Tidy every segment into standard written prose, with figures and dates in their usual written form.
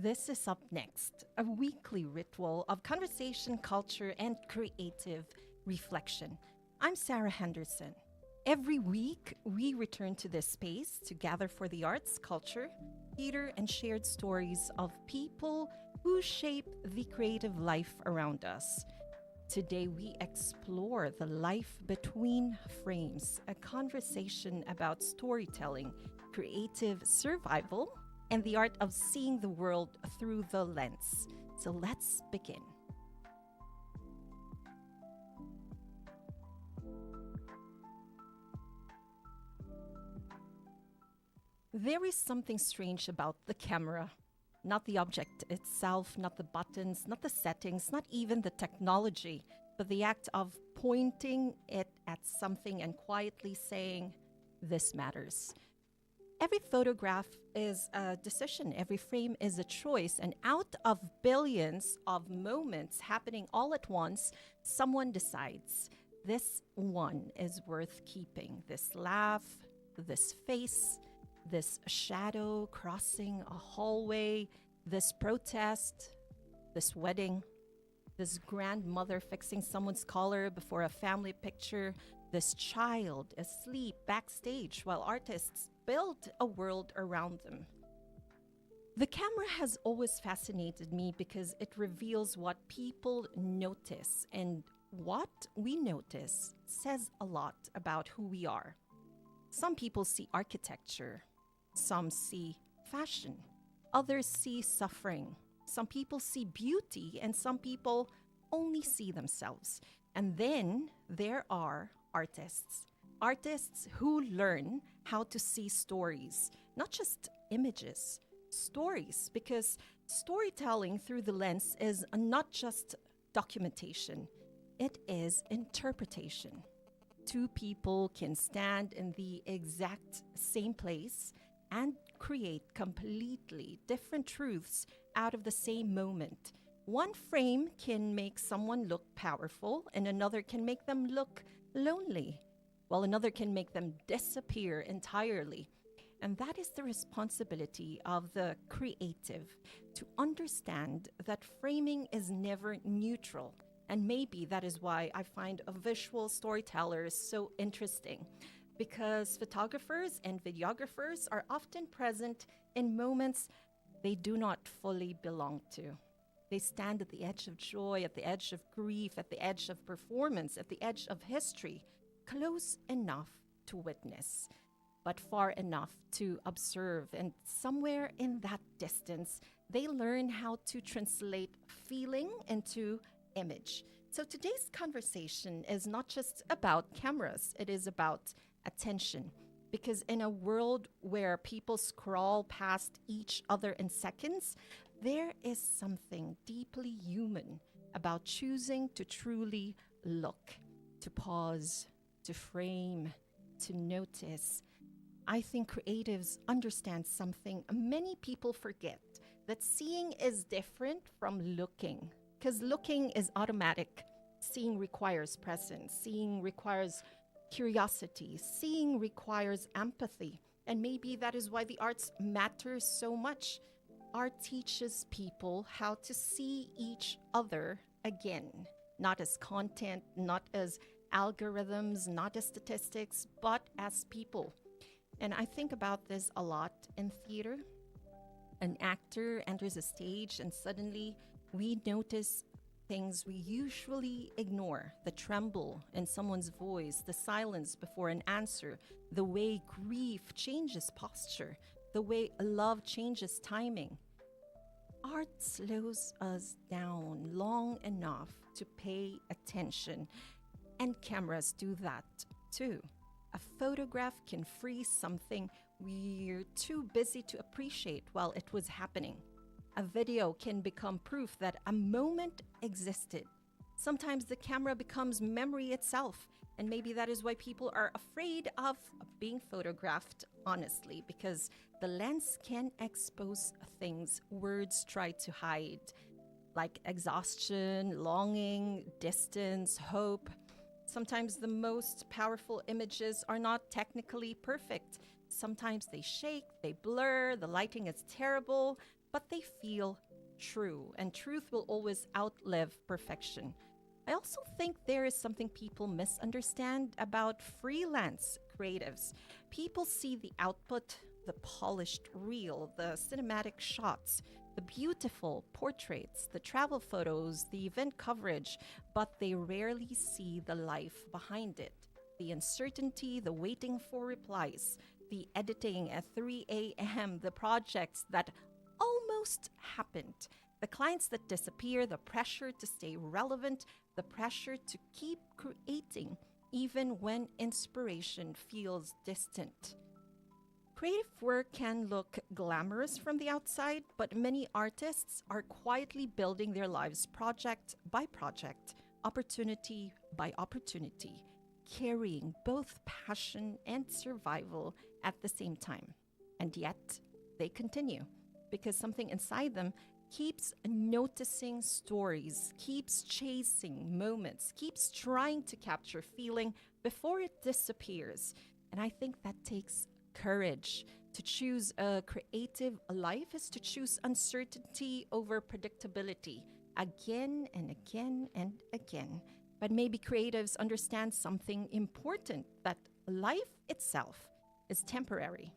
This is Up Next, a weekly ritual of conversation, culture, and creative reflection. I'm Sarah Henderson. Every week, we return to this space to gather for the arts, culture, theater, and shared stories of people who shape the creative life around us. Today, we explore the life between frames, a conversation about storytelling, creative survival, and the art of seeing the world through the lens. So let's begin. There is something strange about the camera. Not the object itself, not the buttons, not the settings, not even the technology, but the act of pointing it at something and quietly saying, "This matters." Every photograph is a decision, every frame is a choice, and out of billions of moments happening all at once, someone decides this one is worth keeping. This laugh, this face, this shadow crossing a hallway, this protest, this wedding, this grandmother fixing someone's collar before a family picture, this child asleep backstage while artists build a world around them. The camera has always fascinated me because it reveals what people notice, and what we notice says a lot about who we are. Some people see architecture, some see fashion, others see suffering, some people see beauty, and some people only see themselves. And then there are artists who learn how to see stories, not just images, stories, because storytelling through the lens is not just documentation, it is interpretation. Two people can stand in the exact same place and create completely different truths out of the same moment. One frame can make someone look powerful, and another can make them look lonely, while another can make them disappear entirely. And that is the responsibility of the creative, to understand that framing is never neutral. And maybe that is why I find a visual storyteller so interesting, because photographers and videographers are often present in moments they do not fully belong to. They stand at the edge of joy, at the edge of grief, at the edge of performance, at the edge of history, close enough to witness, but far enough to observe. And somewhere in that distance, they learn how to translate feeling into image. So today's conversation is not just about cameras, it is about attention. Because in a world where people scroll past each other in seconds, there is something deeply human about choosing to truly look, to pause, to frame, to notice. I think creatives understand something many people forget, that seeing is different from looking, because looking is automatic. Seeing requires presence, seeing requires curiosity, seeing requires empathy. And maybe that is why the arts matter so much. Art teaches people how to see each other again, not as content, not as algorithms, not as statistics, but as people. And I think about this a lot in theater. An actor enters a stage and suddenly we notice things we usually ignore: the tremble in someone's voice, the silence before an answer, the way grief changes posture, the way love changes timing. Art slows us down long enough to pay attention, and cameras do that too. A photograph can freeze something we're too busy to appreciate while it was happening. A video can become proof that a moment existed. Sometimes the camera becomes memory itself, and maybe that is why people are afraid of being photographed, honestly, because the lens can expose things words try to hide, like exhaustion, longing, distance, hope. Sometimes the most powerful images are not technically perfect. Sometimes they shake, they blur, the lighting is terrible, but they feel true, and truth will always outlive perfection. I also think there is something people misunderstand about freelance creatives. People see the output, the polished reel, the cinematic shots, the beautiful portraits, the travel photos, the event coverage, but they rarely see the life behind it. The uncertainty, the waiting for replies, the editing at 3 a.m., the projects that almost happened, the clients that disappear, the pressure to stay relevant, the pressure to keep creating, even when inspiration feels distant. Creative work can look glamorous from the outside, but many artists are quietly building their lives project by project, opportunity by opportunity, carrying both passion and survival at the same time. And yet, they continue because something inside them keeps noticing stories, keeps chasing moments, keeps trying to capture feeling before it disappears. And I think that takes courage. To choose a creative life is to choose uncertainty over predictability again and again and again. But maybe creatives understand something important, that life itself is temporary.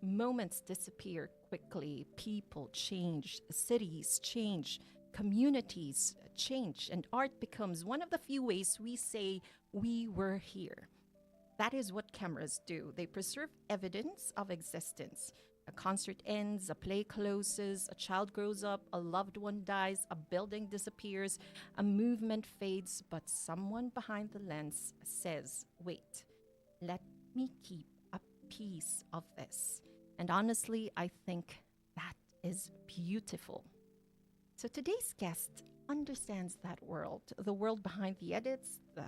Moments disappear quickly, people change, cities change, communities change, and art becomes one of the few ways we say we were here. That is what cameras do. They preserve evidence of existence. A concert ends, a play closes, a child grows up, a loved one dies, a building disappears, a movement fades, but someone behind the lens says, wait, let me keep a piece of this. And honestly, I think that is beautiful. So today's guest understands that world, the world behind the edits, the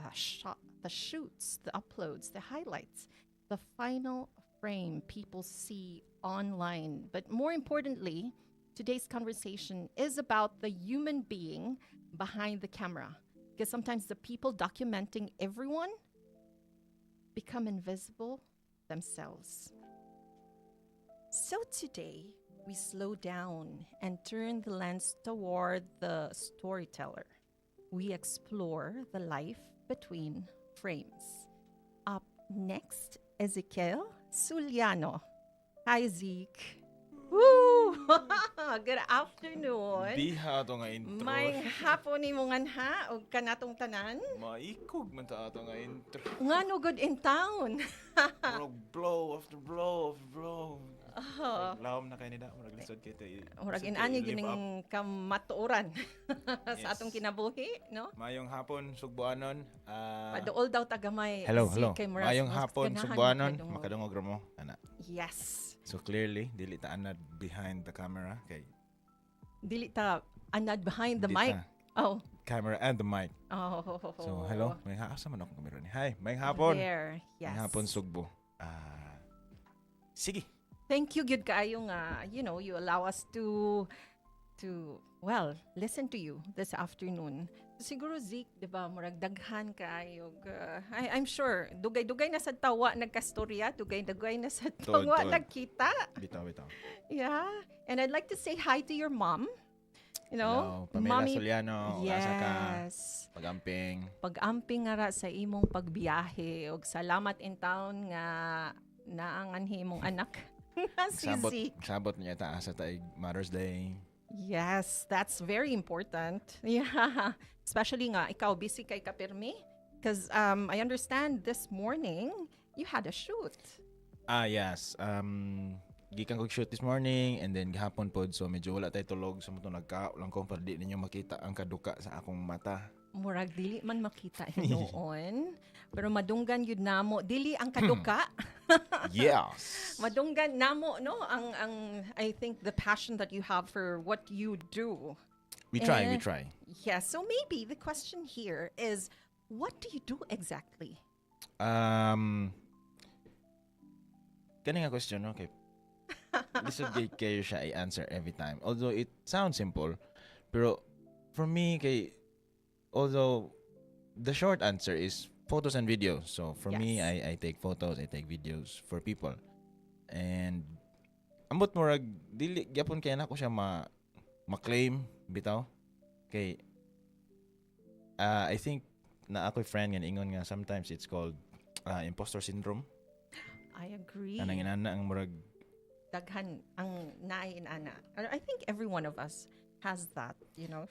shoots, the uploads, the highlights, the final frame people see online. But more importantly, today's conversation is about the human being behind the camera. Because sometimes the people documenting everyone become invisible themselves. So today, we slow down and turn the lens toward the storyteller. We explore the life between frames. Up next, Ezekiel Sullano. Hi, Zeke. Woo! Good afternoon. Diha to nga intro. May hapon ni mo ha o kanatong tanan. Maikog man ta ato nga intro. Nga no good in town. Murag blow after blow after blow. Lawom na kayo nila. Murag lisod kayo tayo. Murag inani gining kamatuoran sa atong kinabuhi, no? Mayong hapon, Sugbuanon. Paduol daw tagamay. Hello. Mayong hapon, Sugbuanon. Makadungog mo. Ana. Yes. So clearly, dili ta anad behind the camera. Kay Dili ta anad behind the mic. Oh. Camera and the mic. Oh. So hello. May asa man ako kamera ni. Hi, may hapon. There. Yes. May hapon, Sugbo. Sige. Thank you, good kayo nga. You allow us to listen to you this afternoon. Siguro, Zeke, di ba, murag daghan kayo. I'm sure, dugay-dugay na sa tawa nagkastorya, dugay-dugay na sa tawa nagkita. Bitaw. Yeah. And I'd like to say hi to your mom. Hello, Pamela Mommy, Sullano. yes. Pag-amping nga ra sa imong pagbiyahe. Og salamat in town nga naangan himong anak. Si Zeke. Sabot niya ta sa taig Mother's Day. Yes, that's very important. Yeah. Especially nga, ikaw busy kay Kapirmi. Because I understand this morning, you had a shoot. Yes. Gikan ko shoot this morning and then gihapon pod. So medyo wala tayo tulog. So muto nagka-ulang ko para di ninyo makita ang kaduka sa akong mata. Murag dili man makita noon. Pero madunggan yun namo. Dili ang kaduka. Yes. Madunggan namo, no? Ang I think the passion that you have for what you do. We try. Yeah, so maybe the question here is, what do you do exactly? Kani nga question, okay. Lisod kayo siya I-answer every time. Although it sounds simple, pero for me, although the short answer is photos and videos. So for me, I take photos, I take videos for people. And ambot murag dili gyapon kay nako siya ma-claim bitaw kay I think na ako'y friend nga ingon nga sometimes it's called imposter syndrome. I agree. Anang inana ang murag Daghan ang naay inana. I think every one of us has that,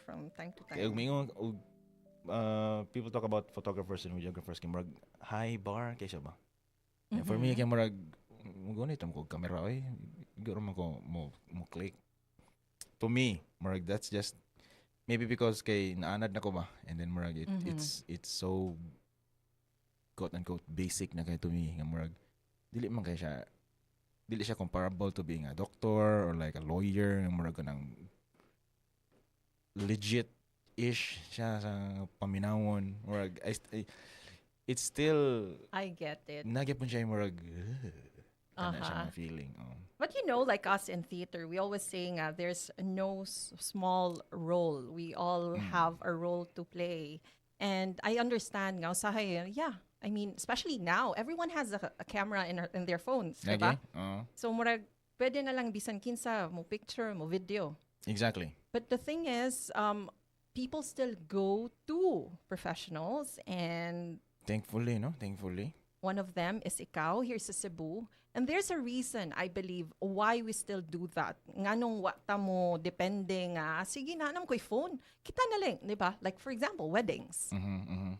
from time to kay og time. mingon og people talk about photographers and videographers kay murag high bar kay siya ba. And for me kay murag gunit ko camera oy siguro man ko mo click. To me, murag that's just maybe because kay naanad na ko ba and then murag it's so quote unquote basic na kay to me nga murag dili siya comparable to being a doctor or like a lawyer nga murag kanang legit ish siya sa paminawon murag it's still I get it. nagyapon siya yung murag kana siya nga feeling. But like us in theater, we always saying there's no small role. We all have a role to play. And I understand nga usahay, I mean, especially now, everyone has a camera in their phones, diba? So murag pwede na lang bisan kinsa mo picture, mo video. Exactly. But the thing is, people still go to professionals, and Thankfully, no? Thankfully. one of them is ikaw here sa Cebu. And there's a reason, I believe, why we still do that. Nganong wata mo, depende nga, sige na, anam ko'y phone. Kita na lang, di ba? Like, for example, weddings.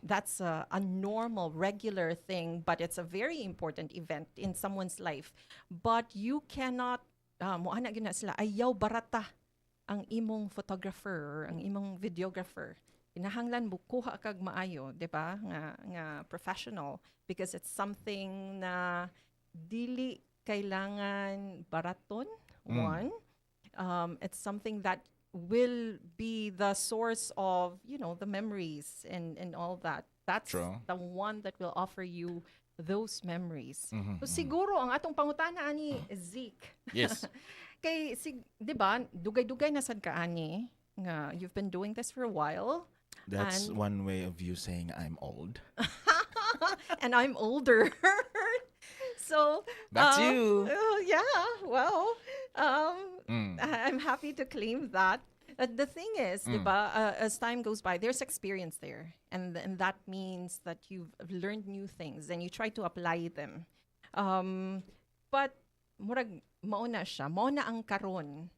That's a normal, regular thing, but it's a very important event in someone's life. But you cannot, moana gina sila, ayaw barata ang imong photographer or ang imong videographer. Kinahanglan mo kuha kag maayo, di ba? Nga professional, because it's something na dili kailangan baraton. One, it's something that will be the source of the memories and all that. That's True. the one that will offer you those memories. So siguro ang atong pangutana ani Zeke. Yes. Kay di ba dugay-dugay na sad ka ani nga you've been doing this for a while. That's one way of you saying I'm old. And I'm older. So That's you. Yeah, well, I'm happy to claim that. The thing is, diba, as time goes by, there's experience there, and that means that you've learned new things and you try to apply them. But murag mauna siya, mauna ang karon.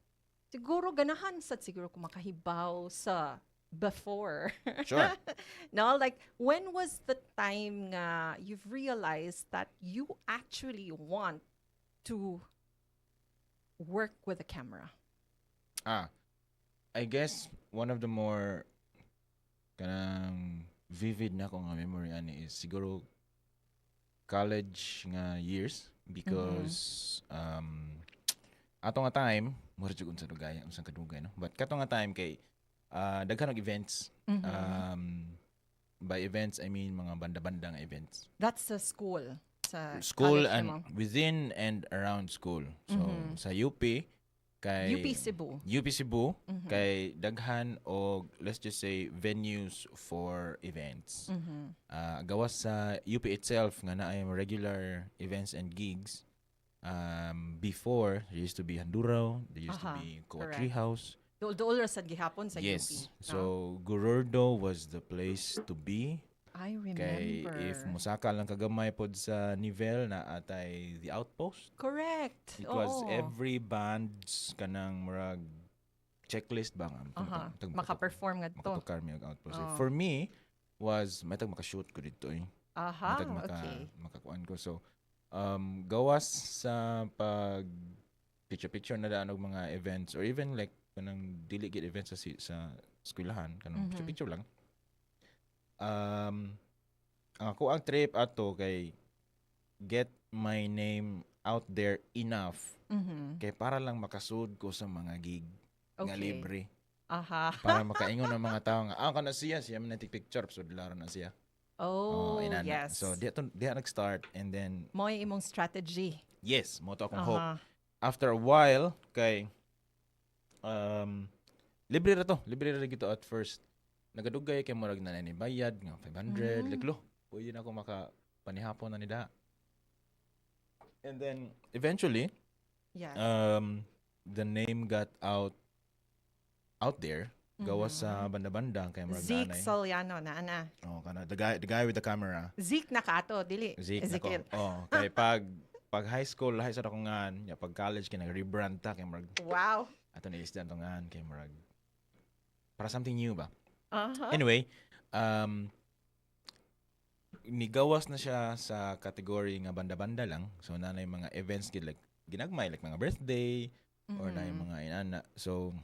Siguro ganahan sad siguro kung makahibaw sa before. Sure. No, like when was the time you've realized that you actually want to work with a camera? I guess one of the more kanang vivid na ko nga memory ani is siguro college nga years because ato nga time mura jud unsa dugay unsang kadugay no, but kato nga time kay daghan og events. By events I mean mga banda-banda nga events. That's sa school. Sa School college and mo. within and around school. So sa UP kay UP Cebu. UP Cebu kay daghan og let's just say venues for events. Gawas sa UP itself nga naay regular events and gigs. Before there used to be Handuraw, there used to be Koa correct. Treehouse. Dool sa gihapon sa Yes. UP. So Gururdo was the place to be. I Kay remember. if musaka lang kagamay pod sa nivel na atay the outpost. Correct. It was Oo. every band's kanang murag checklist ba nga Maka-perform nga to. makatukar mi og outpost. For me was matag makashoot ko dito eh. Matag Okay. makakuan ko. So gawas sa pag picture na daan og mga events or even like kanang dili gid events sa eskwelahan kanang picture lang. Ang ako ang trip ato kay get my name out there enough kay para lang makasud ko sa mga gig nga Okay. libre Aha. para makaingon ang mga tao nga kana siya man natik picture so dilaron na siya. Inana. Yes. So diha nag-start and then Mo yung imong strategy. yes, mo to akong hope. Aha. After a while kay libre ra gito at first. Nagadugay kay murag na ni bayad nga 500 like lo. Pwede na ako makapanihapon na nida. And then eventually Yes. The name got out there. Gawas sa banda-banda kay murag Zeke nanay. Sullano na ana. Oh, kana the guy with the camera. Zeke na kato, dili. Zeke Ezekiel. nako. Oh, kay pag high school lahi sa ako ngan, ya pag college kay nag-rebrand ta kay murag Wow. ato ni isdan to ngan kay murag para something new ba. Uh-huh. Anyway, nigawas na siya sa category nga banda-banda lang. So nanay mga events gid like ginagmay like mga birthday or na mga inana. So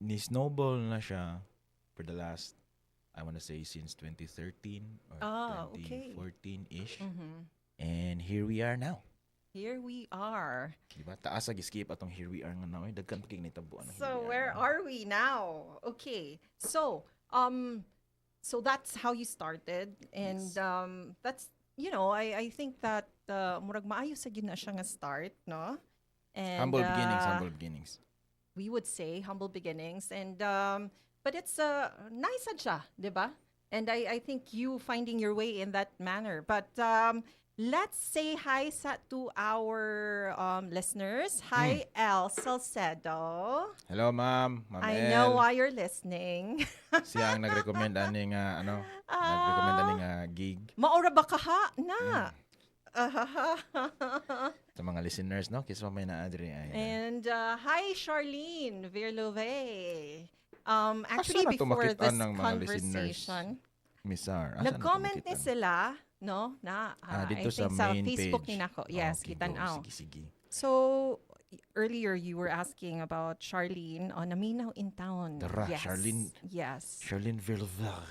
ni snowball na siya for the last I want to say since 2013 or 2014-ish. And here we are now. Here we are. Diba? Taas ag skip atong here we are nga na. Dagkan pa kay nitabuan. So where are we now? Okay. So that's how you started, and that's I think that murag maayo sa gyud na siya nga start, no? And humble beginnings. We would say humble beginnings, and but it's nice siya, 'di ba? And I think you finding your way in that manner. But let's say hi to our listeners. Hi, El Salcedo. Hello, Ma'am I El. know why you're listening. Siya ang nag-recommend ani nga nag-recommend ani nga gig Maura ba kaha na? sa mga listeners, no? Kiso may na adre ay. And hi, Charlene Virlove. Actually, Asa na to before makitaan this ng mga conversation, Misar. nag-comment ni sila, no? Na dito I think sa sa main Facebook page. ni nako. Yes, Okay, kitanaw. go. Sige. So earlier you were asking about Charlene on Naminaw in Town. Tara, Yes. Yes. Charlene Villar.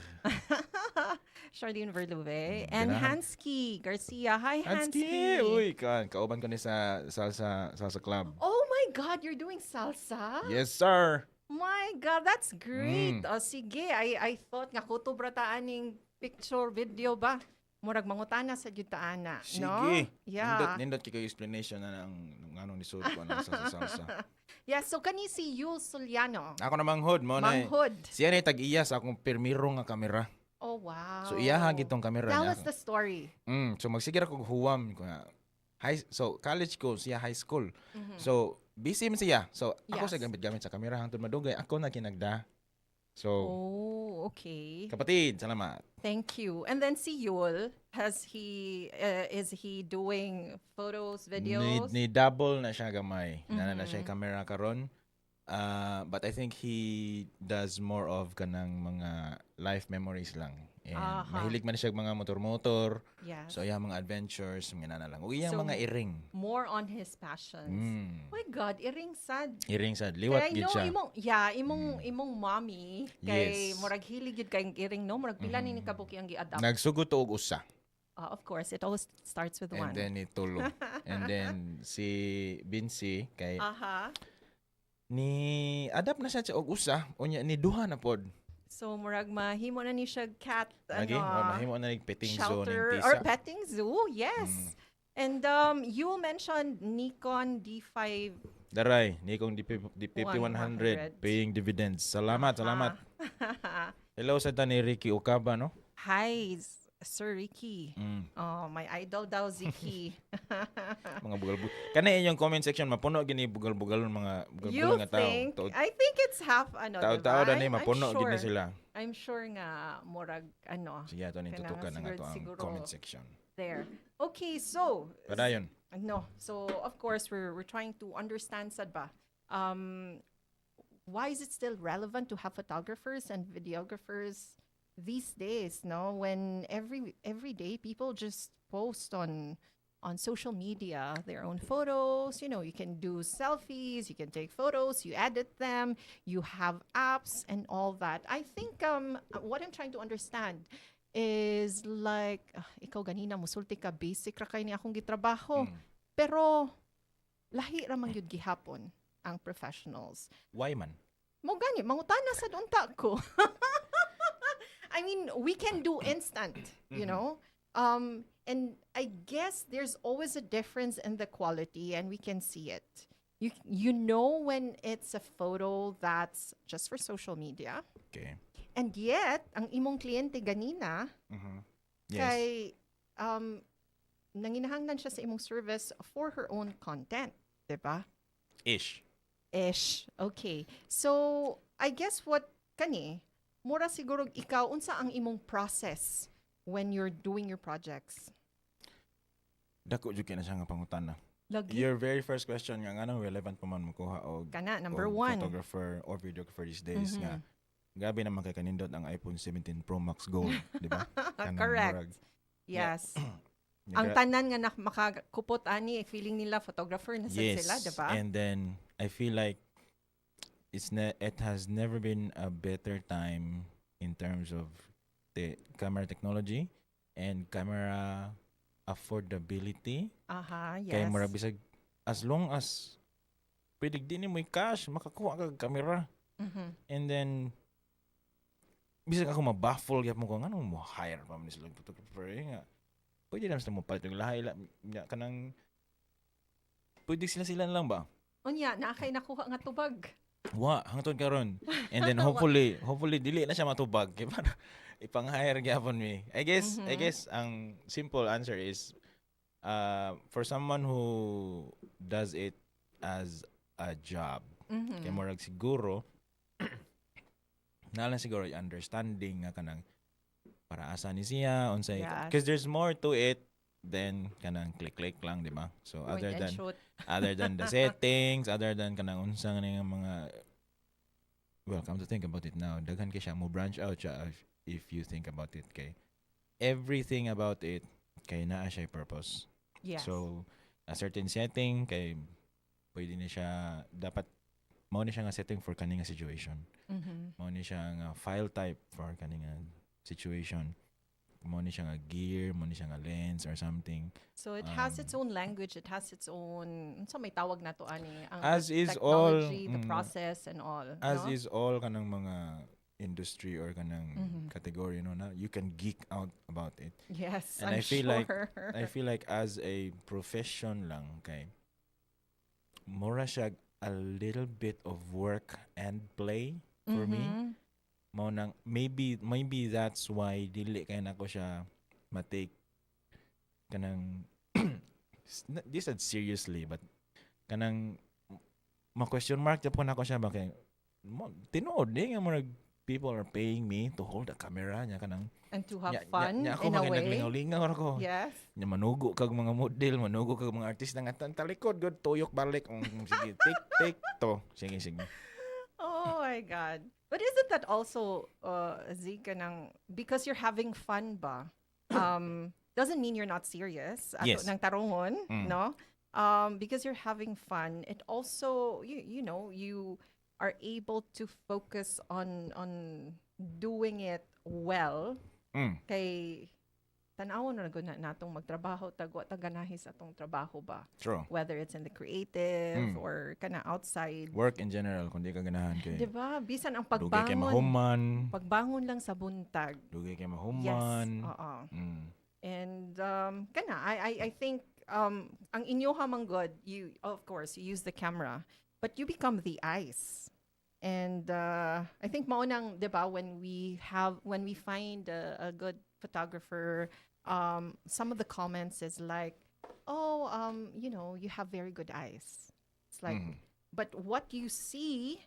Charlene Verluve and Ganahan. Hansky Garcia. Hi, Hansky! Hansky. Uy, kauban ko ni sa salsa club. Oh my God, you're doing salsa? Yes, sir. My God, that's great. Sige, I thought nga kutob rataan ning picture, video ba? Murag mangutana sa yutaana, no? Sige. Yeah. Nindot kay explanation na ng anong nisod ko ng salsa. Yeah, so kani si Ezekiel Sullano. Ako na manghod mo na. Manghod. Siya na tag-iya sa akong permiro nga kamera. Oh, wow. So iyaha gitong kamera Tell niya. us the story. So magsigir ako huwam ko nga. So college ko, siya high school. So busy man siya. So ako Yes. sa gamit sa kamera hangtod madugay ako na kinagda. So Oh, okay. kapatid, salamat. Thank you. And then si Yul, is he doing photos, videos? Ni double na siya gamay. Nana na siya yung camera karon. But I think he does more of kanang mga life memories lang. And mahilig man siya mga motor-motor. Yes. So yung mga adventures, mga nana lang. O yung So, mga iring. More on his passions. My God, iring sad. Iring sad. Liwat Kaya gid siya. imong mommy kay Yes. murag hilig gid kay iring no, murag pila ni kabuki ang gi-adapt. Nagsugot og usa. Of course, it always starts with And one. then itulo. And then si Binsi kay ni adapt na siya og usa unya ni duha na pod. So murag mahimo na ni siya cat Lagi, mahimo na ni petting zone shelter ng or tisa. petting zoo. Yes. And you mentioned Nikon D5. Daray, ni kong DP100 paying dividends. Salamat. Hello sa ni Ricky Okaba, no? Hi, Sir Ricky. Oh, my idol daw, Ziki. Mga bugal-bugal. Kana inyong comment section mapuno gini bugal-bugalon mga bugal-bugal nga tao. I think it's half Tao na ni mapuno gid na sila. I'm sure nga murag Sige ato ni tutukan ang ato ang comment section. There. Okay, so Padayon. no. So of course we're trying to understand sad ba. Why is it still relevant to have photographers and videographers these days, no? When every day people just post on social media their own photos. You can do selfies, you can take photos, you edit them, you have apps and all that. I think what I'm trying to understand is like ikaw ganina musulti ka basic ra kay ni akong gitrabaho. Pero lahi ra man gyud gihapon ang professionals. Why man? Mo gani mangutana sa unta ko. I mean, we can do instant, you know? And I guess there's always a difference in the quality and we can see it. You know when it's a photo that's just for social media. Okay. And yet, ang imong kliyente ganina, Yes. kay nanginahanglan siya sa imong service for her own content. Diba? Ish. Ish. Okay. So, I guess what kani, mura siguro ikaw unsa ang imong process when you're doing your projects? Dako jud kay na siya nga pangutana. Lagi Your very first question nga anong relevant pa man makuha og kana number og 1. photographer or videographer these days Mhm. nga gabi naman kay kanindot ang iPhone 17 Pro Max Gold, di ba? Kanang Correct. murag. Yes. Nga- Ang tanan nga makakupot ani, feeling nila photographer na sad yes. sila, diba? And then I feel like it has never been a better time in terms of the camera technology and camera affordability. Aha, Kay yes. mura bisag as long as pwede din mo cash makakuha ka camera. Mhm. And then bisag ako mabaffle gyud mo ko ngano mo hire pa man sila photographer nga. Pwede naman sila mo palit og lahi la kanang pwede sila lang ba? Unya, naakay nakuha nga tubag. Wa hangtod karon. And then hopefully dili na siya matubag kay para ipang-hire gyapon mi. I guess ang simple answer is for someone who does it as a job. Kay murag siguro nalang siguro yung understanding nga kanang para asa ni siya unsay Yes. because there's more to it than kanang click lang, di ba? So Point and shoot. other than the settings, other than kanang unsa nga mga well, come to think about it now, daghan kay siya mo branch out siya if you think about it kay everything about it kay naa siya purpose. Yes. So a certain setting kay pwede ni siya dapat mao ni siya nga setting for kaning nga situation. Mhm. Mao ni siya nga file type for kaning nga situation. Mao ni siya nga gear, mao ni siya nga lens or something. So it has its own language, it has its own unsa may tawag nato ani ang As is technology, all, the process and all, As no? is all kanang mga industry or kanang category, no, na you can geek out about it. Yes, And I'm I feel sure. I feel like as a profession lang kay mura siya a little bit of work and play for me. Mhm. Mao nang maybe that's why dili kay nako siya matake kanang this is seriously but kanang ma-question mark japon ako siya ba kay tinuod nga murag people are paying me to hold a camera nya kanang And to have fun nya ako in a way. naglingaw-lingaw ako. Yes. Nya manugo kag mga model, manugo kag mga artist nga talikod good tuyok balik. Sige, take to. Sige. Oh my God. But isn't that also, Zika, because you're having fun ba? Doesn't mean you're not serious. Ato Yes. ng tarongon, no? Because you're having fun, it also, you know, you are able to focus on doing it well. Kay tanawon na gud na natong magtrabaho tagwa taganahis atong trabaho ba, True. whether it's in the creative or kana outside, Work in general kundi ka ganahan kay. di ba? Bisan ang Dugay kay pagbangon mahuman. lang sa buntag. Dugay kay Yes. mahuman. Oo. And kana I think ang inyo manggod, you of course you use the camera, but you become the eyes. And I think maunang, 'di ba, when we find a good photographer, some of the comments is like, "Oh, you know, you have very good eyes." It's like, but what you see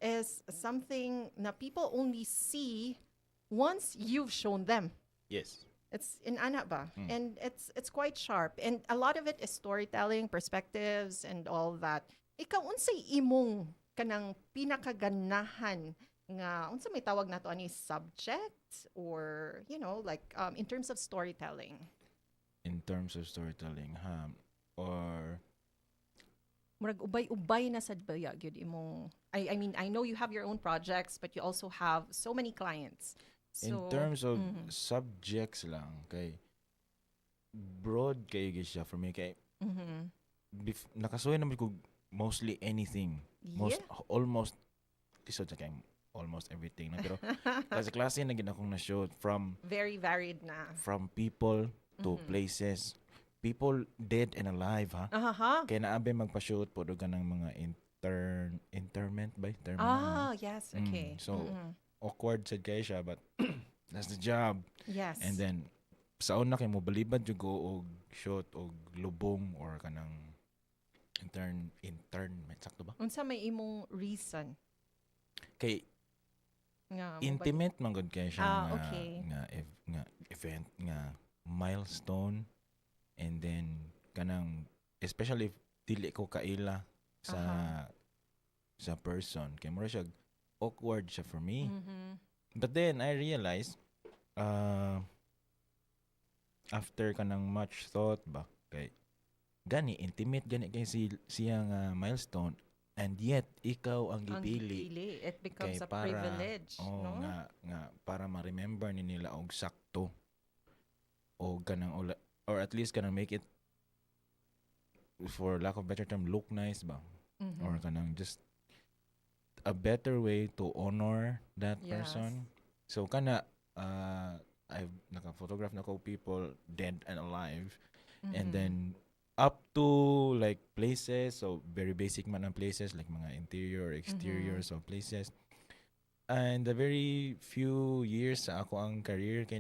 is something that people only see once you've shown them. Yes. It's in ana ba? And it's quite sharp. And a lot of it is storytelling, perspectives, and all that. Ikaw unsay imong kanang pinakaganahan nga unsa may tawag nato ani subject, or you know, like in terms of storytelling? In terms of storytelling, or Murag ubay na sad ba ya gyud imong I mean, I know you have your own projects, but you also have so many clients. in So terms of subjects lang kay broad kay siya for me kay nakasuy naman ko mostly anything. Almost lisod sa kay almost everything na pero klase na gid akong na-shoot from very varied na. from people to places, people dead and alive ha. Kaya naabe magpa-shoot po ka ng mga interment ba? Yes, okay. So awkward sad kay siya but that's the job. Yes. And then sa una kay mo balibad jud ko og shoot og lubong or kanang internment sakto ba? Unsa may imong reason Kay nga mo balik? intimate man gud kay siya Okay. nga event nga milestone, and then kanang especially if dili ko kaila sa sa person kay mura siya awkward siya for me. Mhm. But then I realized after kanang much thought ba kay gani intimate gani kay siya nga milestone, and yet ikaw ang Ang gipili gipili, it becomes kay a privilege, no? nga para ma-remember ni nila og sakto o kanang or at least kanang make it, for lack of better term, look nice ba, Mhm. or kanang just a better way to honor that Yes. person. So kana I've naka-photograph na ko people dead and alive, and Mhm. then up to like places, so very basic man ang places like mga interior, exteriors of places. And the very few years sa ako ang career kay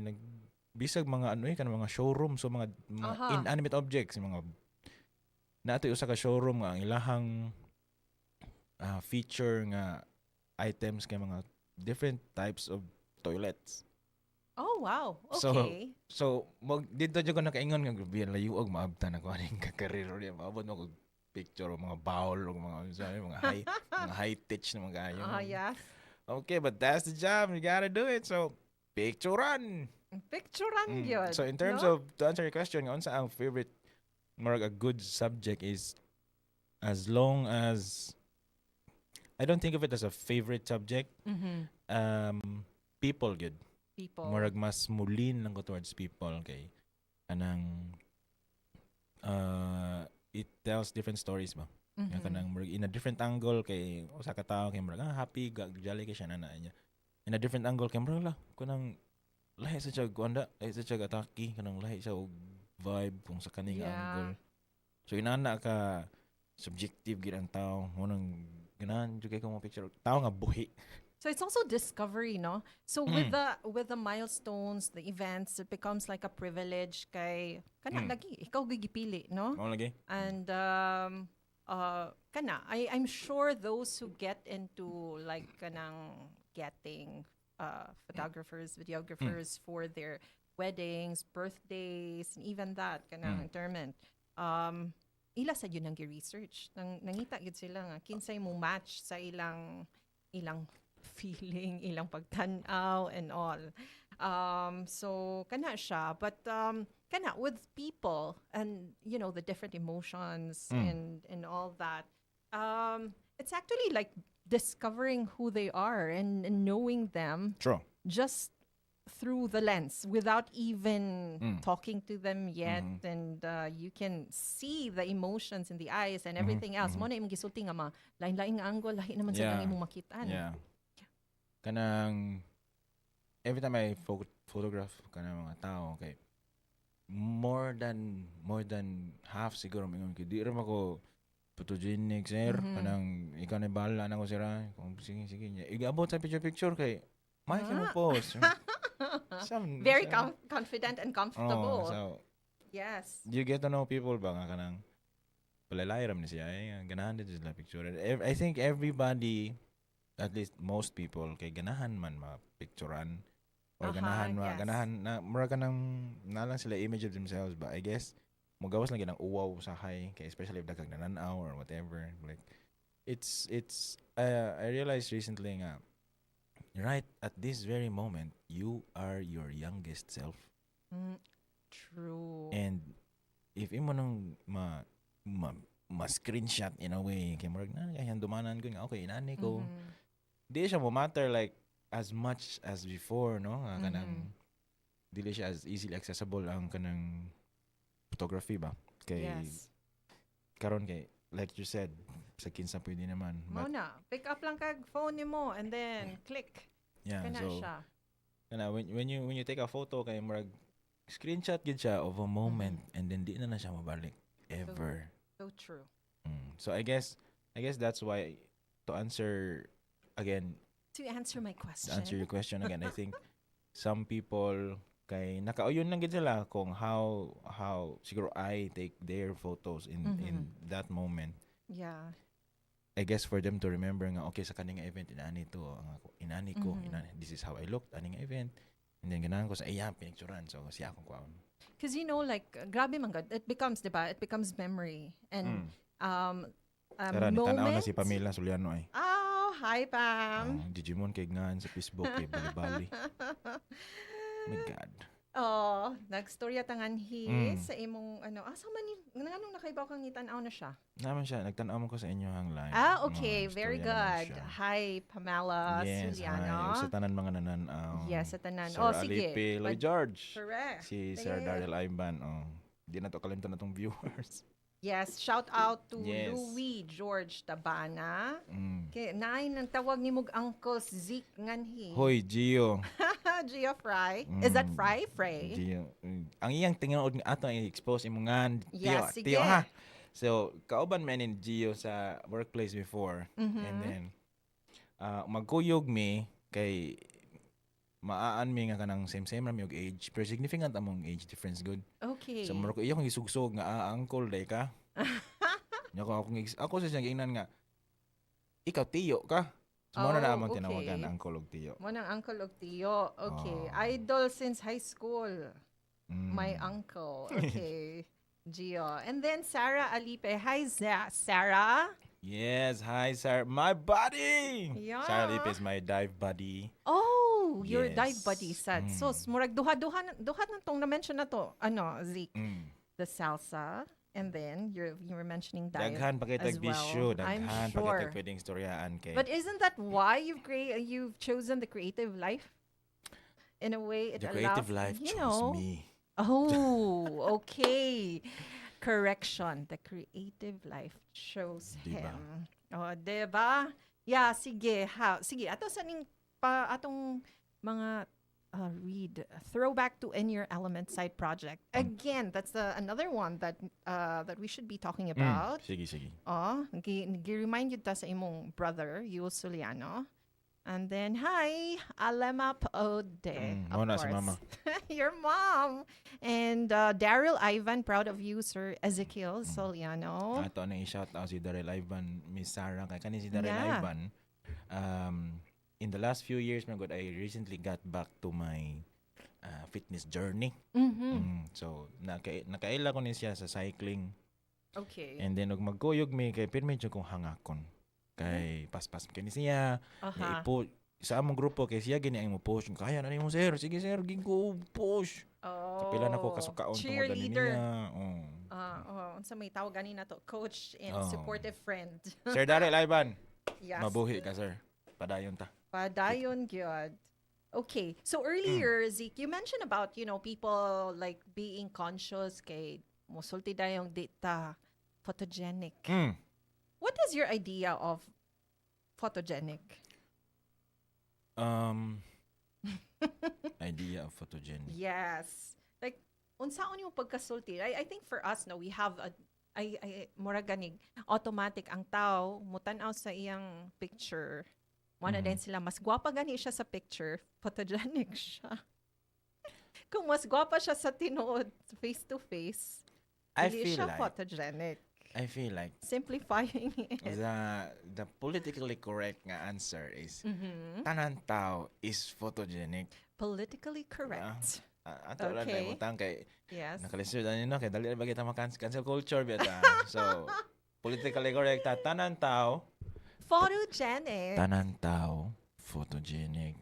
bisag mga kanang mga showroom, so mga Aha. inanimate objects, mga nato usa ka showroom nga ang ilahang feature nga items kay mga different types of toilets. Oh, wow. So, Okay. So, dito jud ko nakaingon nga grabe layo og maabtan ako aning ka-career niya. Maabot mo og picture o mga bowl o mga high touch na mga kayo. Yes. Okay, but that's the job. You gotta do it. So, picturean. Picturean gyud. So, in terms no? of, to answer your question, unsa ang favorite, more a good subject is, as long as, I don't think of it as a favorite subject. Mhm. People good. People. Murag mas mulin lang ko towards people kay kanang it tells different stories ba. Nga Mhm. kanang murag in a different angle kay usa ka tawo kay murag happy jolly kay siya na niya. In a different angle kay murag la kanang lahi sa siya kuanda, lahi sa siya atake, kanang lahi siya og vibe kung sa kaning Yeah. angle. So inana ka subjective gid ang tawo mo nang ganahan jud kay ko mo picture tawo nga buhi. So it's also discovery, no? So with the milestones, the events, it becomes like a privilege kay kana lagi ikaw gigipili, no? Mao lagi. And kana I'm sure those who get into like kanang getting photographers, videographers for their weddings, birthdays, and even that kanang interment. Ila sa yun ang gi-research. Nangita gid sila nga kinsay mo match sa ilang feeling, ilang pagtanaw and all. So kana siya, but kana with people and the different emotions and all that. It's actually like discovering who they are and knowing them True. just through the lens without even talking to them yet, and you can see the emotions in the eyes and everything else. Mo na imong gisulti nga lain-laing angle, lahi naman sa Yeah. imong makitaan. Yeah. Kanang every time I photograph kanang mga tao kay more than half siguro mingon kay di ra ako photogenic sir, kanang ikaw na bahala na ko sira kung sige niya igabot sa picture kay may mo post. Very confident and comfortable. So Yes. you get to know people ba nga kanang palalayram ni siya ganahan din sila picture. I think everybody, at least most people, kay ganahan man mapicturean or ganahan na mura ka nang nalang sila image of themselves ba. I guess mugawas lang gyud ang uwaw sa high kay especially if daghang nananaw or whatever, like it's I realized recently nga right at this very moment you are your youngest self. True. And if imo nang ma-screenshot in a way kay murag na kay dumanan ko nga okay inani ko di siya mo matter like as much as before, no? Kanang dili siya as easily accessible ang kanang photography ba kay karon kay like you said sa kinsa pwede naman Mo na pick up lang kag phone nimo and then click. yeah, Kana so siya. kana when you take a photo kay murag screenshot gid siya of a moment and then di na siya mabalik ever. So true. So I guess that's why to answer again To answer my question. to answer your question again, I think some people kay nakauyon lang gid sila kung how siguro I take their photos in that moment. Yeah. I guess for them to remember nga, okay, sa kaning event, inani to, inani ko, this is how I looked, aning event. And then ganahan ko sa ayan, pinicturan. So, siya akong kwaon. Because grabe man God, it becomes, diba? It becomes memory. And a Tara, nitanaw na moment. si Pamela Sullano ay. Oh, hi, Pam. Digimon kay ngan sa Facebook kay Bali-Bali. My God. Oh, nagstorya tanganhi sa imong asa man ni nganong nakaibaw kang ngitanaw na siya. Naman siya, nagtanaw mo ko sa inyo hang live. Okay, very good. Hi, Pamela Sullano. Yes, sa tanan mga nananaw. Yes, sa tanan. Sir Sige. Alipe, Lloyd George. Correct. Si Sir Daryl Ivan. Di na to kalimtan na tong viewers. Yes, shout out to Louis George Tabana. Kay naay nang tawag ni mog Uncle Zeke nganhi. Hoy, Gio. Gio Fry. Is that Fry? Frey? Gio. Ang iyang tinganood nga ato i-expose imo nga. Yes, sige. Tiyo ha. So, kauban man ni Gio sa workplace before. And then, magkuyog mi kay maaan mi nga kanang same ra mi og age pero significant among age difference good. Okay. So maro ko iyo kong isugsog nga uncle day ka. Ako sa siyang ingnan nga ikaw tiyo ka. So mo na among tinawagan uncle og tiyo. Mo nang uncle og tiyo. Okay. Idol since high school. My uncle. Okay. Gio. And then Sarah Alipe. Hi Sarah. Yes, hi Sarah. My buddy. Yeah. Sarah Alipe is my dive buddy. Oh, your dive buddy sad. So, murag duha na tong na-mention na to. Zeke? The salsa. And then, you were mentioning dive Daghan pa kay as tag-bisyo. well. I'm Daghan pa sure. kay pwedeng istoryaan kay. But isn't that why you've chosen the creative life? In a way, it the allows... creative life you chose know, me. Oh, okay. Correction. The creative life chose him. Oh, diba? Yeah, sige. Sige, ato saning atong mga read throwback to In Your Element side project. Again, that's another one that we should be talking about. Sige. Gi-remind you ta sa imong brother, Ezekiel Sullano. And then, hi, Alemap Ode. Of course. Si mama. Your mom. And Daryl Ivan, proud of you, Sir Ezekiel Sullano. Ato na i-shout out si Daryl Ivan, Miss Sarah. Kaya si Daryl Ivan, in the last few years, I recently got back to my fitness journey. So, nakaila ko niya sa cycling. Okay. And then, magkuyog mi, kay medyo kong hangakon. Kay paspas kay ni siya. Sa among grupo, kay siya gini ang mo push. Kaya na ni mo, sir. Sige, sir. Gingo, push. Kapila na ko kasukaon tungod ani niya. Unsa may tawag ganina to? Coach and supportive friend. Sir Daryl Ivan. Yes. Mabuhi ka, sir. Padayon ta. Padayon gyud. Okay. So earlier, Zeke, you mentioned about, people like being conscious kay musulti dayong data photogenic. What is your idea of photogenic? Idea of photogenic. Yes. Like, unsaon yung pagkasulti? I think for us, we have mura ganig, automatic ang tao, mutanaw sa iyang picture. Wala din sila, mas gwapa gani siya sa picture, photogenic siya. Kung mas gwapa siya sa tinuod, face to face, hindi siya photogenic. I feel like simplifying it. The politically correct nga answer is tanan tao is photogenic. Politically correct. Ato lang na utang kay nakalisod na kay dali ba kita cancel culture beta. So politically correct tanan tao photogenic. Tanan tao photogenic.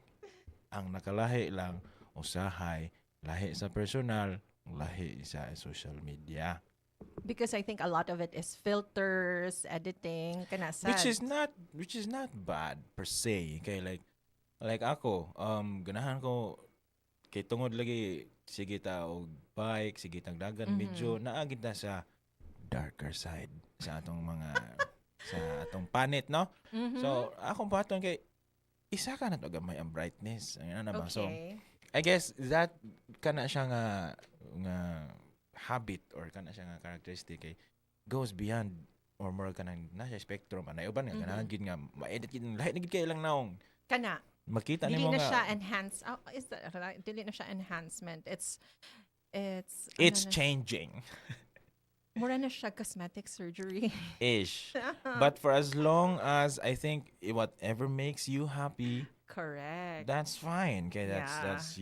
Ang nakalahi lang usahay lahi sa personal, lahi sa social media. Because I think a lot of it is filters, editing, kanasad. Which is not bad per se. Kay like ako, ganahan ko kay tungod lagi sige ta og bike, sige tang dagan medyo naagid na sa darker side sa atong mga sa atong planet, no? So, akong paton kay isa ka na to gamay ang brightness. Ano ba? So, I guess that kana siya nga habit or kana siya nga characteristic kay goes beyond or more kanang nasa spectrum anay uban nga ganahan gid nga ma-edit gid lahi na gid kay lang naong kana makita dili nimo na nga siya enhance is that dili na siya enhancement it's changing. Mura na siya cosmetic surgery. Ish. But for as long as I think whatever makes you happy, Correct. that's fine. Okay, Yeah. that's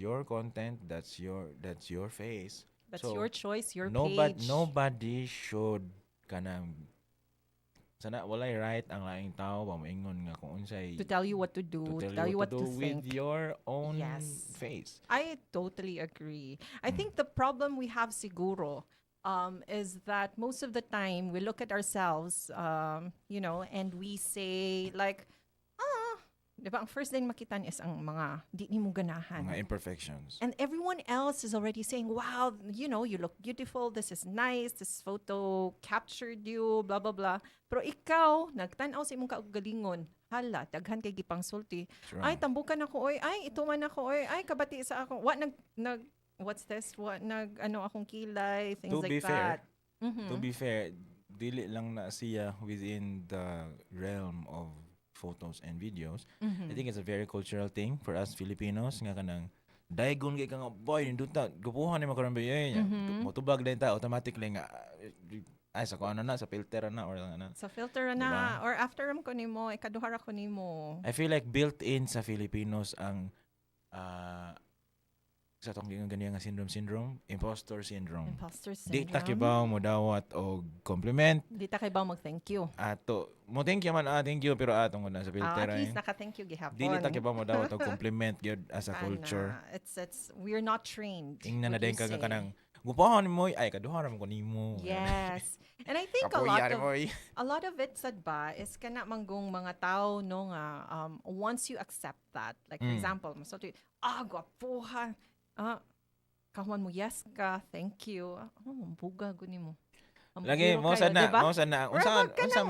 your content, that's your face. That's So your choice, your nobody page. nobody should kanang sana walay right ang laing tao pamoingon nga kung unsay To tell you what to do, to tell you what what to to do with think. your own Yes. face. I totally agree. I Mm. think the problem we have siguro is that most of the time we look at ourselves, and we say like, di ba, ang first din makitan is ang mga di ni mo ganahan. Mga imperfections. And everyone else is already saying, wow, you look beautiful. This is nice. This photo captured you, blah, blah, blah. Pero ikaw, nagtanaw sa imong kaugalingon. Hala, daghan kay gipang sulti. Sure. Ay, tambukan ako, oy. Ay, ito man ako, oy. Ay, kabati sa ako. What's this? Akong kilay, things To like be fair, that. Mhm. To be fair, dili lang na siya within the realm of photos and videos. I think it's a very cultural thing for us Filipinos nga kanang daygon kay ka nga boy ninduta gupuhan ni makarambay motubag din ta automatically nga ay sa kuano na sa filter na or ano. Sa filter na, Diba? or after ko nimo, ikaduhara ko nimo. I feel like built-in sa Filipinos ang sa tong ganyan nga syndrome, imposter syndrome. Imposter Di syndrome. ta kibaw mo dawat og compliment. Di ta kay ba mag-thank you. Ato, mo thank you man, thank you, pero atong na sa filter At least ay. naka-thank you gihapon. Dili ta kibaw mo dawat og compliment gyud as a culture. We're not trained. Ingnan na would din you ka say. kanang gupahan mo ay kaduhara mo ko nimo. Yes. And I think a lot of it sad ba is kana manggong mga tao no nga once you accept that, like for example, masato gwapuhan. Kahuan mo yes ka, thank you. Buga guni mo. Lagi mo sana, mo sana unsa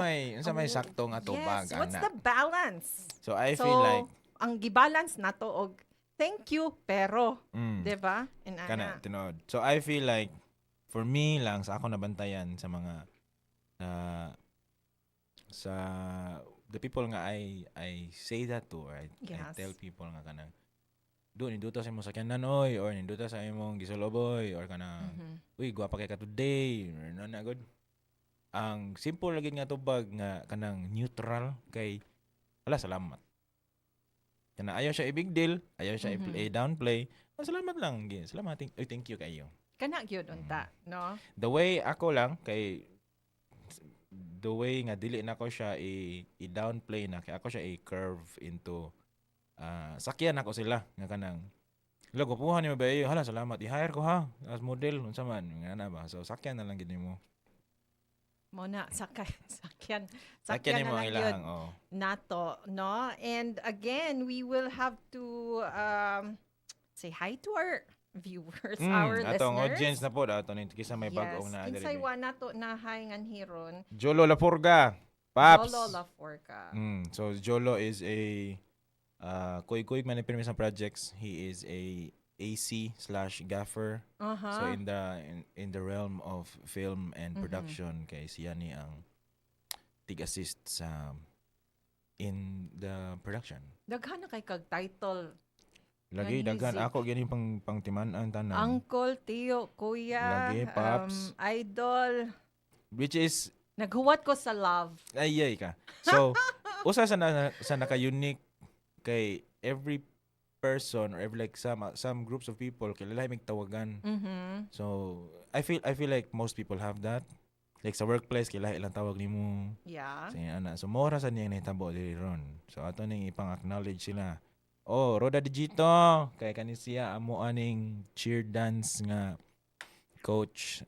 may sakto nga tubag Yes, what's ana. the balance? So I feel like ang gibalance nato og thank you pero, 'di ba? kana tinod. So I feel like for me lang sa ako nabantayan sa mga sa the people nga I say that to, right? I Yes. tell people nga kanang doon ninduta sa imong sakyanan oy or ninduta sa imong gisoloboy or kanang uy gwapa kay ka today or na good. Ang simple lagi nga tubag nga kanang neutral kay wala salamat. Kana ayaw siya i-big deal, ayaw siya i-downplay. Salamat lang. Salamat. Thank you kayo. Kana gyud unta, no? The way ako lang kay the way nga dili na ko siya i-downplay na kay ako siya i-curve into sakyan ako sila nga kanang gupuhan ni mo ba hala salamat i-hire ko ha as model unsa man nga na ba so sakyan na lang gid nimo Mo na sakyan ni mo na lang ang yun ilang nato, no? And again, we will have to say hi to our viewers, our atong listeners. audience na po ato ni kisa may bag-ong na Kinsay wa nato na hi ngan hiron. Jolo Lapurga Paps Jolo Laforca. So Jolo is a kuy man ni sa projects. He is a AC/gaffer. So in the realm of film and production kay siya ni ang tig-assist sa in the production. Daghan na kay kag title. Lagi daghan ako gani pang timan-an tanan. Uncle, Tio, Kuya, Lagi, Paps. Idol. Which is Naghuwat ko sa love. ay ka. So usa sa naka-unique kay every person or every like some groups of people kilala mig tawagan. So I feel like most people have that. Like sa workplace kilala ilang tawag nimo. Yeah. So mora sa niya nahitabo diri ron. So ato ning ipang-acknowledge sila. Oh, Roda Digito kay kani siya amo aning cheer dance nga coach.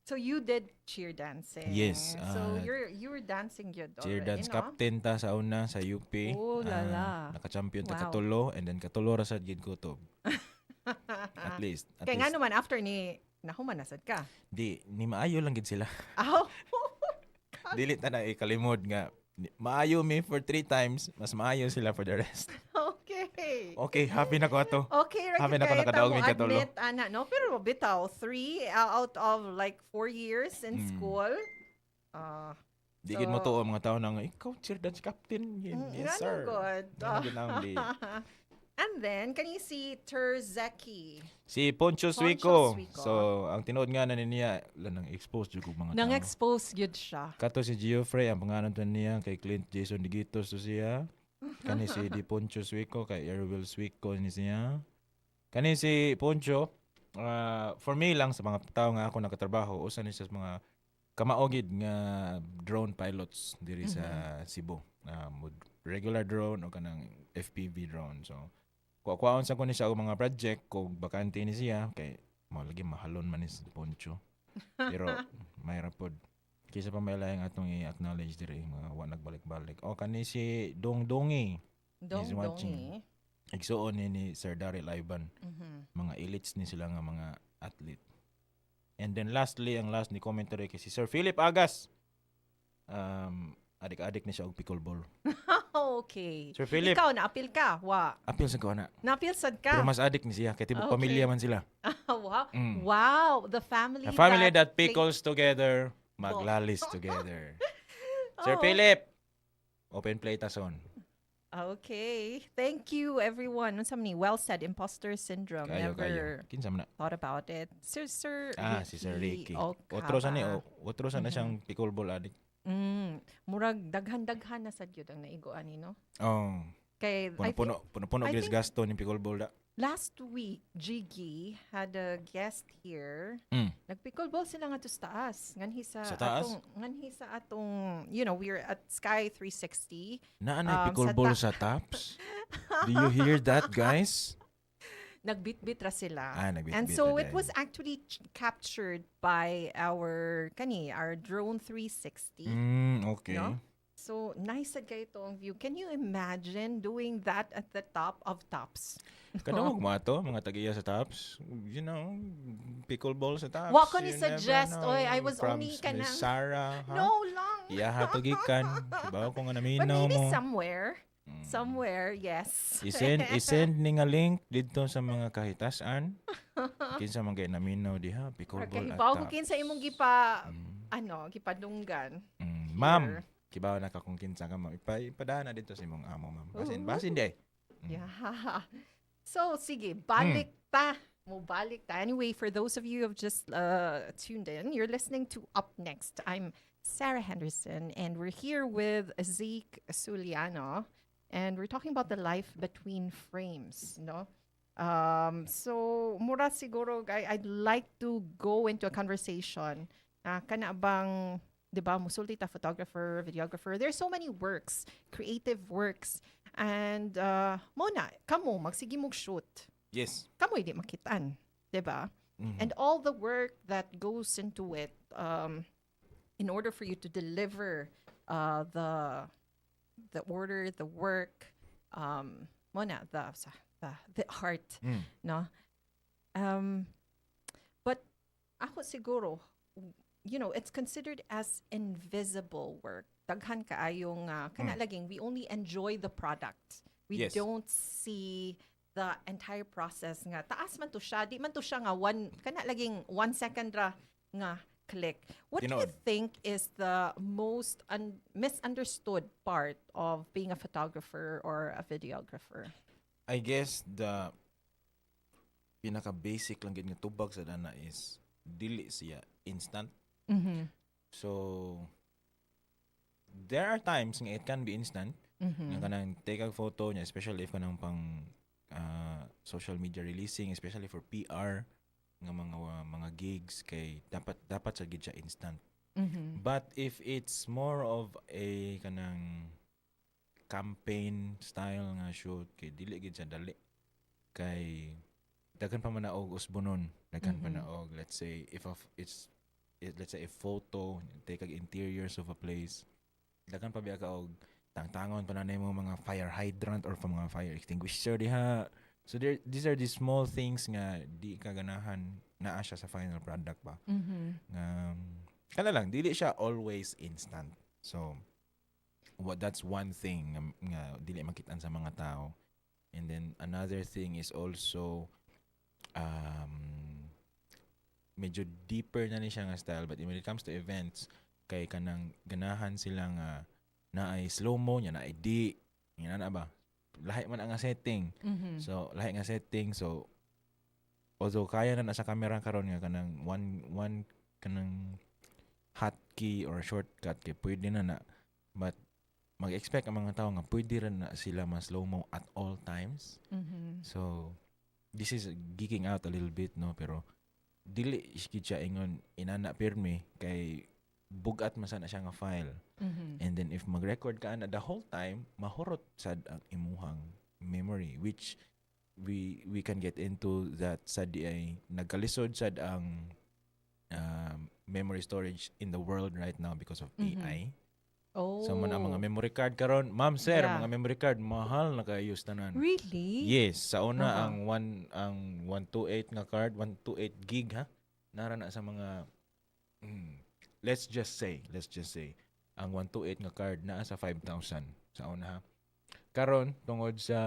So you did cheer dancing. Yes. So you were dancing yun Cheer already, dance no? captain ta sa una sa UP. Oh, lala. Naka-champion ta Wow. katulo and then katulo ra sad gid kutob. At least. Kaya nga naman after ni nahuman nasad ka. Di ni maayo lang gid sila. Oh. Dili ta na ikalimod nga maayo me for 3 times, mas maayo sila for the rest. Okay. Okay, happy na ko ato. Okay, right. Happy na ko nakadaog mi katulo. Admit, ana, no? Pero bitaw, 3 out of like 4 years in school. Di gid mo tuo mga tao nang ikaw cheer dance captain. Yes, sir. Good. Yan ang di. And then, kani si Terzeki. Si Poncho Poncho Suico. Suico. So, ang tinuod nga na niya, nang expose jud kog mga Nang tao. expose yun siya. Kato si Geoffrey, ang pangalan to niya kay Clint Jason Digitos to siya. Kani si Di Poncho Suico, kay Erwil Suico ni siya. Kani si Poncho, for me lang sa mga tao nga ako nakatrabaho, usa ni sa mga kamaogid nga drone pilots diri sa Cebu. Regular drone o kanang FPV drone. So, kuwaon sa ko ni siya og mga project kung bakante ni siya kay mo lagi mahalon man ni si Poncho. Pero may rapod kaysa pa may laing atong i-acknowledge diri mga wa nagbalik-balik. O kani si Dongdongi. He's watching. Igsuon ni Sir Daryl Ivan. Mga elites ni sila nga mga athlete. And then lastly, ang last ni commentary kay si Sir Philip Agas. Adik-adik ni siya og pickleball. Okay. Sir Philip. Ikaw, naapil ka? Wa. Apil sa ko na. Naapil sad ka? Pero mas adik ni siya kay tibok Okay. pamilya man sila. Wow. Wow. The family A family that play- pickles together, maglalis together. Sir Oh. Philip, open play tason. Okay. Thank you, everyone. Unsa man ni? Well said. Imposter syndrome. Kayo. Never Kinsa man na? thought about it. Sir Si Sir Ricky. Okaba. Otro sa na siyang pickleball addict. Murag daghan-daghan na sad yun ang naiguan ni, no? Oh. Kay, Puno-puno I gris think- gasto ni pickleball da. last week, Jiggy had a guest here. Mm. Nag-pickleball sila nga to sa taas. Nganhi sa Sa taas? nganhi sa atong, you know, we're at Sky 360. Naanay pickleball sa tops. Do you hear that, guys? Nagbit-bit ra sila. Nagbit-bit And so ra it dahil. was actually captured by our drone 360. Okay. No? So nice sad kayo itong view. Can you imagine doing that at the top of tops? Kanawag mo ato, mga tagiya sa tops. You know, pickleball sa tops. Wa ko ni You never suggest, know. oy, I was From only Miss kanang- Sarah, ha? No lang. Iyaha to gikan. Diba ko nga But naminaw maybe mo. somewhere, yes. Isend ni nga link dito sa mga kahitasan. Kinsa man kay naminaw diha, pickleball Okay, at bawo ko tops. kinsa imong gipadunggan. Ma'am, Here. kibaw na ka kung kinsa ka ma'am. Ipadaan na dito sa imong amo, ma'am. Ooh. Basin di. Yeah. So, sige, balik ta. Balik ta. Anyway, for those of you who have just tuned in, you're listening to Up Next. I'm Sarah Henderson, and we're here with Ezekiel Sullano, and we're talking about the life between frames, no? So, mura siguro, I'd like to go into a conversation. Kana bang, di ba, musulti ta photographer, videographer. There's so many works, creative works. And, muna, kamo, magsige mong shoot. Yes. Kamo, hindi makitaan. Di ba? Mhm. And all the work that goes into it, in order for you to deliver the order, the work, muna, the art, no? But ako siguro, you know, it's considered as invisible work. Daghan kaayong kana laging we only enjoy the product. We Yes. don't see the entire process nga. Taas man to siya, di man to siya nga kana laging 1 second ra nga click. What do you Tinood. think is the most misunderstood part of being a photographer or a videographer? I guess the pinaka-basic lang gid nga tubag sa dana is dili siya instant. Mm-hmm. So there are times nga it can be instant. Nga kanang take a photo niya, especially if kanang pang social media releasing, especially for PR nga mga gigs kay dapat sa gid siya instant. Mm-hmm. But if it's more of a kanang campaign style nga shoot kay dili gid siya dali kay daghan pa man na og usbonon, daghan pa na og let's say let's say a photo, take ag interiors of a place, daghan pa biya ka og tangtangon pa na nimo mga fire hydrant or mga fire extinguisher diha. So these are the small things nga di ka ganahan naa siya sa final product ba. Kana lang dili siya always instant. So that's one thing nga dili makitaan sa mga tao. And then another thing is also medyo deeper na ni siya nga style, but when it comes to events kay kanang ganahan sila nga na ay slow mo nya na ay di nga na ba lahi man ang setting. Mhm. So lahi nga setting, so although kaya na sa camera karon nga kanang one kanang hotkey or shortcut kay pwede na, but mag-expect ang mga tao nga pwede rin na sila mas slow-mo at all times. Mhm. So this is geeking out a little bit, no, pero dili gid siya ingon inana pirmi kay bugat man sana siya nga file. Mhm. And then if mag-record ka na the whole time, mahurot sad ang imuhang memory, which we can get into that sad di ay nagkalisod sad ang memory storage in the world right now because of Mhm. AI. Oh. So man ang mga memory card karon, ma'am sir, Yeah. mga memory card mahal na kayo tanan. Really? Yes, sa una Uh-huh. ang 128 nga card, 128 gig ha. Nara na sa mga let's just say ang 128 nga card naa sa 5,000 sa una ha. Karon tungod sa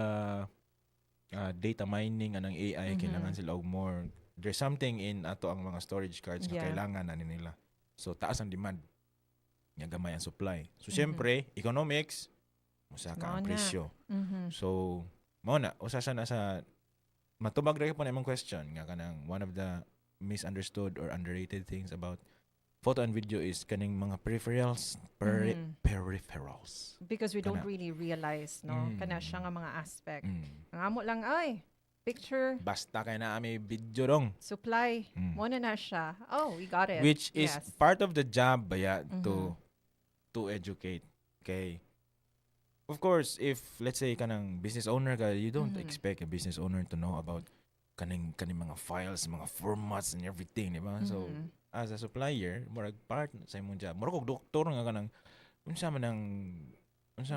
data mining anang AI Mhm. kailangan sila og more. There's something in ato ang mga storage cards nga Yeah. kailangan na nila. So taas ang demand. Nga gamay ang supply. So Mhm. syempre, economics musa ka ang Mao na. presyo. Mhm. So mo na usa sa nasa matubag ra po na imong question nga kanang one of the misunderstood or underrated things about photo and video is kaning mga peripherals Mhm. peripherals. Because we don't Kana. really realize, no? Mm. Kana siya nga mga aspect. Mm. Ang amo lang ay picture, Basta kay na may video dong. supply, Mm. mo na siya. Oh, we got it. Which is Yes. part of the job baya Mhm. to educate. Okay. Of course, if let's say kanang business owner ka, you don't Mhm. expect a business owner to know about kaning mga files, mga formats and everything, di ba? So Mhm. as a supplier, murag part sa imong job. Murag og doktor nga kanang unsa man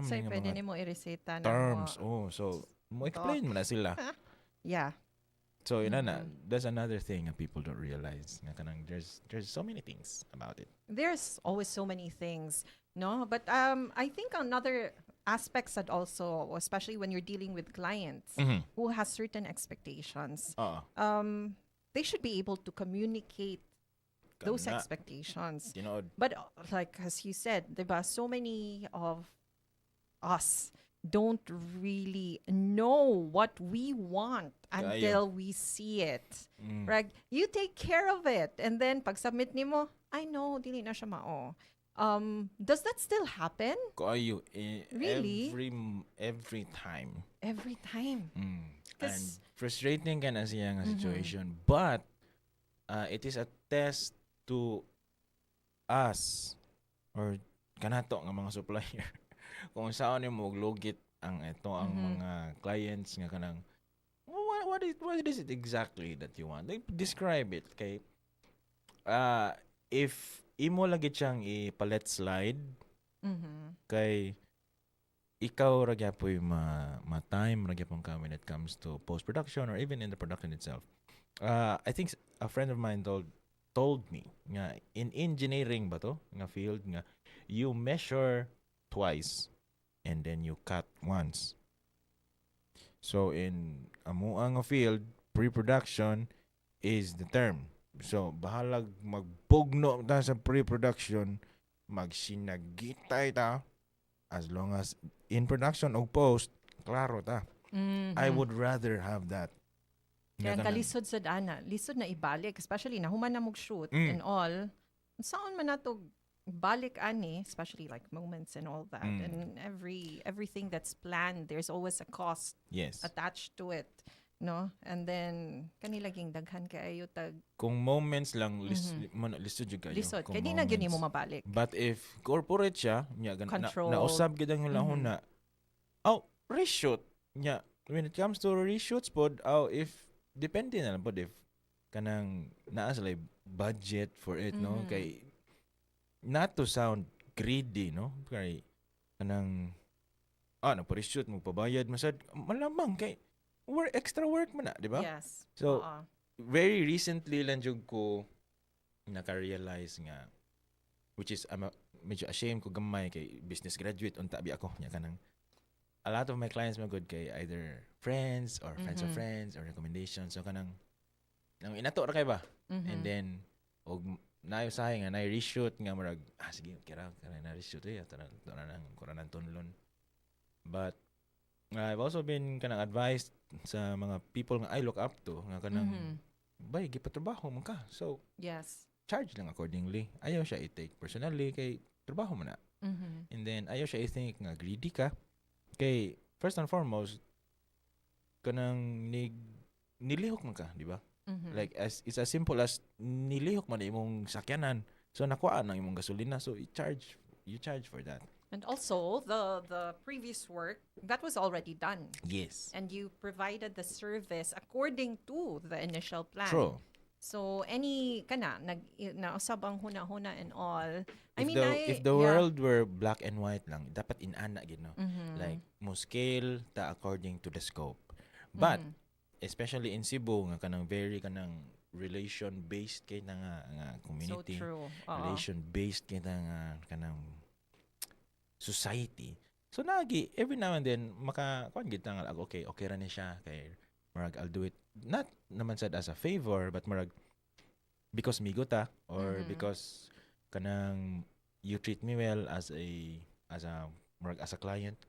Say, nga pwede mga ni mo ireseta na terms. mo. Oh, so mo explain mo na sila. Yeah. So ina na, Mhm. that's another thing that people don't realize. Nga kanang there's so many things about it. There's always so many things, no? But I think another aspects that also, especially when you're dealing with clients Mhm. who has certain expectations, Oo. they should be able to communicate those Kana. expectations. Tinuod. But like as you said, diba, so many of us don't really know what we want until we see it. Mm. Right? You take care of it, and then pag submit nimo, I know dili na siya mao. Does that still happen Kaayo Really? every time. every time? And 'Cause- frustrating ka na siya nga Mhm. situation. But it is a test to us or kanato nga mga supplier kung saan mo logit ang ito ang Mhm. mga clients nga kanang what is it exactly that you want? Like, describe it kay if imo lagi siyang i-palet slide Mhm. kay ikaw ra gyapon ma-time ra gyapon ka when it comes to post-production or even in the production itself. I think a friend of mine told me nga in engineering ba to nga field nga you measure twice and then you cut once. So in amo nga field, pre-production is the term. So bahalag magpugno ta sa pre-production, magsinagitay ta as long as in production o post, klaro ta. I Mhm. would rather have that. Kaya ang Nga kanang- kalisod sa dana, lisod na ibalik, especially na human na mag-shoot Mm. and all. Saan man nato balik ani, especially like moments and all that. Mm. And everything that's planned, there's always a cost Yes. attached to it, no? And then kanilaging daghan kayo tag Kung moments lang, Mhm. lisod jud kayo. lisod. Kung Kaya di na gyud moments. mo mabalik. But if corporate siya, nya Controlled. nausab gid ang lahon Mhm. na. Oh, reshoot. Nya when it comes to reshoots pod, if depende na lang pod if kanang naa sila budget for it, no? Mhm. Kay not to sound greedy, no? Kay kanang nagpa-reshoot mo pabayad masad malamang kay extra work man na, di ba? Yes. So, Oo. very recently lang jud ko naka-realize nga which is medyo ashamed ko gamay kay business graduate unta bi ako nya kanang a lot of my clients mga good kay either friends or friends of Mhm. friends or recommendations so kanang nang inato ra kay ba Mhm. and then og nayusahay nga reshoot nga murag sige kira na reshoot tanan nang kuranan tunlon but I've also been kanang advised sa mga people nga I look up to nga kanang bay gipatrabaho man ka. So Yes. charge lang accordingly. Ayaw siya i-take personally kay trabaho mo na. And then ayaw siya i-think nga greedy ka. Kay first and foremost kanang nilihok man ka, di ba? Like it's as simple as nilihok man imong sakyanan. So nakuha ang imong gasolina. So you charge for that. And also the previous work that was already done. Yes. And you provided the service according to the initial plan. True. So any kana nausab ang huna-huna and all. If the world were black and white lang, dapat inana gid no. Like mo scale ta according to the scope. But especially in Cebu nga kanang very kanang relation based kay nga community. So true. Relation based kay nga kanang society. So every now and then kuan gid nga okay ra ni siya kay marag I'll do it not naman sad as a favor but marag because migo ta or because kanang you treat me well as a marag as a client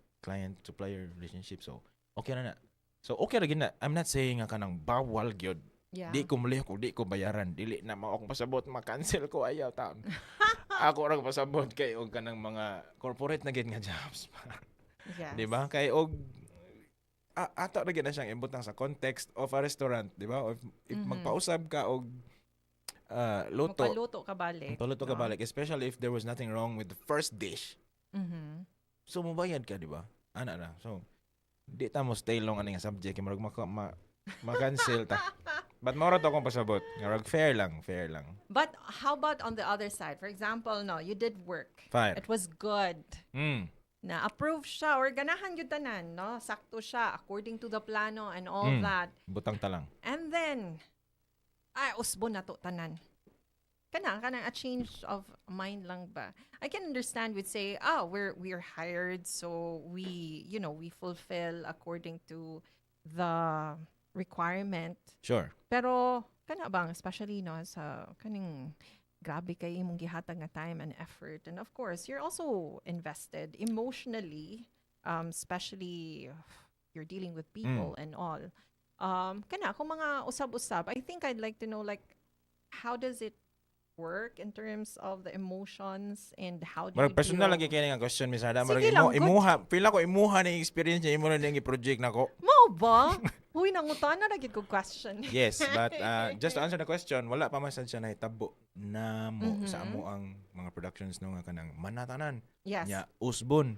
supplier relationship, so okay na. So okay ra gid na. I'm not saying nga kanang bawal gyud. Yeah. Di ko mulih ko, di ko bayaran, dili na mao akong pasabot, ma-cancel ko ayaw taon. Ako ra pasabot kay og kanang mga corporate na gid nga jobs. Yes. Di ba? Kay og ato ra gid na siyang imbutang sa context of a restaurant, di ba? If magpausab ka og luto, magpaluto ka balik. Magpaluto ka balik, especially if there was nothing wrong with the first dish. So mubayad ka, di ba? Ana na. So di ta mo stay long ani nga subject kay marag ma-cancel ta. But mora to akong pasabot. Marag fair lang. But how about on the other side? For example, no, you did work. Fine. It was good. Na approve siya or ganahan yun tanan, no? Sakto siya according to the plano and all that. Butang ta lang. And then usbon na to tanan. Kanang a change of mind lang ba? I can understand we'd say, we're hired so we fulfill according to the requirement. Sure. Pero kana bang especially no sa kaning grabe kay imong gihatag nga time and effort, and of course you're also invested emotionally, especially you're dealing with people and all. Kana kung mga usab-usab, I think I'd like to know like how does it work in terms of the emotions and how do you personal deal? lagi kaya nga question, Miss Ada. Sige lang, Pila ko imuha na yung experience niya, imo na yung project na ko. Mo ba? Huy, nangutana na gid ko question. Yes, but just to answer the question, wala pa man sad siya nahitabo na mo sa amo ang mga productions no nga kanang manatanan. Yes. Nya usbon.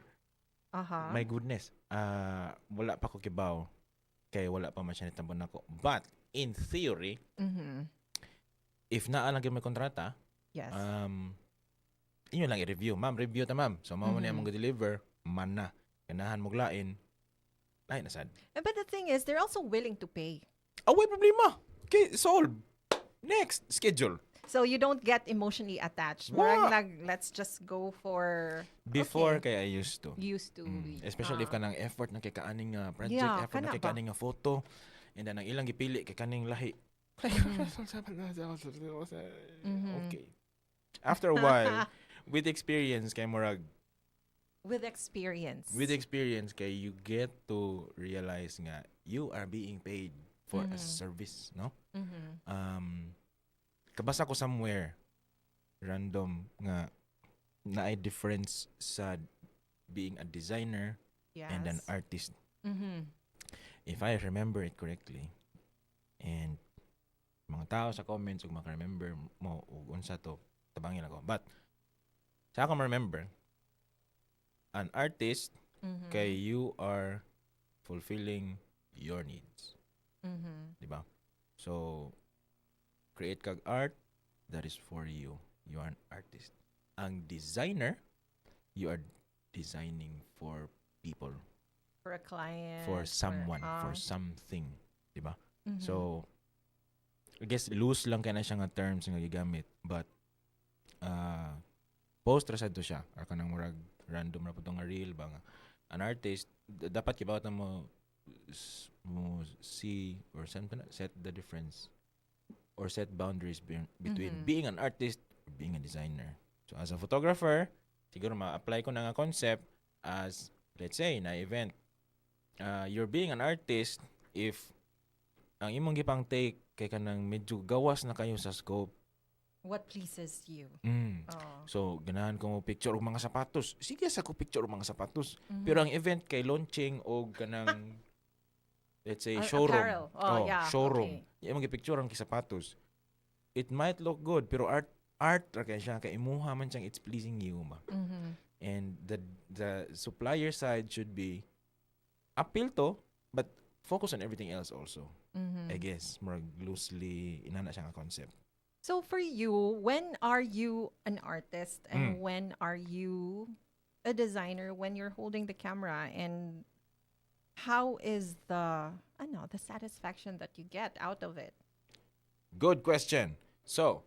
Aha. My goodness. Wala pa ko kibaw kay wala pa man siya nahitabo nako. But in theory, if naa lang gyud may kontrata, Yes. inyo lang i-review. Ma'am, review ta ma'am. So mao man imong deliver, man na. Ganahan mo glain. Ay nasad. But the thing is, they're also willing to pay. Away problema. Okay, solve. Next, schedule. So you don't get emotionally attached. Murag let's just go for Before kay I used to. Ah. Especially if kanang effort na kay kaaning project, Yeah, effort na kana kay ba? kaaning photo, and then ang ilang gipili kay kaning lahi. Okay. After a while, with experience kay murag with experience. kay you get to realize nga you are being paid for a service, no? Kabasa ko somewhere random nga na ay difference sa being a designer and an artist. If I remember it correctly, and mga tao sa comments ug maka-remember mo ug unsa to, tabangin ako. But sa ako remember, an artist kay you are fulfilling your needs. Di ba? So create kag art that is for you. You are an artist. Ang designer, you are designing for people, for a client, for someone, for something, di ba? So I guess loose lang kaya na siya nga terms nga gigamit, but post ra sad to siya or kanang murag random ra pud nga real ba nga an artist dapat kibaw ta mo see or set the difference or set boundaries between being an artist or being a designer. So as a photographer, siguro ma-apply ko na nga concept as let's say na event you're being an artist if ang imong gipang take kay kanang medyo gawas na kayo sa scope. What pleases you? Oh. So, ganahan ko mo picture og mga sapatos. Sige sa ko picture og mga sapatos. Pero ang event kay launching og kanang let's say showroom. Apparel. Oh, yeah. Showroom. Okay. Yung mga picture ang sapatos. It might look good pero art ra kay siya kay imuha man siyang it's pleasing you ma. And the supplier side should be appeal to but focus on everything else also. I guess more loosely inana siya nga concept. So for you, when are you an artist and when are you a designer when you're holding the camera, and how is the satisfaction that you get out of it? Good question. So,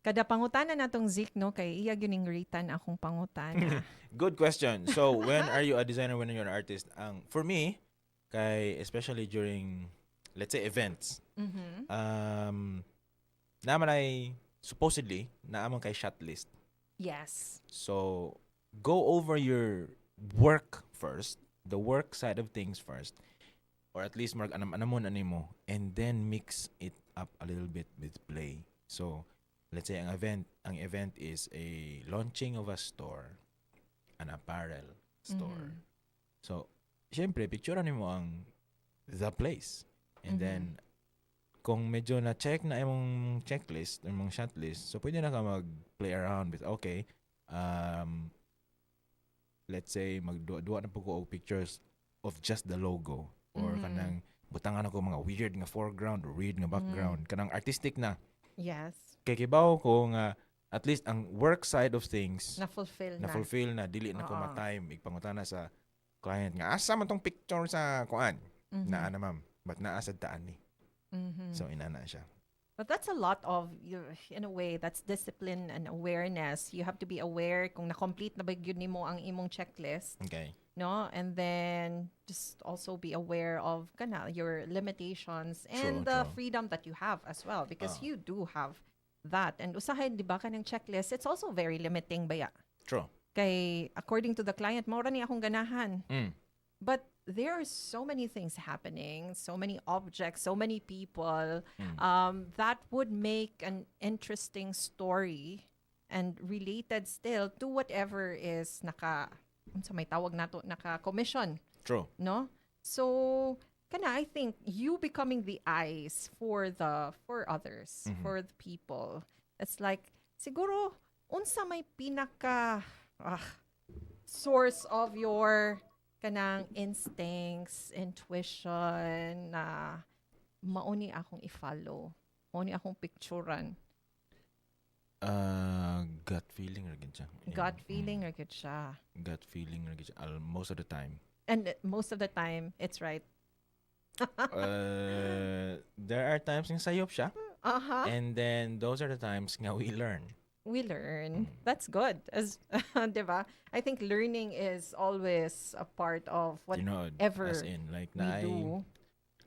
Kada pangutana natong Zik, no, kay iya gyuning ritan akong pangutana. good question. So, when are you a designer, when you're an artist? For me, especially during, let's say, events, naman ay supposedly naamang kay shot list. Yes. So, go over your work first, the work side of things first, or at least anamon mo, and then mix it up a little bit with play. So, let's say ang event is a launching of a store, an apparel store. So, syempre picturean mo ang the place. And then kung medyo na check na imong checklist, imong shot list, so pwede na ka mag-play around with, okay, let's say, magduwa na po ko og pictures of just the logo, or kanang butangan ako mga weird nga foreground or weird nga background, kanang artistic na. Yes. Kay kibaw ko nga, at least ang work side of things, Na-fulfill na, dili na ko ma-time, igpangutana sa client nga, asa man tong picture sa kuan? Naa na ma'am, but naa sa daan ni. So, inana siya. But that's a lot of, in a way, that's discipline and awareness. You have to be aware kung na-complete na ba yun mo ang imong checklist. Okay. No? And then, just also be aware of your limitations and the freedom that you have as well. Because you do have that. And usahay, di ba, kanang checklist, it's also very limiting ba ya? True. Kay, according to the client, maura ni akong ganahan. But there are so many things happening, so many objects, so many people that would make an interesting story and related still to whatever is may tawag nato, naka-commission. True. No? So, I think you becoming the eyes for others, for the people. It's like, siguro, unsa may pinaka source of your kanang instincts, intuition na mauni akong i-follow. Mauni akong picturean. Gut feeling ra gid siya. Gut feeling ra gid siya. Gut feeling ra gid siya most of the time. And most of the time, it's right. There are times nga sayop siya. And then those are the times nga we learn. We learn. That's good. As diba? I think learning is always a part of whatever as in, like, we do.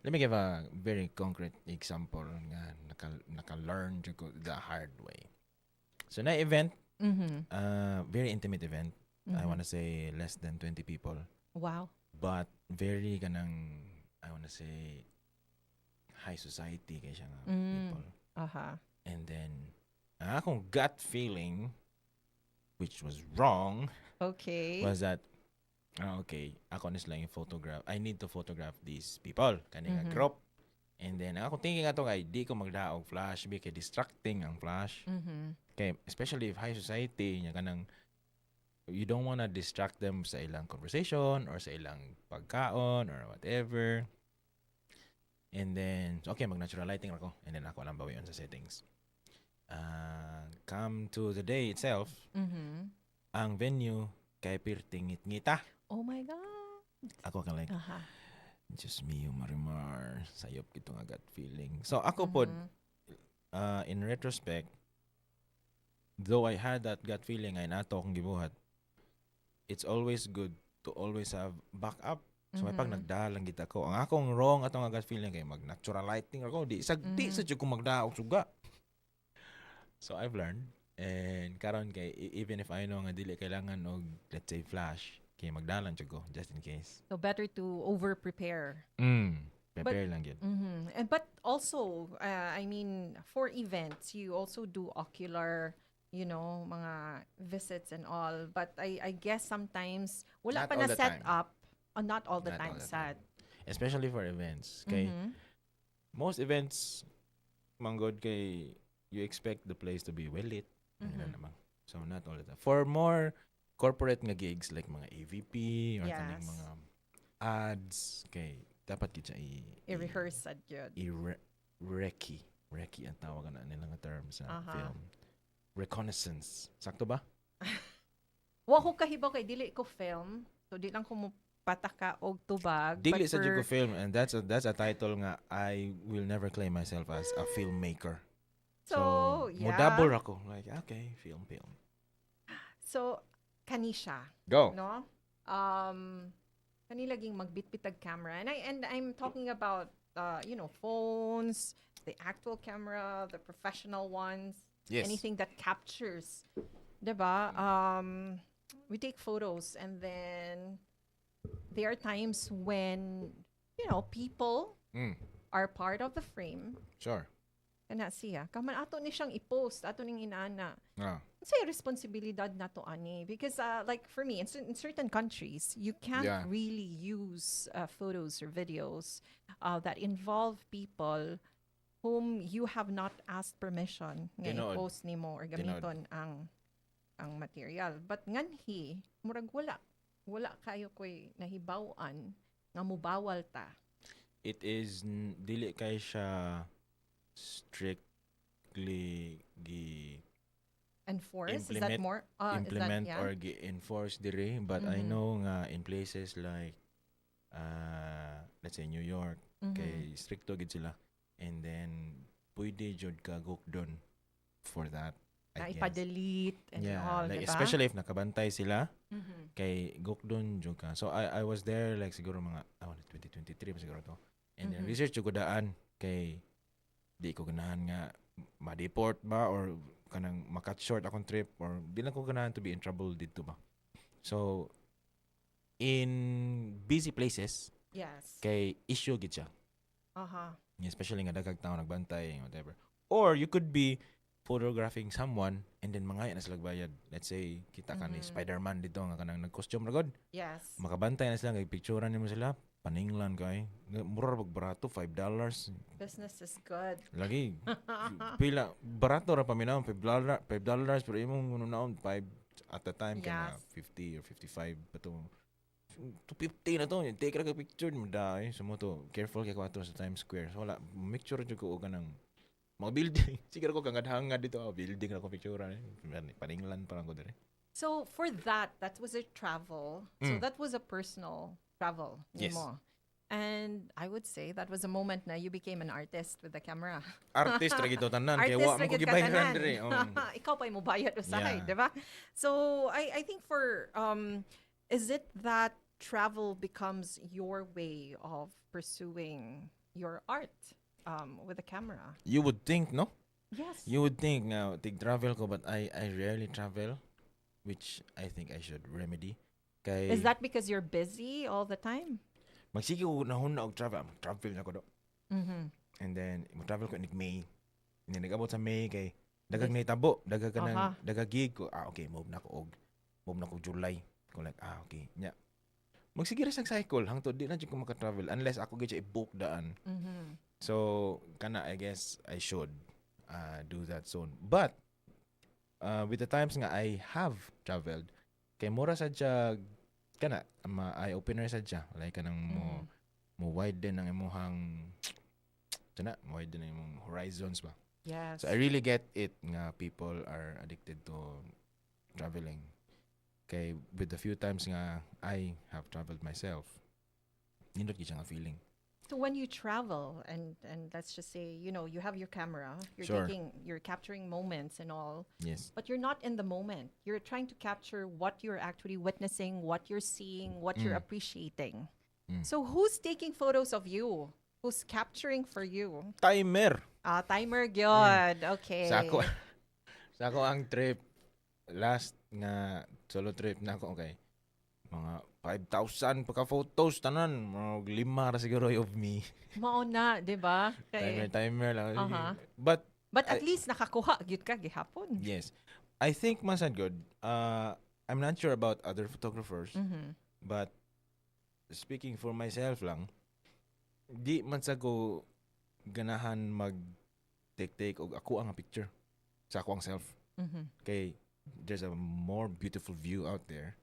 Let me give a very concrete example nga naka-learn the hard way. So na event, very intimate event. I want to say less than 20 people. Wow. But very kanang, I want to say, high society kay siya nga people. And then akong gut feeling, which was wrong, was that, okay, ako nis lang yung photograph. I need to photograph these people, kaning group. And then, ako thinking ato nga, di ko magdaog flash, kay distracting ang flash. Okay, especially if high society, niya kanang, you don't wanna distract them sa ilang conversation or sa ilang pagkaon or whatever. And then, okay, mag-natural lighting ako. And then, ako lang bawi yun sa settings. Come to the day itself, ang venue kay pirtingit-ngita. Oh my God. Ako ka like, just me yung marimar, sayop kito nga gut feeling. So ako pod, in retrospect, though I had that gut feeling ay nato akong gibuhat, it's always good to always have backup. So may pag nagdalang gita ko, ang akong wrong atong gut feeling kay mag-natural lighting ako, di sa jud ko magdaog suga. So I've learned, and karon kay even if I know nga dili kailangan og let's say flash, Kay magdalan jud ko just in case. So better to over-prepare. Prepare lang yun. And but also, I mean, for events, you also do ocular, mga visits and all. But I guess sometimes wala Not pa all na the set time. up. Not all the Not time, all the sad. Especially for events. Kay most events, manggod kay you expect the place to be well lit. Ganun naman. So not all the time. For more corporate nga gigs like mga AVP or kaning Yes. mga ads, kay dapat kita I-rehearse sad yun. Recce ang tawag na nila nga term sa film. Reconnaissance. Sakto ba? Wa ko kahibaw kay dili ko film. So di lang ko mo pataka og tubag. Dili but sa jud ko film, and that's a title nga I will never claim myself as a filmmaker. So, yeah. Modabor ako. Like, okay, film. So, kanisha. Go. No? Kani laging magbitbitag camera. And I'm talking about phones, the actual camera, the professional ones, Yes. anything that captures. 'Di ba? We take photos and then there are times when people are part of the frame. Sure. Kana siya. Kaman ato ni siyang i-post, ato ning inaana. Ah. Say responsibilidad na to ani because like for me in certain countries you can't Yeah. really use photos or videos that involve people whom you have not asked permission nga Tinood. i-post nimo or gamiton ang material, but nganhi murag wala kayo koy nahibaw-an nga mubawal ta. It is dili kay siya strictly Enforce? Is that more? implement is that, yeah? or enforce diri, but I know nga in places like let's say New York, kay stricto gid sila, and then pwede jud ka gukdon for that. Na I guess. ipa-delete and all, like diba? especially if nakabantay sila, kay gukdon jud ka. So I was there like siguro mga 2023 pa siguro to. And then research jud ko daan kay di ko ganahan nga ma-deport ba or kanang makat short akong trip or di lang ko ganahan to be in trouble dito ba. So in busy places Yes. kay issue gid siya. Especially nga daghang tao nagbantay whatever. Or you could be photographing someone and then mangaya na sila bayad. Let's say kita ka ni Spider-Man dito nga kanang nag-costume ra god. Yes. Makabantay na sila kay picturean nimo sila. Paninglan kay mura ra barato $5. Business is good. Lagi pila barato ra paminaw $5 pero imong nunaon 5 at the time kay nga 50 or 55 pato 250 na to take ra ka picture mo dai sumo to careful kay ko ato sa Times Square so wala picture jud ko og kanang mga building siguro ko kangad-hangad dito building ra ko picture paninglan pa lang ko dire. So for that was a travel. So that was a personal travel. Yes. Mo. And I would say that was a moment na you became an artist with the camera. Artist ra gito tanan kay Artist wa ra mo gid ka gibayaran tanan. dire. Ikaw pa mo bayad usahay, Yeah. di ba? So I think for is it that travel becomes your way of pursuing your art with the camera? You would think no? Yes. You would think now tig travel ko but I rarely travel which I think I should remedy. Kay Is that because you're busy all the time? magsige ko nahon na og travel na ko do. And then mo-travel ko in May. And then nag-abot sa May kay dagag na itabo, dagag ka ng dagag gig ko. Okay, move na ko July. Ko like okay. Nya. Magsige ra sang cycle hangtod di na jud ko maka-travel unless ako gid siya i-book daan. So kana I guess I should do that soon. But with the times nga I have traveled kay mura sa siya kana eye opener sa siya like kanang mo widen ang imong widen ang imong horizons ba. Yes. So I really get it nga people are addicted to traveling. Kay with the few times nga I have traveled myself, nindot gid siya nga feeling. So when you travel and let's just say, you have your camera, Sure. you're capturing moments and all, Yes. but you're not in the moment. You're trying to capture what you're actually witnessing, what you're seeing, what you're appreciating. So who's taking photos of you? Who's capturing for you? Timer. Timer gyud. Okay. Sako ang trip last nga solo trip na ako okay. mga 5,000 pagka-photos, tanan. Mga 5 ra siguro of me. Mao na, di ba? Timer lang. Aha. But, But at least nakakuha gyud ka gihapon. yes. I think masad good. I'm not sure about other photographers, but speaking for myself lang, di man sa ko ganahan mag-take og ako ang picture sa ako ang self. Kay there's a more beautiful view out there.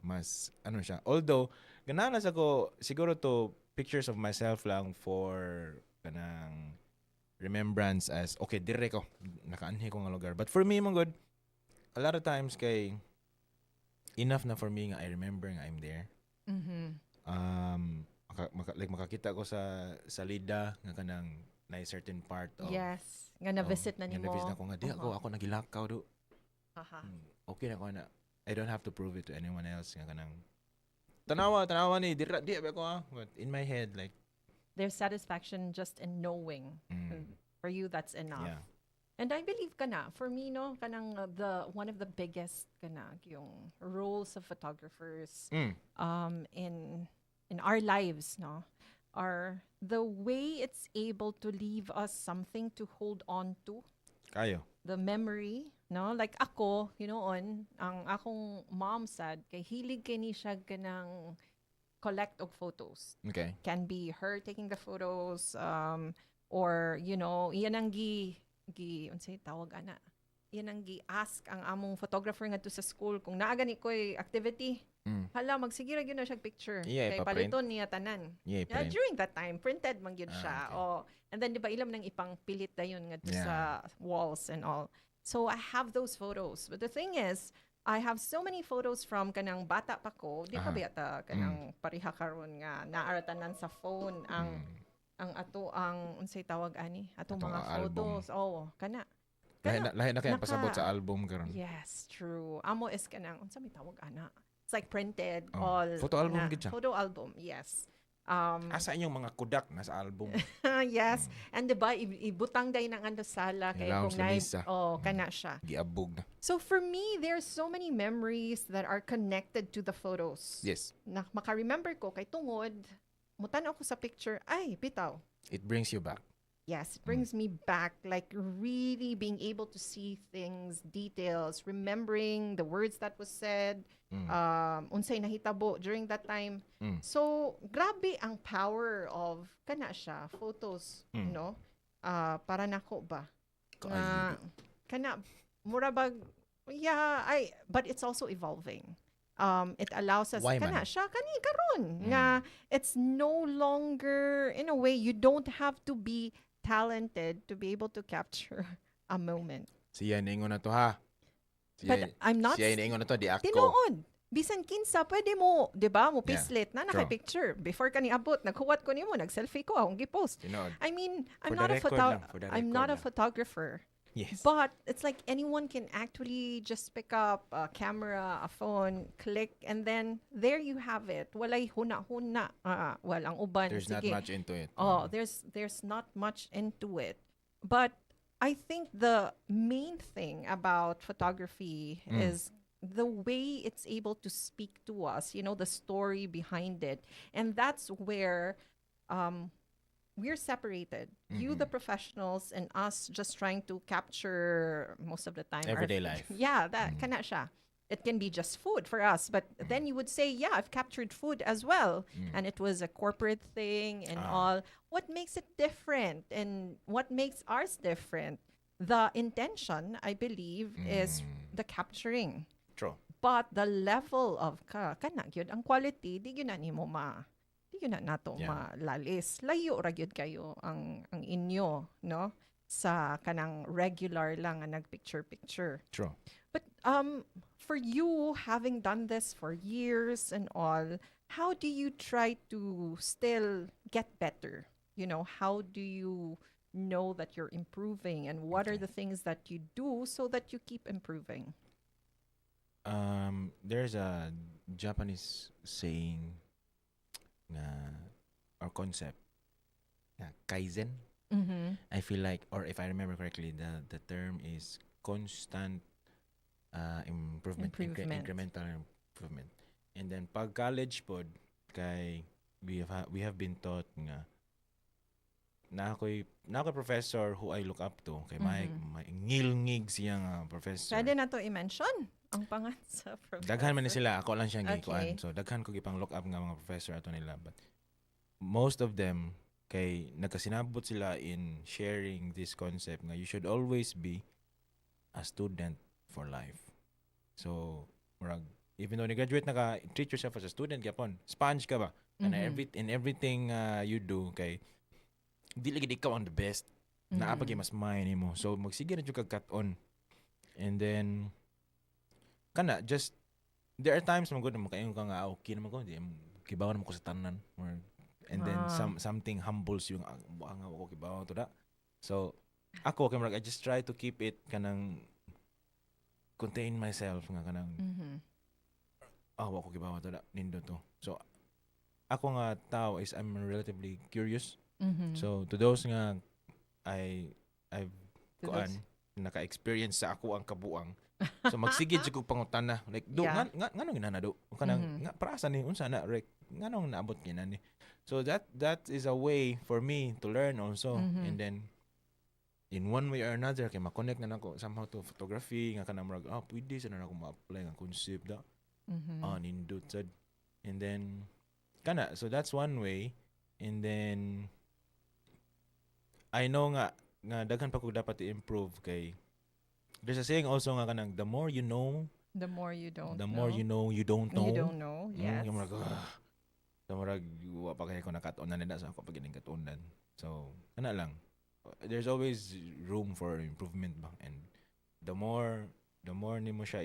Mas ano siya. Although ganahan sa ko siguro to pictures of myself lang for kanang remembrance as okay dire ko nakaanhi ko nga lugar. But for me man good, a lot of times kay enough na for me nga I remember nga I'm there. Makakita ko sa Lida nga kanang na certain part of yes, nga na-visit na nimo. Nga na-visit na ko nga di ako nagilakaw do. Okay na ko na. I don't have to prove it to anyone else nga kanang tanawa ni di ako but in my head like there's satisfaction just in knowing. For you that's enough. Yeah. And I believe kana for me no kanang the one of the biggest kana yung roles of photographers in our lives no are the way it's able to leave us something to hold on to. Kayo. The memory, no? Like ako, ang akong mom said, kay hilig kini siya ganang collect og photos. Okay. Can be her taking the photos, or, iyan ang unsay tawag ana. Iyan ang ask ang among photographer ngadto sa school kung naa gani koy activity. Hala, magsigira gyud na siya picture. Yeah, kay paliton niya tanan. Yeah, during that time, printed man gyud siya. Okay. And then, di ba, ilam nang ipangpilit na yun nga sa walls and all. So, I have those photos. But the thing is, I have so many photos from kanang bata pa ko. Di pa ba yata kanang pariha karon nga naaratanan sa phone ang unsay tawag ani? Atong mga photos. Album. Kana. Lahi na kaya pasabot sa album karon. Yes, true. Amo is kanang, unsa may tawag ana? It's like printed, photo album gid siya. Photo album, yes. Asa inyong mga kudak nasa album. Yes. And diba, ibutang day ng sala kay kung kana siya. Giabog na. So for me, there's so many memories that are connected to the photos. Yes. Na maka-remember ko kay tungod, mutan ako sa picture, ay, bitaw. It brings you back. Yes, it brings me back, like really being able to see things, details, remembering the words that was said, unsay nahitabo during that time. So, grabe ang power of kana siya, photos, no? Para nako ba? Kana, murabag, but it's also evolving. It allows us, kana siya, karon nga, it's no longer, in a way, you don't have to be talented to be able to capture a moment. Siya ningon na to ha. But I'm not... Siya ningon na to, di ako. Tinuod. Bisan kinsa, pwede mo, di ba, mo pislit na naka-picture. Before ka niabot, naghuwat ko niyo mo, nag-selfie ko, akong gipost. I mean, I'm not a photographer. Yes. But it's like anyone can actually just pick up a camera, a phone, click, and then there you have it. Walay huna-huna. Ang uban. There's not much into it. There's not much into it. But I think the main thing about photography is the way it's able to speak to us, the story behind it. And that's where we're separated. You, the professionals, and us just trying to capture most of the time everyday life. Yeah, that kana siya. It can be just food for us, but then you would say, yeah, I've captured food as well, and it was a corporate thing and all. What makes it different, and what makes ours different? The intention, I believe, is the capturing. True. But the level of kana gyud ang quality di gyud na nimo di yun na nato malalis. Layo ra gyud kayo ang inyo, no? Sa kanang regular lang nga nagpicture-picture. True. But for you, having done this for years and all, how do you try to still get better? How do you know that you're improving, and what are the things that you do so that you keep improving? There's a Japanese saying or concept kaizen. I feel like, or if I remember correctly, the term is constant improvement. Incremental improvement. And then pag college pod kay we have been taught nga na ako'y professor who I look up to kay may ngilngig siya nga professor. Pwede na to i-mention ang pangat sa professor. Daghan man ni sila, ako lang siya Okay. gikuan. So daghan ko gipang look up nga mga professor ato nila, but most of them kay nagkasinabot sila in sharing this concept nga you should always be a student for life. So murag even though ni-graduate naka treat yourself as a student gyapon. Sponge ka ba? And in everything you do kay dili gid ikaw ang the best. Naa pa mas mayo nimo. So magsige na jud kag cut on. And then kana just there are times man gud makaingon ka nga okay naman ko di kibawan mo ko sa tanan or and then something humbles you ang ako kibawan to da. So ako kay I just try to keep it kanang contain myself nga kanang ako kibawan to da nindo to. So ako nga tao is I'm relatively curious. So to those nga I've kuan naka-experience sa ako ang kabuang. So magsigid jud kog pangutana like do Yeah. nganong ginana do kanang nga para sa ni unsa na rek nganong naabot kina ni. So that is a way for me to learn also. And then in one way or another kay ma-connect na nako somehow to photography nga kanang murag pwede sa na ako ma-apply nga concept da. Nindot sad. And then kana so that's one way. And then I know nga daghan pa ko dapat i-improve kay there's a saying also nga kanang the more you know, The more you don't the more you know you don't know. You don't know, yes. Yung murag so murag wa pa kay ko nakat-on na nila sa ako pag kat-onan. So kana lang. There's always room for improvement ba, and the more nimo siya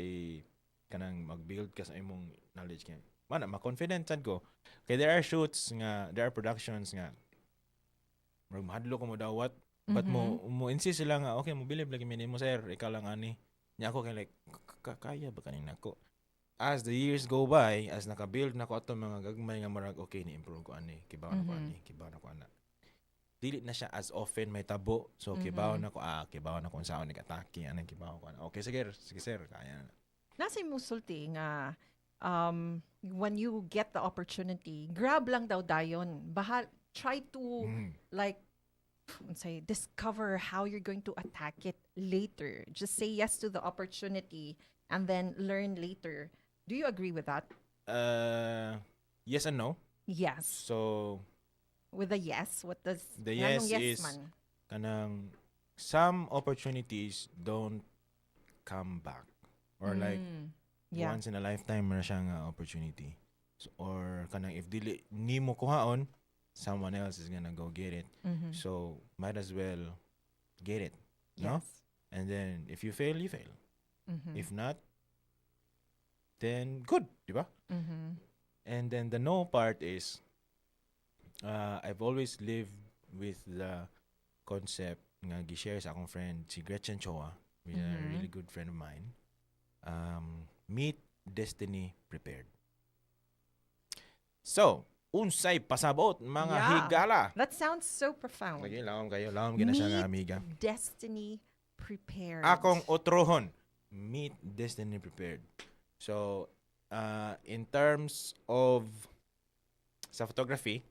kanang mag-build ka sa imong knowledge kay ma-confident sad ko kay there are shoots nga there are productions nga murag mahadlo ko mo dawat but mo insist sila nga okay mo believe lagi mo sir ikaw lang ani nya ako kay like kaya ba kanin nako as the years go by as naka-build na ko ato mga gagmay nga murag okay ni improve ko ani kibaw na ko ani kibaw na ko ana dili na siya as often may tabo so kibaw na ko kibaw na ko unsaon ni atake ani kibaw ko ana okay sige sir kaya na Nasa musulti nga when you get the opportunity, grab lang daw dayon. Try to like say discover how you're going to attack it later. Just say yes to the opportunity and then learn later. Do you agree with that? Yes and no. Yes. So With a yes, what does the anong yes is man? kanang some opportunities don't come back or like Yeah. once in a lifetime na siya nga opportunity. So, or kanang if dili nimo kuhaon, someone else is gonna go get it. So might as well get it. No? Yes. And then if you fail, you fail. If not, then good, di ba? And then the no part is I've always lived with the concept nga gi-share sa akong friend si Gretchen Choa, which is a really good friend of mine. Meet destiny prepared. So, unsay pasabot mga Yeah. higala. That sounds so profound. Lagi lawom kayo, lawom gina siya nga amiga. Destiny prepared. Akong otrohon, meet destiny prepared. So, in terms of sa photography,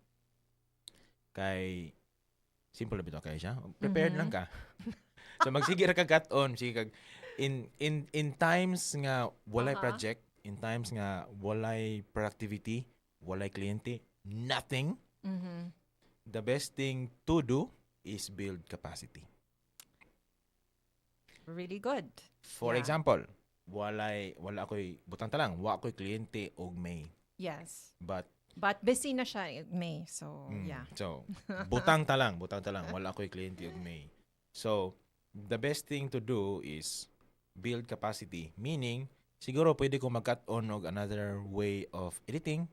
kay simple na bito kay siya. Prepared lang ka. So magsige ra kag cut-on, sige kag in times nga walay project, in times nga walay productivity, walay kliyente, nothing. The best thing to do is build capacity. Really good. For Yeah. example, wala ako'y butang talang, wa ako'y kliyente og May. Yes. But But busy na siya in May. So, yeah. So, butang talang, wala ako'y kliyente og May. So, the best thing to do is build capacity. Meaning, siguro pwede ko mag-cut on og another way of editing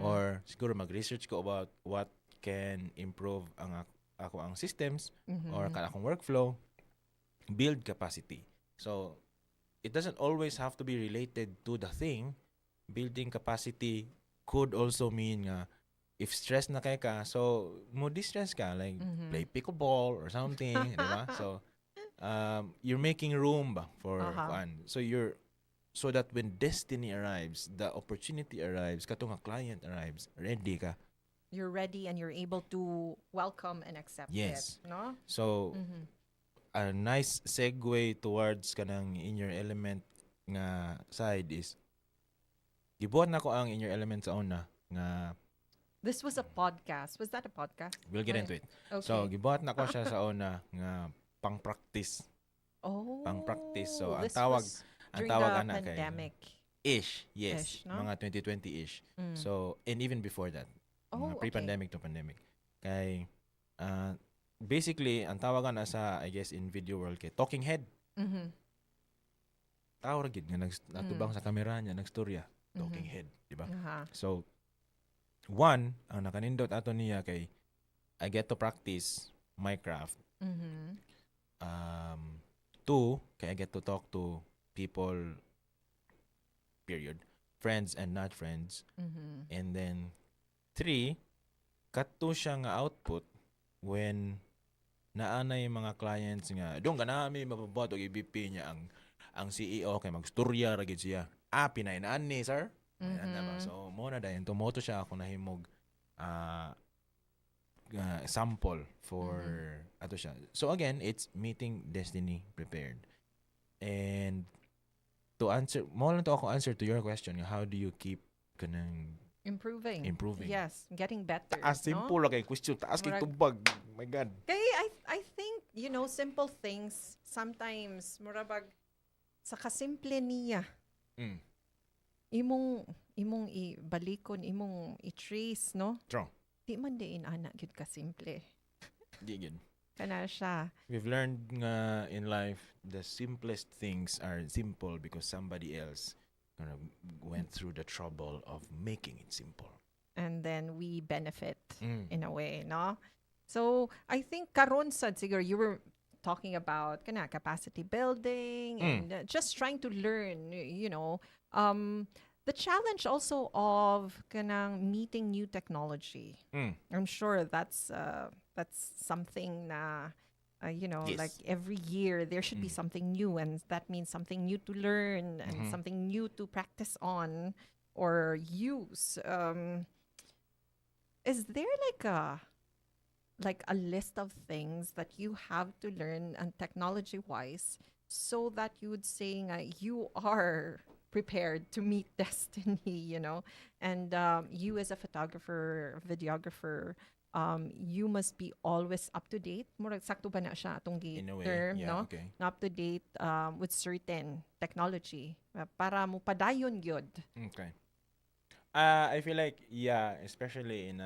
or siguro mag-research ko about what can improve ako ang systems or akong workflow. Build capacity. So, it doesn't always have to be related to the thing. Building capacity could also mean nga if stress na kay ka, so mo distress ka like play pickleball or something, di ba? So you're making room ba for fun. So so that when destiny arrives, the opportunity arrives, kato nga client arrives, ready ka. You're ready and you're able to welcome and accept Yes. it, no? So Mm-hmm. a nice segue towards kanang in your element nga side is gibuhat na ko ang in your element sa una nga This was a podcast. Was that a podcast? we'll get into it. Okay. So gibuhat na ko siya sa una nga pang-practice. Oh, Pang-practice. So ang this tawag was ang during tawag the ana kay pandemic. ish, yes, Ish, no? mga 2020-ish. Mm. So and even before that. Oh, Mga pre-pandemic to pandemic. Kay basically ang tawagan na sa I guess in video world kay talking head. Mm-hmm. Tawag gid nga natubang sa kamera niya nagstorya. Talking head, di ba? Uh-huh. So one, ang nakanindot ato niya kay I get to practice my craft. Mm-hmm. Two, kay I get to talk to people, period. Friends and not friends. Mm-hmm. And then, three, kato siya nga output when naanay mga clients nga, doon ka namin mapabuhat o i-BP niya ang CEO kay magstorya ra gid siya. Pinainaan ni, sir. Mm-hmm. So, mo na dahil tumoto siya ako nahimog sample for ato siya. So again, it's meeting destiny prepared. And to answer, mo lang to ako answer to your question, how do you keep kanang Improving. Yes, getting better. taas simple no? kay question, taas kay Murag- tubag. My God. Kaya I think, simple things sometimes murabag sa kasimple niya. Mm. Imong ibalikon, imong i-trace, no? True. Di man diin ana gyud ka simple. Di good. Kana siya. We've learned nga in life the simplest things are simple because somebody else kind of went through the trouble of making it simple. And then we benefit Mm. in a way, no? So, I think karon sad siguro you were talking about kana capacity building and just trying to learn, the challenge also of kanang meeting new technology. I'm sure that's something na Yes. like every year there should be something new, and that means something new to learn and something new to practice on or use. Is there like a list of things that you have to learn and technology wise so that you would say you are prepared to meet destiny, and you as a photographer, videographer, you must be always up to date. Murag sakto ba na siya atong In a way, term, yeah, no? okay. Up to date with certain technology para mo padayon gyud. Okay. I feel like especially in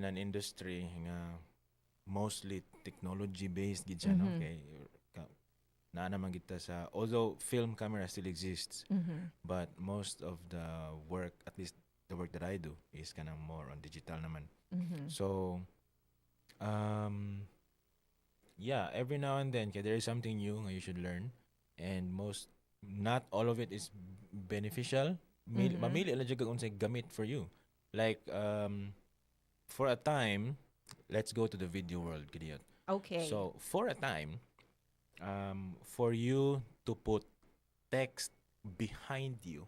an industry nga mostly technology based gid siya, no? Kay na naman kita sa although film camera still exists, but most of the work, at least the work that I do, is kanang more on digital naman. So every now and then there is something new nga you should learn, and not all of it is beneficial. Mamili lang jud kag unsay gamit for you. Like for a time, let's go to the video world, Gideon. Okay. So for a time, for you to put text behind you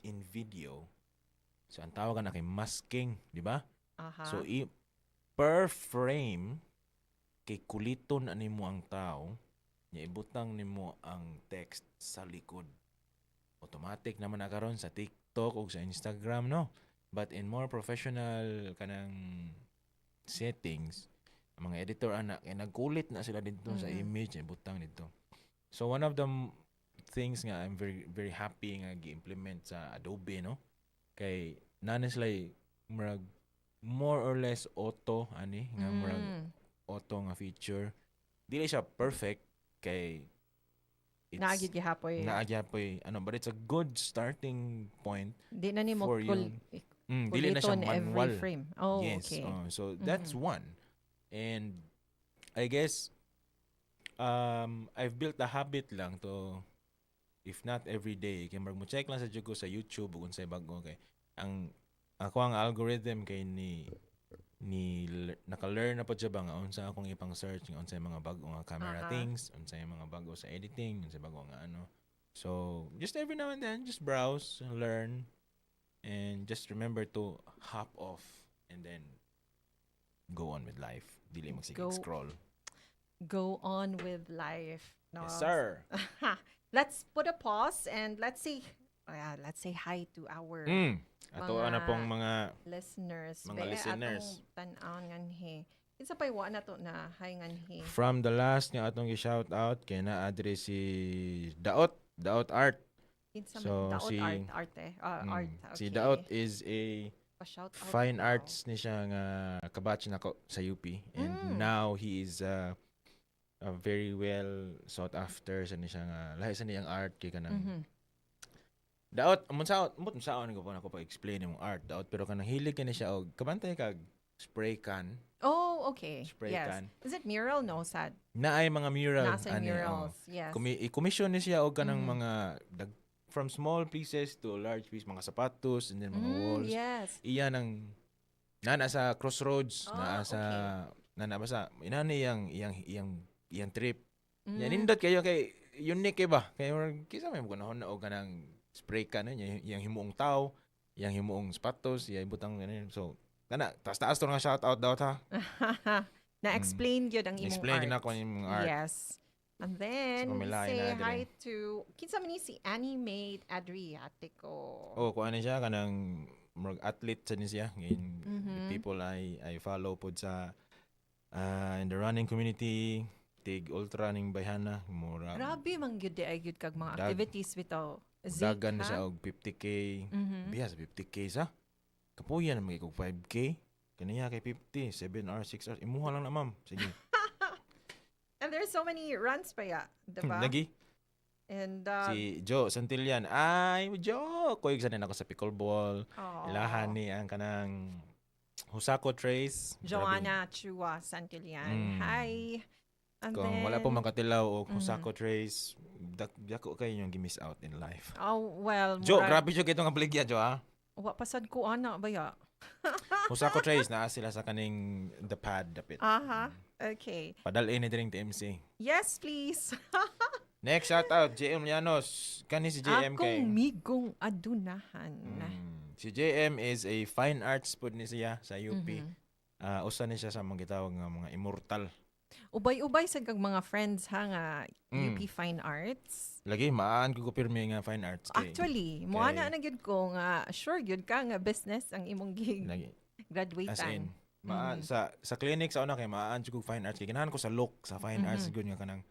in video, so ang tawagan na kay masking, di ba? So per frame kay kuliton ani mo ang tao, nya ibutang nimo ang text sa likod. Automatic naman na karon sa TikTok o sa Instagram, no? But in more professional kanang settings, ang mga editor anak kay nagkulit na sila dito sa image, ibutang dito. So one of the things nga I'm very very happy nga gi-implement sa Adobe, no? Kay nana sila murag more or less auto ani nga murag auto nga feature. Dili siya perfect kay Naagid gihapoy. Naagyapoy but it's a good starting point. Di na nimo for you. Dili na siya manual. Every frame. Oh, yes. okay. So that's one. And I guess I've built a habit lang to, if not every day, kay mo check lang sa jugo sa YouTube ug unsay bago kay ang algorithm kay ni naka-learn na po siya ba nga unsa akong ipang search nga unsay mga bago nga camera things, unsay mga bago sa editing, unsay bago nga ano. So just every now and then, just browse, learn, and just remember to hop off and then go on with life. Dili magsigig Go scroll. go on with life. Yes, No. sir. Let's put a pause and let's say hi to our Ato na pong mga listeners. Mga listeners. Atong tan-aon nganhi. Isa pa wa na to na hi nganhi. from the last nga atong gi-shout out kay na address si Daot Art. Kinsa So, man daot si- art art. Okay. Si Daot is a Pa-shout out fine daw. arts ni siya nga kabatch nako sa UP, and now he is a very well sought after sa ni siya nga lahi sa niyang art kay kanang Mhm. Daot mo saon ko pa ako pa-explain imong art Daot, pero kanang hilig kani siya og kabantay kag spray can. Oh, okay. Spray yes. can. Is it mural? No, sad. Naay mga mural Nasa murals. Yes. I-commission ni siya og kanang Mhm. mga from small pieces to large pieces, mga sapatos and then mga walls. Yes. Iya nang nana sa crossroads, Ah, naa sa nana ba sa inani iyang trip. Mm. Yan nindot kayo kay unique kay ba? Kay kisa may ganahon na og kanang spray can niya, iyang himuong tao, iyang himuong sapatos, iyang butang ganun. So kana taas to nga shout out daw ta. Na-explain yun ang imong Explain art. na ko imong art. Yes. And then, So, we kumilain say na hi diri. to, kinsa man ni si Animate Adriatico. Oh, kuan ni siya kanang murag athlete sa ni siya. Ngayon, Mhm. the people I follow pod sa in the running community, tig ultra ning bayhana, mura Grabe, man gyud di ay gyud kag mga Dag- activities bitaw. dagan na siya og 50k. Mhm. Biya sa 50k sa. Kapuyan na magiging 5k. Kaniya kay 50, 7 hours, 6 hours. Imuha lang na ma'am. Sige. And there's so many runs pa ya, diba? Lagi. And, Si Joe Santillan. Ay, Joe! Kuig sa ako sa pickleball. aw. Ilahan ni ang kanang Husako Trace. Joanna Chua Santillan. Mm. Hi. And Kung then, wala po makatilaw o Mhm. Husako Trace, dako kayo yung gimiss out in life. Oh, well, Joe, murag- grabe siya kitong apligya, Joe, ha? Wa pasad ko ana ba ya? Husako Trace, naa sila sa kaning The Pad, dapit. Aha. Okay. Padalin ni Dring TMC. Yes, please. Next shout out, JM Llanos. Kani si JM kay... Akong migong adunahan. Si JM is a fine arts pod ni siya sa UP. Mhm. Usa ni siya sa mga gitawag nga mga immortal. Ubay-ubay sa kag mga friends ha nga Mm. UP Fine Arts. Lagi, maan ko pirmi nga fine arts. Kay, Actually, mo ana na gyud ko nga sure gyud ka nga business ang imong gig Lagi. As graduatean. in, maan, sa clinic sa una kay maan ko fine arts. Kay ganahan ko sa look sa fine arts. Good nga kanang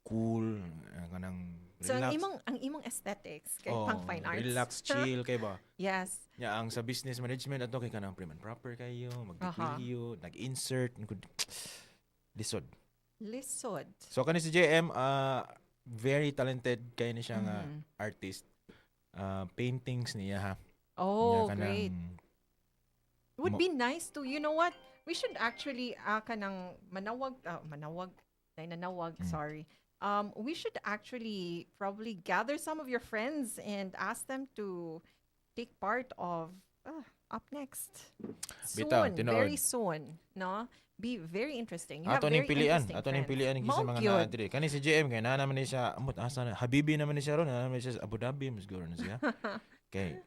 cool, kanang So relax. ang imong aesthetics kay Oh, pang fine arts. relax, chill, kay ba? Yes. Ya, ang sa business management ato kay kanang prim and proper kayo, Aha. mag-degree nag-insert, lisod. Lisod. So kani si JM, very talented kay ni siya nga Mhm. artist. Paintings niya ha. Oh, Niya great. Would mo- be nice to, you know what? We should actually kanang manawag, sorry. We should actually probably gather some of your friends and ask them to take part of up next. Soon, Bitaw, tinuod. very soon, no? Be very interesting. You have Ato ning very pilian, interesting ato ning friends. pilian sa Mao mga gyud. naadre. Kani si JM kay naa naman ni siya, amot asa na, Habibi naman ni siya ron, naa naman ni siya sa Abu Dhabi, mas siguro na siya. Kay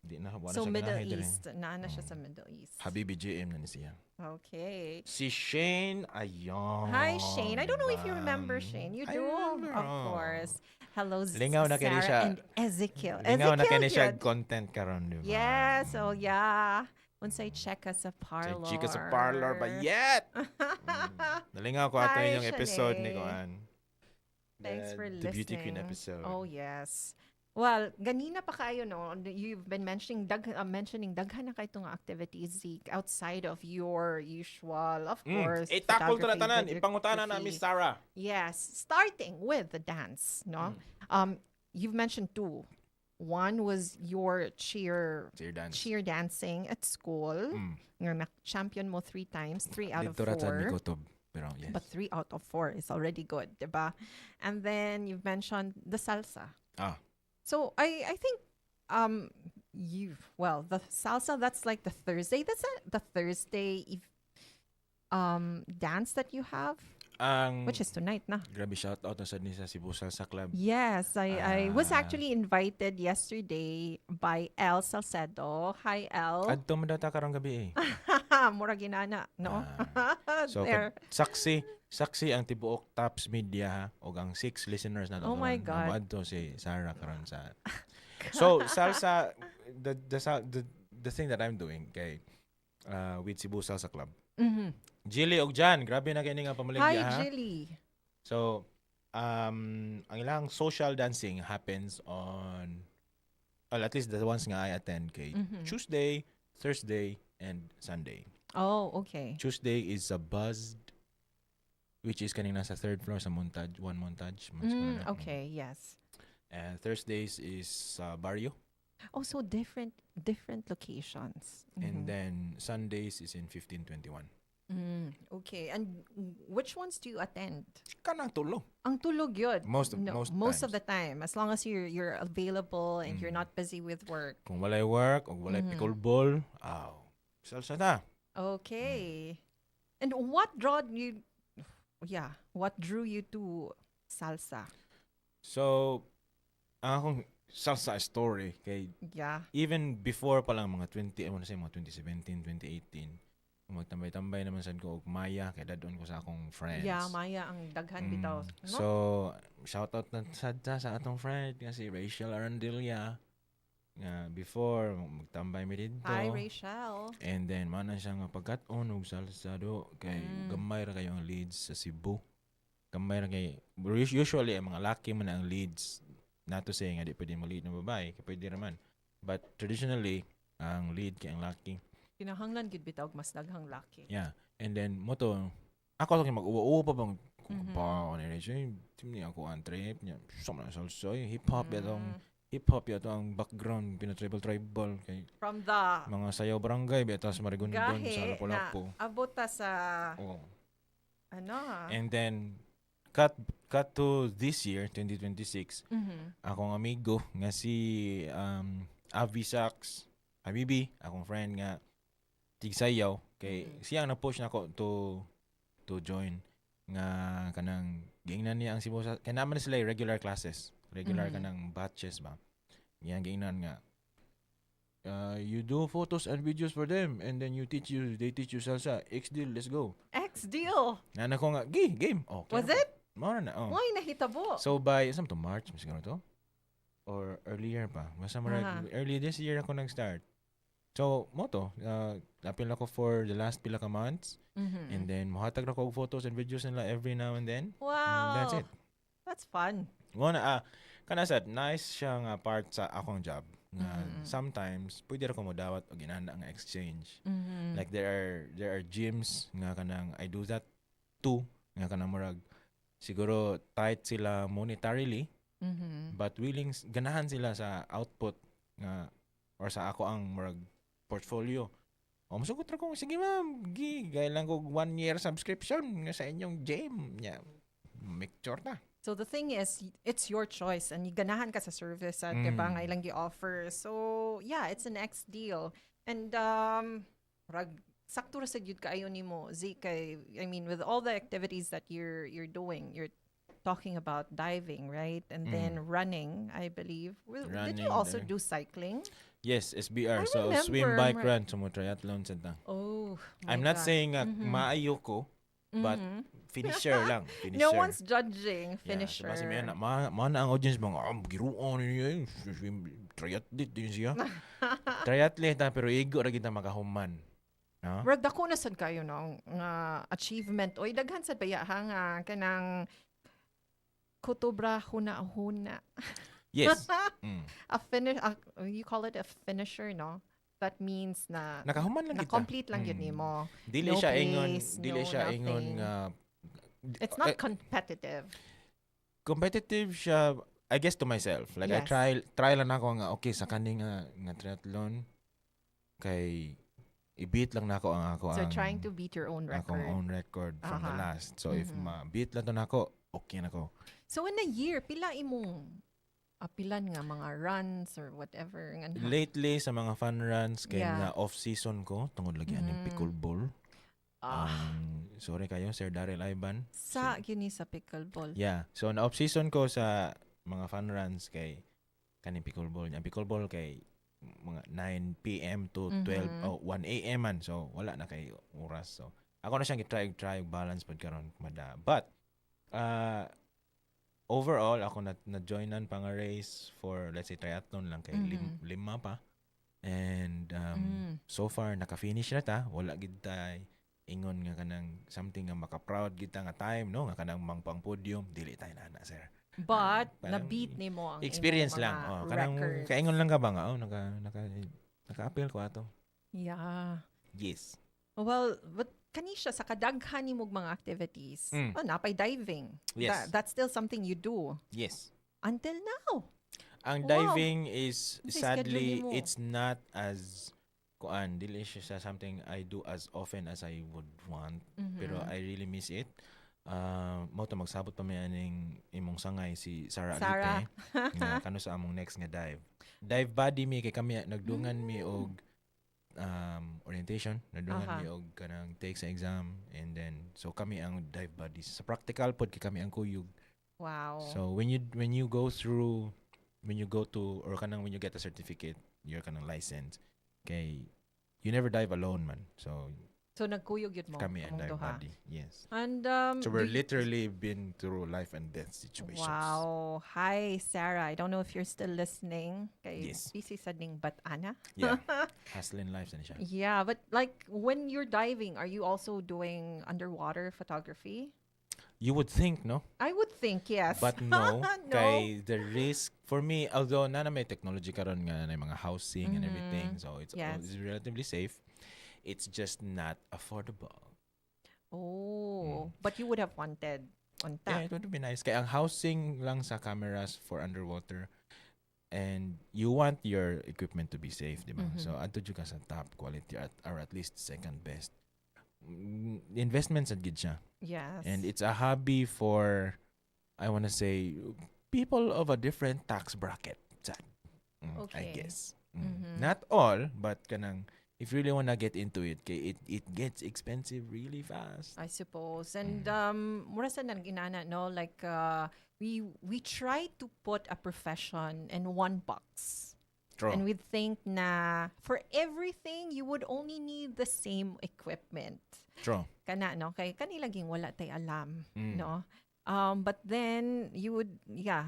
di na wala So siya Middle ganahay dire. East, naana siya sa Middle East. Habibi JM na ni siya. Okay. Si Shane, ayon. Hi, Shane. I don't know if you remember Shane. You I do? remember. Of course. Hello, Lingaw na kini Sarah siya. and Ezekiel. Lingaw na kini siya yun. content karon, di ba? Yes, oh yeah. Once I check us a parlor. Chika sa parlor ba yet? Nalingaw ko ato Hi, yung episode ni Shanae. Koan. Thanks for The Beauty Queen listening. episode. Oh, yes. Well, ganina pa kayo, no? You've been mentioning daghan na kayo itong activities, Zeke, outside of your usual, of course. Itakol to na photography, tanan. Ipangutana na videography. Miss Sarah. Yes, starting with the dance, no? You've mentioned two. One was your cheer dancing at school. Nga na-champion mo 3 times, 3 out of 4. Pero yes. But 3 out of 4 is already good, diba? And then you've mentioned the salsa. So I think the salsa, that's like the Thursday. That's the Thursday dance that you have. Ang which is tonight na. grabe shout out na sad ni sa Cebu Salsa Club. Yes, I was Ah. actually invited yesterday by El Salcedo. Hi, El. Adto man daw ta karong gabi eh. Mura ginana, no? So There. saksi ang tibuok Tops Media ha, og ang 6 listeners na Oh my God. Adto si Sarah karon sa. So salsa the thing that I'm doing kay with Cebu Salsa Club. Mhm. Jilly og Jan, grabe na kini nga pamaligya ha. Hi, Jilly. So ang ilang social dancing happens on well, at least the ones nga I attend kay Mhm. Tuesday, Thursday, and Sunday. Oh, okay. Tuesday is a buzzed, which is kanina sa third floor sa montage, one montage. Okay, yes. And Thursdays is Barrio. Oh, so different locations. And Mhm. then Sundays is in 1521. Okay. And which ones do you attend? Kanang tulo. Ang tulog yun. Most of of the time, as long as you're available and you're not busy with work. Kung walay work, o walay pickleball, salsa na. Okay. And what drew you to salsa? So, ang akong salsa story kay Yeah. even before pa lang mga 2017, 2018, magtambay-tambay naman sad ko og Maya kay dadon ko sa akong friends. Yeah, Maya ang daghan bitaw. No? So, shout out na sad sa atong friend nga si Rachel Arandilla. Nga before magtambay mi didto. Hi, Rachel. And then man siya nga pagkat-on og salsa do kay gamay ra kayo ang leads sa Cebu. Gamay ra kay usually ang mga laki man ang leads. Not to say nga di pwede mo lead ng babae, kay pwede raman. But traditionally, ang lead kay ang laki. Kinahanglan gid bitaw og mas daghang laki. Yeah. And then mo to, ako lang mag-uwa pa bang pa on siya. Team niya ako ang trip niya. Sama na salsa, hip hop yato ang background tribal kay From the mga sayaw barangay betas marigondon sa gahe Lapu-Lapu. na abot ta sa Oh. ano ha? And then cut to this year 2026. Akong amigo nga si Avi Sax Habibi, akong friend nga tigsayaw kay siya ang na-push nako to join nga kanang giingnan niya ang Cebu kay naman sila regular classes, regular kanang batches ba. Yang giingnan nga you do photos and videos for them and then they teach you salsa. X deal, let's go. X deal. Nga ko nga game. Okay. Was it? Mao na. Oh. Why nahitabo? So by some to March siguro to or earlier pa. Basta early this year ako nag-start. So, mo to, apil ako for the last pila ka months. And then, muhatag na ko og photos and videos nila every now and then. Wow. That's it. That's fun. Muna, kanasad, nice siyang part sa akong job. Sometimes, pwede ra ko mo dawat o ginana nga exchange. Like, there are gyms nga kanang, I do that too. Nga kanang murag, siguro tight sila monetarily. But ganahan sila sa output nga, or sa ako ang murag, portfolio. O masugot ra ko, sige ma'am, gaya lang ko 1 year subscription nga sa inyong gym. Yeah. Make sure na. So the thing is, it's your choice and ganahan ka sa service at diba nga ilang gi-offer. So yeah, it's an X deal. And sakto ra sad yun kaayo nimo Z kay I mean with all the activities that you're doing, you're talking about diving, right? And then running, I believe. Did you also do cycling? Yes, SBR. I So, remember, swim, bike, run. So, mo triathlon sa ta. Oh, I'm not saying maayo ko, but finisher lang. Finisher. No one's judging. Finisher. Yeah, so, mana ang audience mga, giruon niya, swim, triathlete din siya. Triathlete ta, pero igo ra kita makahuman. No? Rag dako na sad kayo no nga achievement. Oy, daghan sad pa ya nga kanang kutubra huna. Yes. You call it a finisher, no? That means na Nakahuman lang kita. complete lang yun nimo. Dili No siya ingon, place, dili no siya ingon nothing. nga It's not competitive. competitive siya, I guess to myself. Like Yes. I try lang ako nga okay sa kaning nga triathlon kay i-beat lang nako ang ako So ang trying to beat your own akong record. own record from the Aha. last. So if ma-beat lang to nako, okay nako. So in a year, pila imong apilan nga mga runs or whatever nga Lately sa mga fun runs kay Yeah. nga off season ko tungod lagi aning pickleball. sorry kayo, Sir Daryl Iban. Sa gini sa pickleball. Yeah. So, na-off-season ko sa mga fun runs kay kaning pickleball. Ang pickleball kay mga 9 p.m. to 12 o 1 a.m. man. So, wala na kay oras. So, ako na siyang try balance pod karon mada. But, overall, ako na-joinan pa nga race for, let's say, triathlon lang kay lima pa. And so far, naka-finish na ta. Wala gid tay ingon nga kanang something nga maka-proud kita nga time, no? Nga kanang mangpang podium. Dili tayo na, sir. But, Parang na-beat ni mo ang experience imong lang. mga Oh, kanang records. kaingon lang ka ba nga? Oh, naka-appeal ko ato. Yeah. Yes. Well, but kanisha sa kadaghan nimog mga activities. Napay diving. Yes. That's still something you do Yes. until now. Ang Wow. diving is Kasi sadly schedule mo. it's not as dili siya something I do as often as I would want, pero I really miss it. Mo to magsabot pa may aning imong sangay si Sarah Alite nga kano sa among next nga dive buddy mi kay kami nagdungan mi og orientation, nagdungan mi og kanang take sa exam, and then so kami ang dive buddies sa practical pod kay kami ang kuyog. Wow. So when you go to or kanang when you get a certificate, you're kanang license, kay you never dive alone man. So nagkuyog yun mo. kami ang among dive duha. buddy. Yes. And So we're literally been through life and death situations. wow. Hi, Sarah. I don't know if you're still listening. Kay Yes. busy sa ning Batana. Yeah. Hustling life na siya. Yeah, but like when you're diving, are you also doing underwater photography? You would think, no? I would think, yes. But no, No. kay the risk for me, although na may technology karon nga na mga housing and everything, so it's relatively safe. It's just not affordable. Oh, but you would have wanted on Yeah, that. it would be nice. Kaya ang housing lang sa cameras for underwater, and you want your equipment to be safe, di ba? So adto jud ka sa top quality or at least second best. Investments at gid siya. Yes. And it's a hobby for, I want to say, people of a different tax bracket. I Okay. guess. Not all, but kanang if you really want to get into it, it gets expensive really fast. I suppose. And mura sa nang ginana, no? Like we try to put a profession in one box. True. And we think na for everything you would only need the same equipment. True. Kana no kay kanilaging wala tay alam, no? But then you would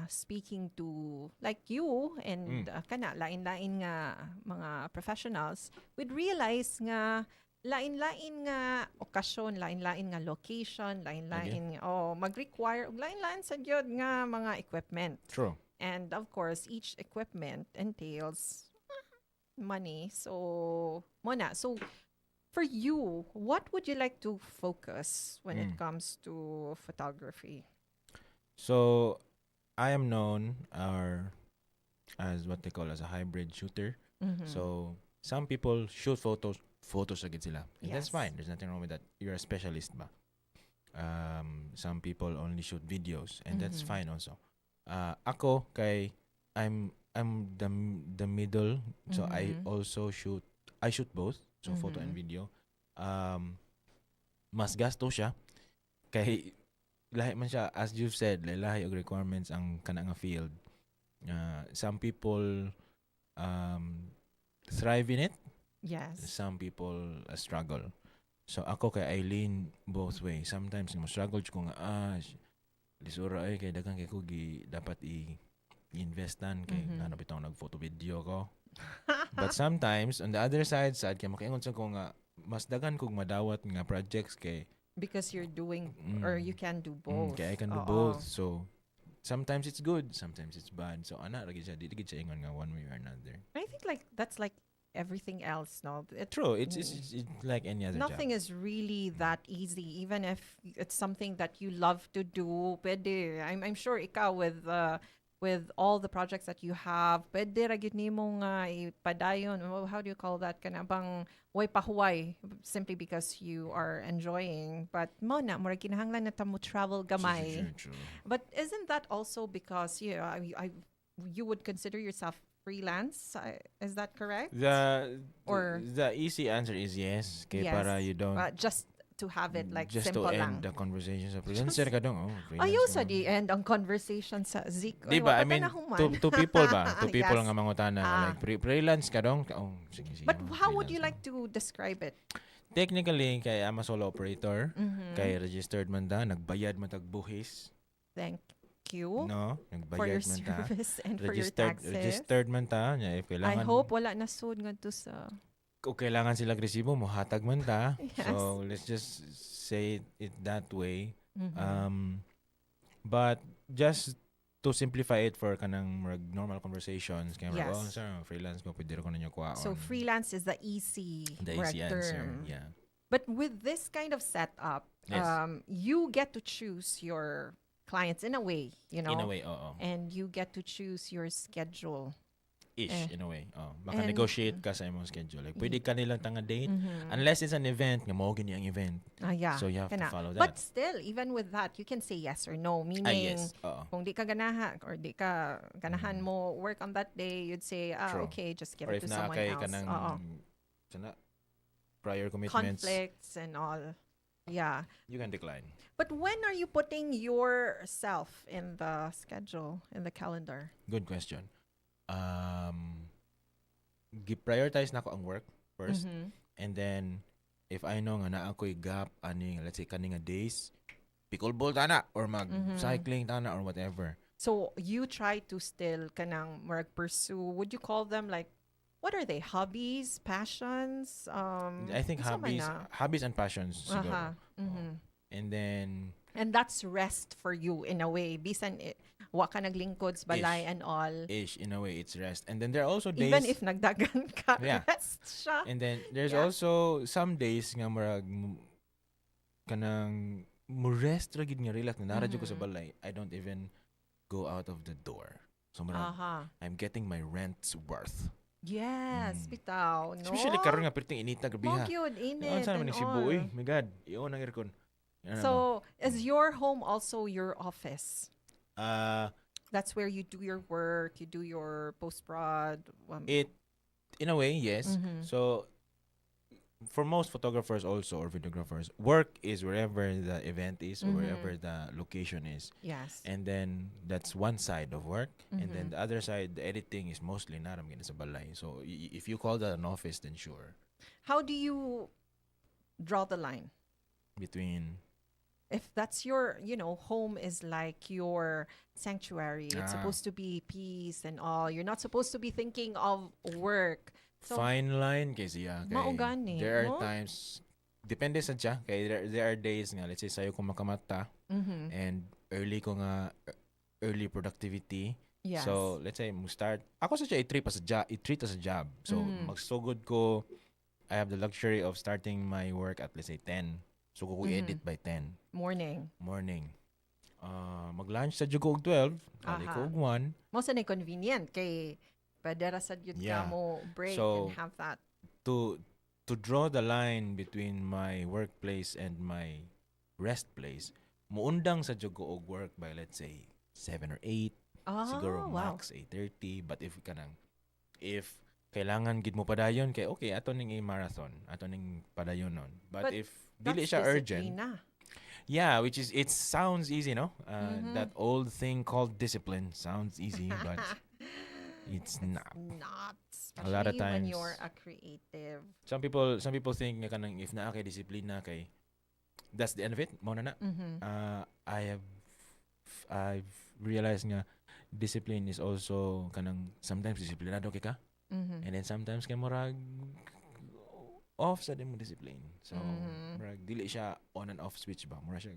speaking to like you and kana lain-lain nga mga professionals, we'd realize nga lain-lain nga okasyon, lain-lain nga location, lain-lain mag-require og lain-lain sa gyud nga mga equipment. True. And of course, each equipment entails money. So, muna. So, for you, what would you like to focus when it comes to photography? So, I am known as what they call as a hybrid shooter. So, some people shoot photos agad sila. And that's Yes. fine. There's nothing wrong with that. You're a specialist ba? Some people only shoot videos, and that's fine also. Ako kay I'm the middle, so I shoot both, so photo and video. Mas gasto siya kay lahi man siya, as you've said, lahi og requirements ang kana nga field. Some people thrive in it, Yes. some people struggle. So ako kay I lean both ways. Sometimes mo struggle ko nga lisura ay kay daghang kay ko dapat i-investan kay ano bitaw nag-photo video ko. But sometimes on the other side sad kay makaingon sa ko nga mas daghan kog madawat nga projects kay Because you're doing, or you can do both. kay I can do both. So sometimes it's good, sometimes it's bad. So ana ra gid siya, di gid siya ingon nga one way or another. I think like that's like everything else, no? True, it's like any other Nothing job. is really that easy, even if it's something that you love to do. Pwede. I'm sure ikaw with all the projects that you have, pwede ra gyud nimo nga ipadayon. How do you call that? Kana bang way pahuway simply because you are enjoying. But mo na mura kinahanglan na ta mo travel gamay. True. But isn't that also because you would consider yourself freelance? Is that correct? The Or- the easy answer is yes. Kay Yes. para you don't Just to have it like just to simple end lang. the conversation sa freelancer ka dong. Freelance Ayaw ka sa dong. di end ang conversation sa Zik. Di ba? I mean, to people ba? To people Yes. nga mangutana nga, like freelance ka dong. Oh, sige, sige. But how would you freelance like to describe it? Technically, kay I'm a solo operator. Mhm. Kay registered man ta, nagbayad man tag buhis. Thank you No? for your Nagbayad man ta. service and for your taxes. Registered man ta. Nya, if I kailangan, hope wala na sud ngadto sa kung kailangan sila resibo mo, hatag man ta. Yes. So, let's just say it that way. Mhm. But just to simplify it for kanang normal conversations, kaya Yes. oh, sir, freelance ko, pwede ko na nyo kuha So freelance is the easy answer. term. Yeah. But with this kind of setup, Yes. you get to choose your clients in a way, you know. In a way, oo. And you get to choose your schedule. Ish, Eh. in a way. Maka-negotiate ka sa imong schedule. Like, pwede ka nilang tanga date. Mhm. Unless it's an event, nga mo gini ang event. Yeah. So, you have to kana. follow But that. still, even with that, you can say yes or no. Meaning, Yes. Oo. kung di ka ganahan or di ka ganahan mo work on that day, you'd say, True. okay, just give Or it if to na someone kay else. kanang Oo. sana, prior commitments, Conflicts and all. Yeah. you can decline. But when are you putting yourself in the schedule, in the calendar? Good question. Prioritize na ko ang work first. Mhm. And then, if I know nga na ako'y gap, aning, let's say, kaninga days, pickleball tana, or mag-cycling tana, or whatever. So you try to still kanang pursue, would you call them like, what are they? Hobbies, passions? I think unsa man na? hobbies and passions, siguro. Aha. Mhm. And then, And that's rest for you in a way. Bisan wa ka naglingkod sa balay Ish. and all. in a way, it's rest. And then there are also days, Even if nagdagan ka, Yeah. rest siya. and then there's Yeah. also some days nga marag, kanang, mo rest ra gid nga relax na naradyo ko sa Mhm. balay. I don't even go out of the door. So marag, Aha. I'm getting my rent's worth. Yes, Mm. bitaw, no? Especially karon nga perting inita gabi ha. Mo gyud, init Ano sa and naman ni Cebu all. My God, iyon ang aircon. Yan na ba? So, is your home also your office? Uh, That's where you do your work, you do your post-prod. it in a way, yes. Mhm. So for most photographers also or videographers, work is wherever the event is or Mhm. wherever the location is. Yes. And then that's one side of work. And then Mhm. the other side, the editing is mostly naram gina sa balay. So if you call that an office, then sure. How do you draw the line? Between If that's your, home is like your sanctuary. It's Ah. supposed to be peace and all. You're not supposed to be thinking of work. So, fine line kasi yeah. Mao gani, There are no? times depende sa siya kay there are days nga let's say sayo ko makamata Mhm. and early productivity. Yes. So let's say mo start ako sa siya i-treat as a job. So Mhm. magsugod ko I have the luxury of starting my work at let's say 10. So ko edit by 10 Morning. morning. Mag-lunch sa jugo og 12, balik ko Aha. og 1. Mo sa convenient kay pwede ra sad yun ka Yeah. mo break So, and have that. To draw the line between my workplace and my rest place, muundang sa jugo og work by let's say 7 or 8, siguro wow. max 8:30, but if kailangan gid mo padayon kay okay ato ning marathon, ato ning padayon nun. But if dili That's siya urgent, discipline na. yeah, which is it sounds easy, no? Mhm. That old thing called discipline sounds easy, but it's not. Not. A lot of Especially when times. you're a creative. Some people think nga kanang if naa kay discipline na kay that's the end of it. Mo na na. Mhm. I've realized nga discipline is also kanang sometimes disiplinado kay ka Mhm. and then sometimes kay murag off sa din mo discipline. So Mhm. murag dili siya on and off switch ba. Mura siya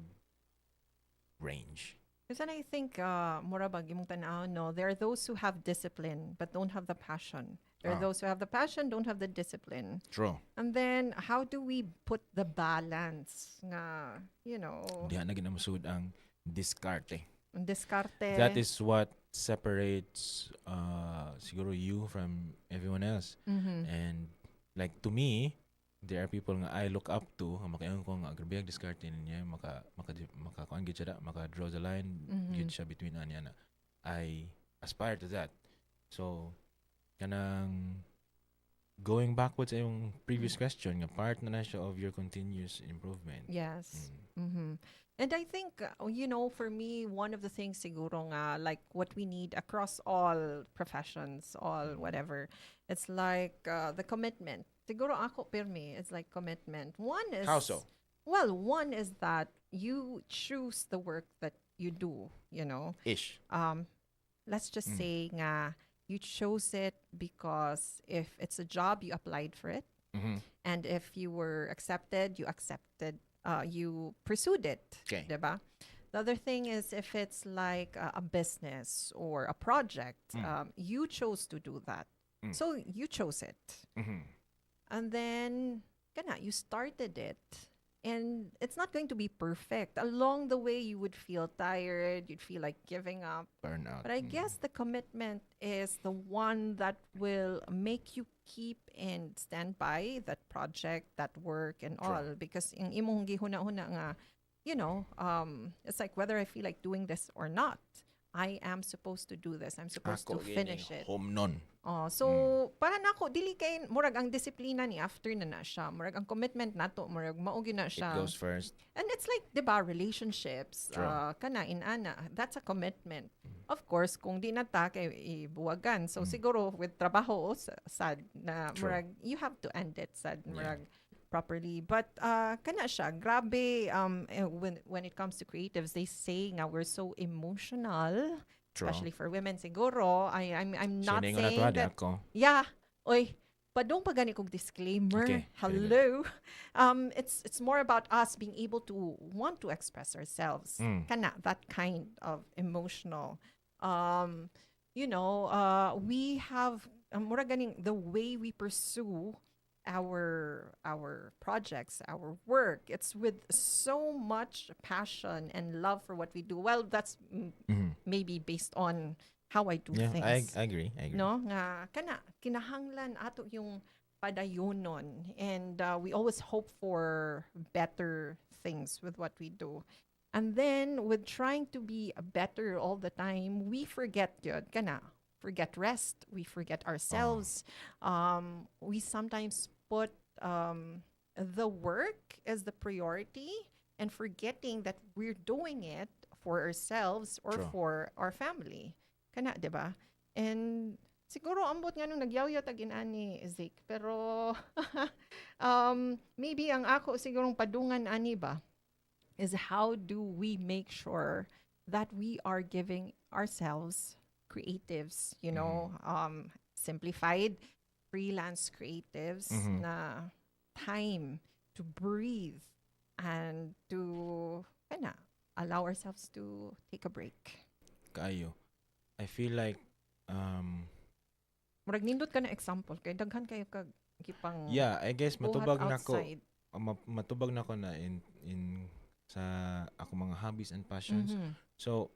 range. Because I think, mura bag imong tanaw, no, there are those who have discipline but don't have the passion. There are Ah. those who have the passion, don't have the discipline. True. And then, how do we put the balance nga, Diha na ginamusud ang diskarte. diskarte? That is what separates siguro you from everyone else. Mhm. And like to me, there are people nga I look up to nga makaingon ko nga grabe ang diskarte niya maka kuan gid siya maka draw the line Mhm. gid siya between anya na I aspire to that. So kanang going backwards sa yung previous question, nga part na siya of your continuous improvement. Yes. And I think, for me, one of the things siguro nga, like what we need across all professions, all whatever, it's like the commitment. Siguro ako, permi, it's like commitment. How so? Well, one is that you choose the work that you do, you know. Ish. Let's just say nga, you chose it because if it's a job, you applied for it. And if you were accepted, you pursued it. Okay. Diba? The other thing is if it's like a business or a project, you chose to do that. So you chose it. And then, you started it. And it's not going to be perfect. Along the way, you would feel tired. You'd feel like giving up. Burnout. But I guess the commitment is the one that will make you keep and stand by that project, that work, and True. all. Because in imong gihuna-huna nga, it's like whether I feel like doing this or not, I am supposed to do this. I'm supposed to finish it. Home nun. So, para nako dili kay murag ang disiplina ni after na siya. Murag ang commitment nato, murag maugi na siya. It goes first. And it's like, diba, relationships, True. kana, inana, that's a commitment. Of course, kung di na ta, kay ibuwagan. So, siguro, with trabaho, sad, na, True. murag, you have to end it, sad, murag, properly. But, kana siya, grabe, when it comes to creatives, they say nga, we're so emotional, True. especially for women, siguro. I'm not Siningon saying na to, that, ako. yeah, oy, padong pagani kong disclaimer. Okay, Hello. It's more about us being able to want to express ourselves. Kana, that kind of emotional. We have mura ganing the way we pursue our projects, our work. It's with so much passion and love for what we do. Well, that's maybe based on how I do things. I agree. No, nga kinahanglan ato yung padayonon, and we always hope for better things with what we do. And then with trying to be better all the time, we forget forget rest, we forget ourselves. We sometimes put the work as the priority and forgetting that we're doing it for ourselves or True. for our family. Kana, di ba? And siguro ambot nga nung nagyaw-yaw tagin ani Zik. Pero maybe ang ako sigurong padungan ani ba is how do we make sure that we are giving ourselves creatives, simplified freelance creatives na time to breathe and to allow ourselves to take a break. Kayo. I feel like Murag nindot ka na example kay daghan kayo kag gipang yeah, I guess matubag nako outside. matubag nako na in sa ako mga hobbies and passions. So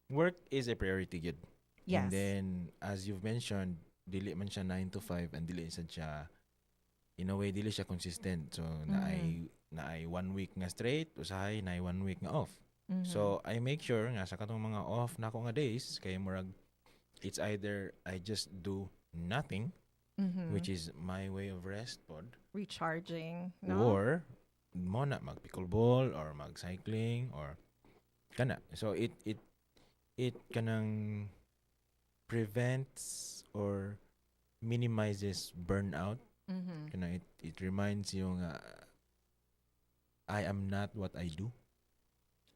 work is a priority gid. Yes. And then as you've mentioned, dili man siya 9 to 5 and dili sad siya in a way dili siya consistent. So na ay 1 week nga straight, usahay na ay 1 week nga off. So I make sure nga sa katong mga off nako nga days kay murag it's either I just do nothing, which is my way of rest pod, recharging, no? or mo na mag pickleball or mag cycling or kana. So it kanang prevents or minimizes burnout. Kana it reminds you nga I am not what I do.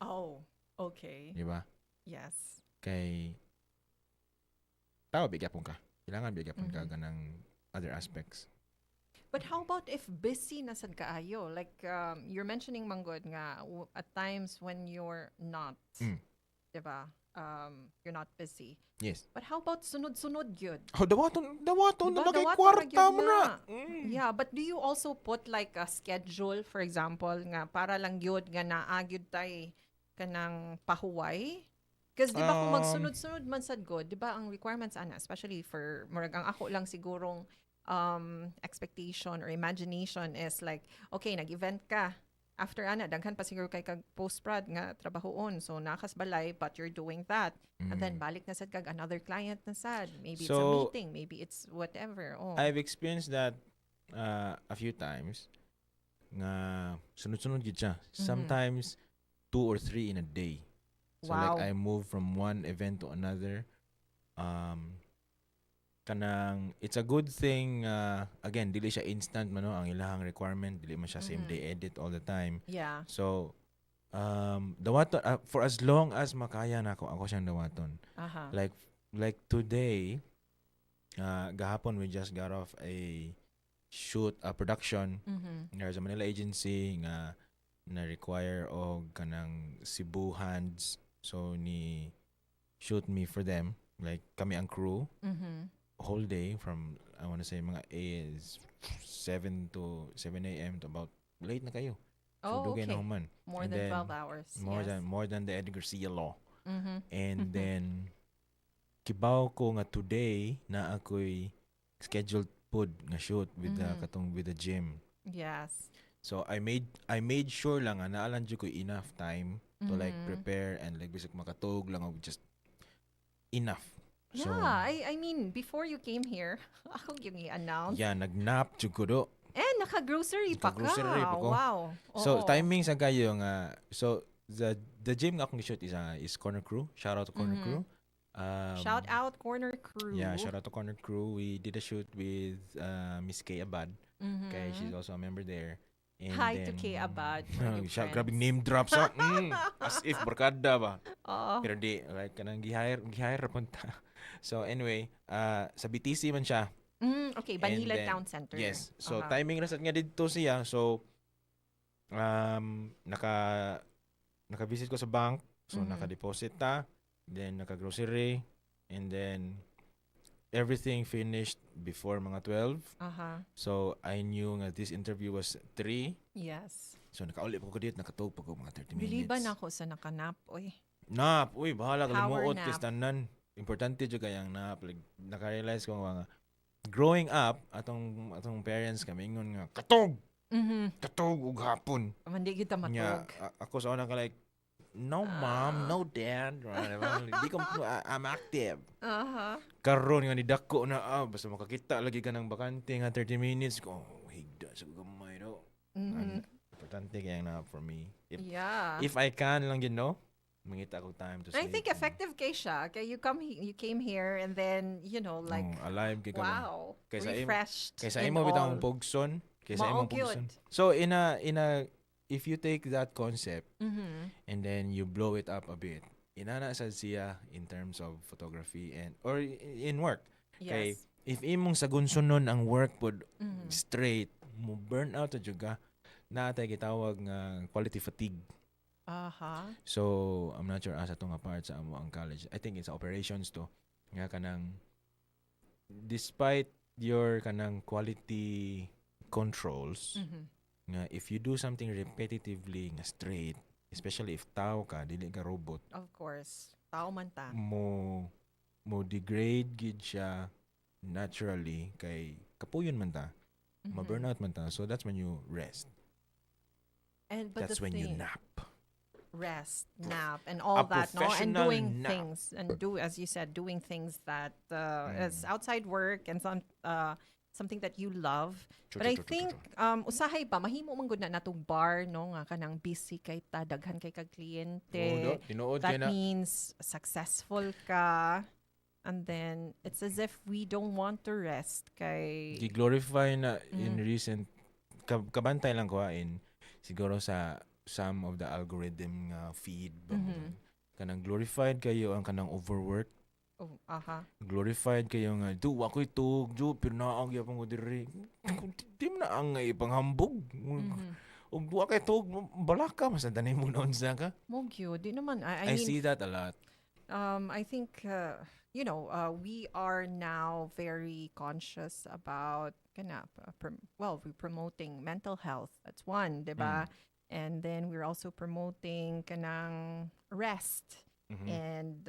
Oh, okay. Di ba? Yes. Kay tao bigyapon ka. Kailangan bigyapon ka ganang other aspects. But how about if busy na sad kaayo? Like you're mentioning manggod nga at times when you're not, diba? You're not busy. Yes. But how about sunod-sunod gyud? Oh, dawaton Diba, na kay dawaton kwarta ra mo gyud na. Yeah, but do you also put like a schedule, for example, nga para lang gyud nga naagyud tay kanang pahuway? Because di ba kung magsunod-sunod man sad god, di ba ang requirements ana, especially for murag ang ako lang sigurong expectation or imagination is like, okay, nag-event ka, after ana daghan pa siguro kay kag post-prod nga trabahoon. So nakas balay but you're doing that. And then balik na sad kag another client na sad. Maybe it's a So, meeting, maybe it's whatever. Oh. I've experienced that a few times nga sunod-sunod gid siya. Sometimes 2 or 3 in a day. So Wow. like I move from one event to another. Kanang it's a good thing again dili siya instant man no ang ilahang requirement, dili man siya same day edit all the time. Yeah. So dawaton for as long as makaya nako ako siyang dawaton. Aha. Like today gahapon we just got off a shoot a production. There's a Manila agency nga na require og kanang Cebu hands, so ni shoot me for them, like kami ang crew whole day from I want to say mga 7 a.m. to about late na kayo. So Oh, dugay okay. na human. More And than then 12 hours. More yes. than the Eddie Garcia law. Mhm. And then kibaw ko nga today na ako'y scheduled pod nga shoot with the katong with the gym. Yes. So I made sure lang nga naalan jud ko enough time to like prepare and like bisag makatog lang og just enough. So Yeah, I mean, before you came here, ako give me announce. yeah, nagnap jud ko do. Naka-grocery pa ka. Naka-grocery pa ko. Wow. So Oo. timing sa kayo nga so the gym nga akong shoot is Corner Crew. Shout out to Corner Crew. Shout out Corner Crew. Yeah, shout out to Corner Crew. We did a shoot with Miss Kay Abad. Okay, she's also a member there. And Hi to then, Kay Abad. my new siya, friends. grabing name drop sa as if barkada ba. Oo. Pero di like kanang gihire ra punta. So anyway, sa BTC man siya. Okay, And Banila then- Town Center. Yes. So Aha. timing rasad nga dito siya. So naka-visit ko sa bank. So naka-deposit ta, then naka-grocery, and then everything finished before mga 12. Aha. So I knew nga this interview was 3. Yes. So nakauli pa ko dito, nakatog pa ko mga 30 minutes. Biliban ako sa nakanap. Oy. Nap, uy, bahala ka Power limuot nap. kis tanan. Importante jud kayang nap. Like, naka-realize ko nga growing up atong parents kami ingon nga katog ug hapon. Mandi kita Nya, matog. ako sa una ka like no mom, no dad. Di ko I'm active. Aha. Karon nga ni dako na basta makakita lagi ka ng bakante nga 30 minutes ko. Higda sa gamay do. Importante kaya na for me. Yeah. If I can lang mangita ko time to I sleep. think effective kay siya. Kay you came here and then, like, alive kay ka lang. wow, Kaysa refreshed. Kaysa in imo bitang all. pugson, Mao gyud. So in a if you take that concept Mhm. and then you blow it up a bit, inana sad siya in terms of photography and or in work. Kay Yes. if imong sagunsunon ang work pod Mhm. straight, mo burn out jud ka. Natay gitawag nga quality fatigue. Aha. So, I'm not sure asa to nga part sa amo ang college. I think it's operations to. Nga kanang despite your kanang quality controls, Mhm. nga if you do something repetitively nga straight, especially if tao ka, dili ka robot, Of course. Tao man ta. mo degrade gid siya naturally kay kapuyon man ta, Mhm. ma-burnout man ta. So that's when you rest. But That's the when you thing, nap. rest, nap, and all that, no, and professional doing nap. things, and as you said, doing things that is outside work and something that you love. But I think usahay pa mahimo man gud na natong bar, no, nga kanang busy kay ta, daghan kay kag kliyente. Tinuod That kay na. means successful ka, and then it's as if we don't want to rest kay Gi-glorify na in recent kabantay lang ko in siguro sa some of the algorithm nga feed ba kanang glorified kayo ang kanang overwork, aha. glorified kayo nga do ako'y tug jo pero naang gyapon ko diri di mo na ang ipanghambog ug duwa kay tug balaka mas danay mo noon sa ka. Mo gyud di naman I mean, see that a lot. I think we are now very conscious about we're promoting mental health. That's one, diba? And then we're also promoting kanang rest. And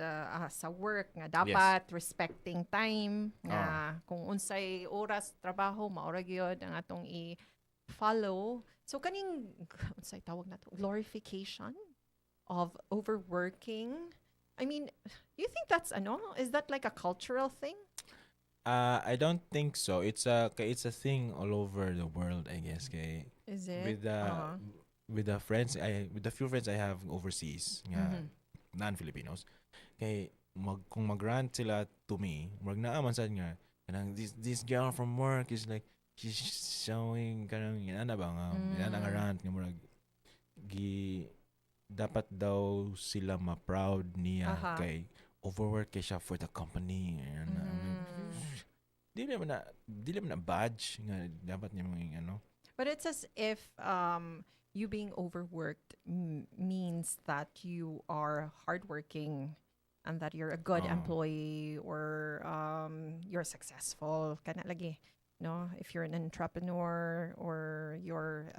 sa work nga dapat respecting time nga kung unsay oras trabaho maura gyud ang atong follow. So kaning unsay tawag na to? Glorification of overworking. I mean, do you think that's ano? Is that like a cultural thing? I don't think so. It's a thing all over the world, I guess. Kay Is it? with the Uh-huh. with the few friends I have overseas, nga Mhm. non-Filipinos. Kung mag-rant sila to me, mag naaman sad nga kanang this girl from work is like she's showing kanang inana ba nga inana nga Mm. rant nga murag gi dapat daw sila ma-proud niya Uh-huh. kay overwork kay siya for the company. And, I'm like, Mm. di naman na badge nga dapat niya mga ano. But it's as if you being overworked means that you are hardworking and that you're a good Oh, employee or you're successful. Kana lagi, no? If you're an entrepreneur or you're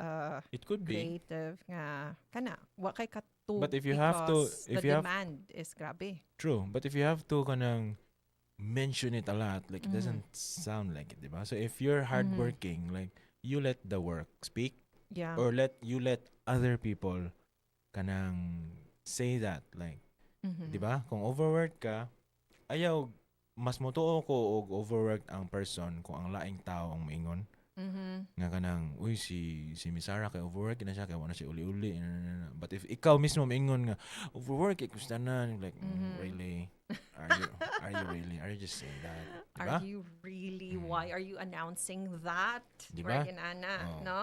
it could be. creative, nga kana wa kay katug But if you have to, because the if you have, demand is grabe. true, but if you have to kanang mention it a lot, like it Mhm. doesn't sound like it, diba? So if you're Mhm. hardworking, like you let the work speak Yeah. or let other people kanang say that, like, Mhm. diba? Kung overwork ka, ayaw, mas motuo ko og overworked ang person kung ang laing tao ang maingon. Mhm. Nga kanang, uy, si Miss Sarah kay overwork na siya, kaya wala siya uli-uli. But if ikaw mismo maingon nga, overwork, kusta na, like, Mhm. really? Are you, are you really? Are you just saying that? Are Diba? you really? Mm. Why are you announcing that? Diba? Ana, Oh. no?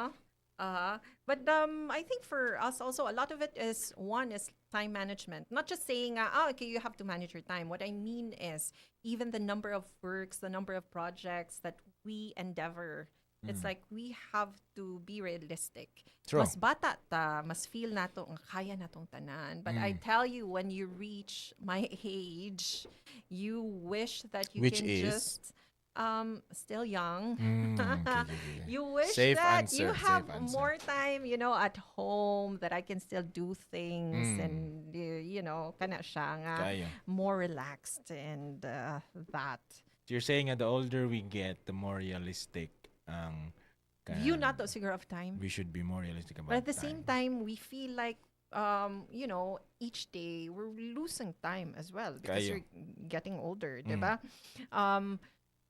But I think for us also a lot of it is one is time management. Not just saying, okay, you have to manage your time. What I mean is even the number of works, the number of projects that we endeavor. It's like we have to be realistic. True. Mas bata ta, mas feel nato ang kaya natong tanan. But I tell you, when you reach my age, you wish that you Which can is? just still young. Okay. You wish Safe that you answer. have Safe answer. more time, at home that I can still do things Mm. and kana siya nga Kaya. more relaxed and that So you're saying that the older we get, the more realistic ang view kanang- nato siguro of time. we should be more realistic about But at the same time, we feel like each day we're losing time as well because Kayo. you're getting older, diba?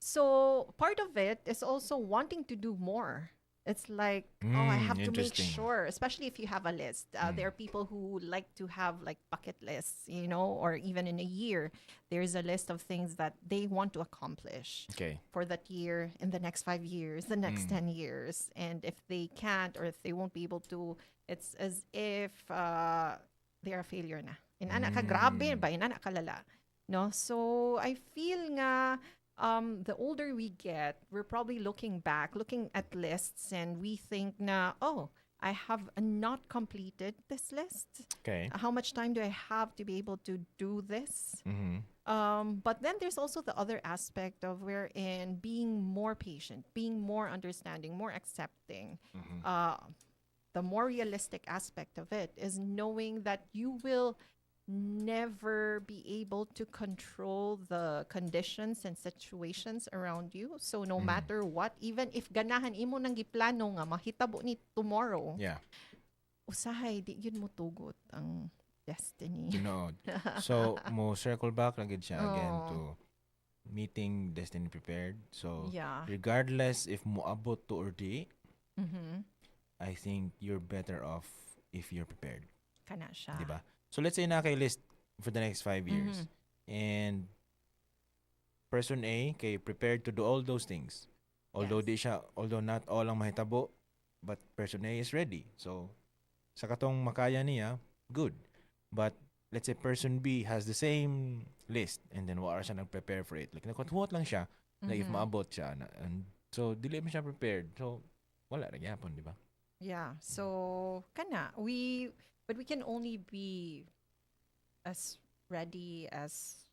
So part of it is also wanting to do more. It's like, I have to make Interesting. sure, especially if you have a list. There are people who like to have like bucket lists, or even in a year, there's a list of things that they want to accomplish Okay. for that year, in the next 5 years, the next 10 years. And if they can't or if they won't be able to, it's as if they're a failure na. Inana ka grabe ba? Inana ka lala. No? So I feel nga the older we get, we're probably looking at lists, and we think na, I have not completed this list. Okay. How much time do I have to be able to do this? Mm-hmm. But then there's also the other aspect of wherein being more patient, being more understanding, more accepting. The more realistic aspect of it is knowing that you will never be able to control the conditions and situations around you. So no matter what, even if ganahan imo nang giplano nga mahitabo ni tomorrow, Yeah. usahay di yun mo tugot ang destiny. Tinood. So, mo circle back lang gid siya again Oh. to meeting destiny prepared. So, Yeah. regardless if moabot to or di, Mhm. I think you're better off if you're prepared. Kana siya. Diba? So, let's say na kay list for the next 5 years. And person A kay prepared to do all those things. Although Yes. although not all ang mahitabo, but person A is ready. So, sa katong makaya niya, good. But let's say person B has the same list and then wala siya nag-prepare for it. Like nakathuot lang siya na if maabot siya and so dili mo siya prepared. So wala ra gyapon, di ba? Yeah. So kana but we can only be as ready as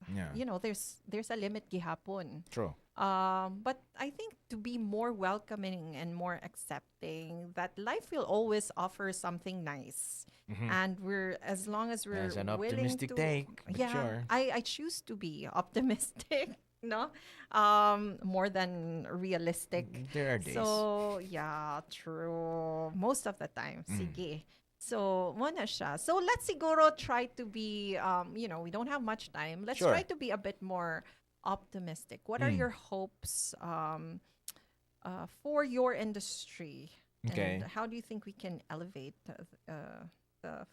Yeah. there's a limit gihapon. True. But I think to be more welcoming and more accepting, that life will always offer something nice. And as long as we're That's an willing optimistic to, take, but yeah, sure. I choose to be optimistic. no, more than realistic. There are days. So yeah, true. Most of the time, Mm. sige. So, mo na siya. So, let's siguro try to be, we don't have much time. Let's try Sure. to be a bit more optimistic. What are Mm. your hopes for your industry? And Okay. how do you think we can elevate the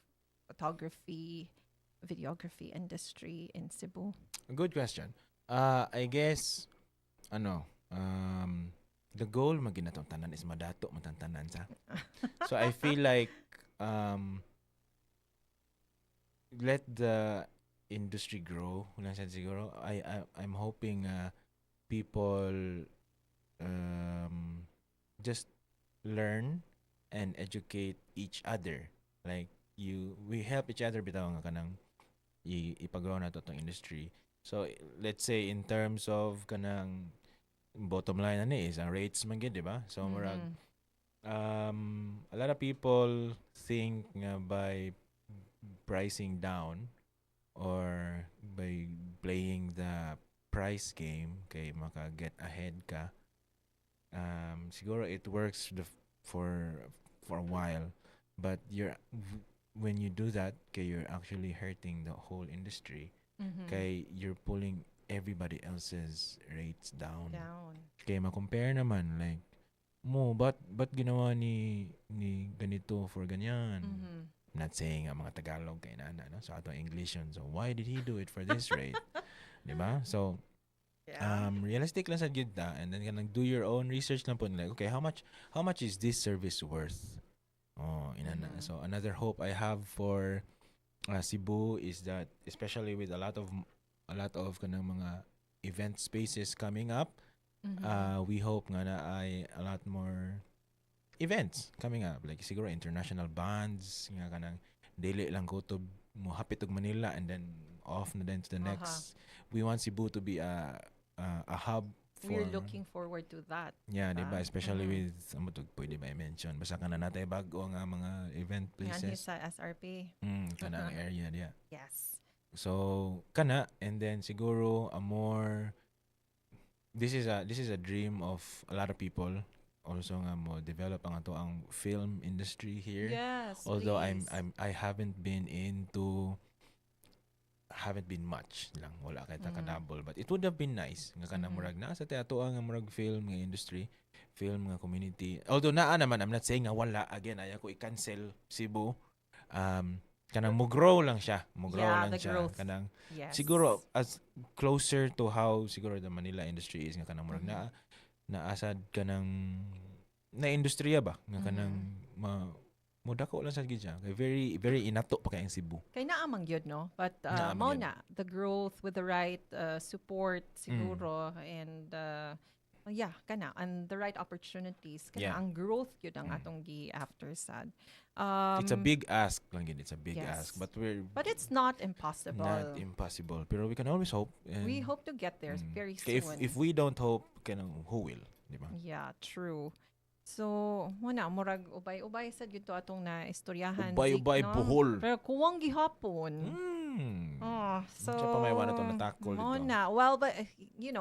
photography, videography industry in Cebu? Good question. I guess ano, the goal maginatong tanan is madato matantanan sa. So I feel like um let the industry grow. Wala siya siguro. I'm hoping people um just learn and educate each other. Like we help each other bitaw nga kanang ipagawa na to tong industry. So let's say in terms of kanang bottom line ani is ang rates man gid, di ba? So murag Mhm. a lot of people think nga by pricing down or by playing the price game kay maka get ahead ka, siguro it works for a while, but when you do that kay you're actually hurting the whole industry Mhm. kay you're pulling everybody else's rates down. Down. Kaya ma-compare naman like ba't ginawa ni ganito for ganyan? Mhm. I'm not saying ang mga Tagalog kay nana no, so ato English yun. So why did he do it for this rate? 'Di ba? So Yeah. realistic lang sa gid ta, and then kanang do your own research lang po like okay, how much is this service worth? Oh, inana. Mhm. So another hope I have for Cebu is that especially with a lot of kanang mga event spaces coming up, Mhm. we hope nga na ay a lot more events coming up like siguro international bands nga kanang dili lang ko to mo hapit og Manila and then off na then to the Uh-huh. next. We want Cebu to be a hub We're for looking forward to that. yeah, di ba? Diba? Especially Mhm. with amo to pwede ba i-mention basta ka na natay bago nga mga event Yan places. sa SRP. Kanang area diya. Yes. So kana and then siguro a more this is a dream of a lot of people also nga mo develop ang ato ang film industry here, Yes, although please. I haven't been much lang wala kay ta Mhm. kadouble, but it would have been nice nga kanang Mhm. murag na sa teatro nga murag film nga industry, film nga community, although naa naman. I'm not saying nga wala, again aya ko i-cancel Cebu. Kanang mo grow Yeah, lang the siya growth. kanang Yes. siguro as closer to how siguro the Manila industry is nga kanang murag Mhm. na naasad kanang na industriya ba nga kanang Mhm. modako lang sa gid siya kay very very inato pa kay ang Cebu Kay naamang yun, no? But na mao yun. na, the growth with the right support Mm, siguro and yeah, kana and the right opportunities kana yeah. ang growth yun ang Mm. atong gi after sad. It's a Um big ask lang gid, it's a big ask, yes. but we're But it's not not impossible. impossible pero we can always hope. We And hope to get there very kay if soon. we don't hope kanang who will, di ba? Yeah, true. So, muna, murag ubay-ubay sa gyud to atong na istoryahan Zik, Ubay-ubay no? buhol. Pero kuwang gihapon. Mm. Oh, so Siya pa may wala to natakol dito. muna. Well, but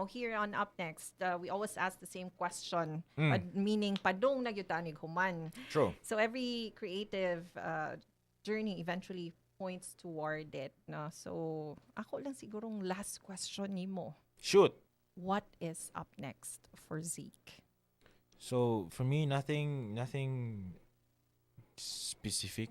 here on Up Next, we always ask the same question. Mm. Meaning, padong na gyud ta ni human. True. So every creative journey eventually points toward it, no? So, ako lang sigurong last question nimo. Shoot. What is up next for Zeke? So for me, nothing specific.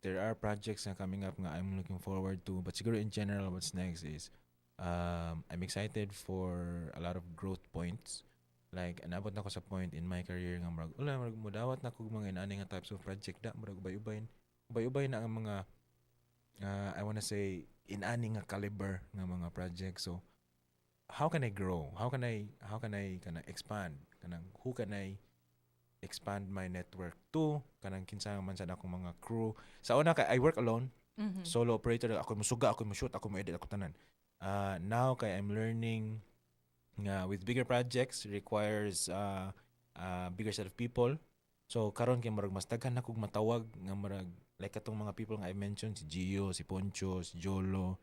There are projects na coming up nga I'm looking forward to, but siguro in general, what's next is I'm excited for a lot of growth points. Like anabot na ko sa point in my career nga murag mudawat na kog mga inani nga types of project da murag ubay-ubay na ang mga I wanna say inani nga caliber nga mga project. So how can I grow? How can I kind expand? Who can I expand my network to? Kanang kinsa man sad akong mga crew. Sa una kay I work alone, Mm-hmm. solo operator, ako mo suga, ako mo shoot, ako mo edit, ako tanan. Now kay I'm learning nga with bigger projects requires a bigger set of people. So karon kay murag mas daghan na kog matawag nga murag like katong mga people nga I mentioned, si Gio, si Poncho, si Jolo,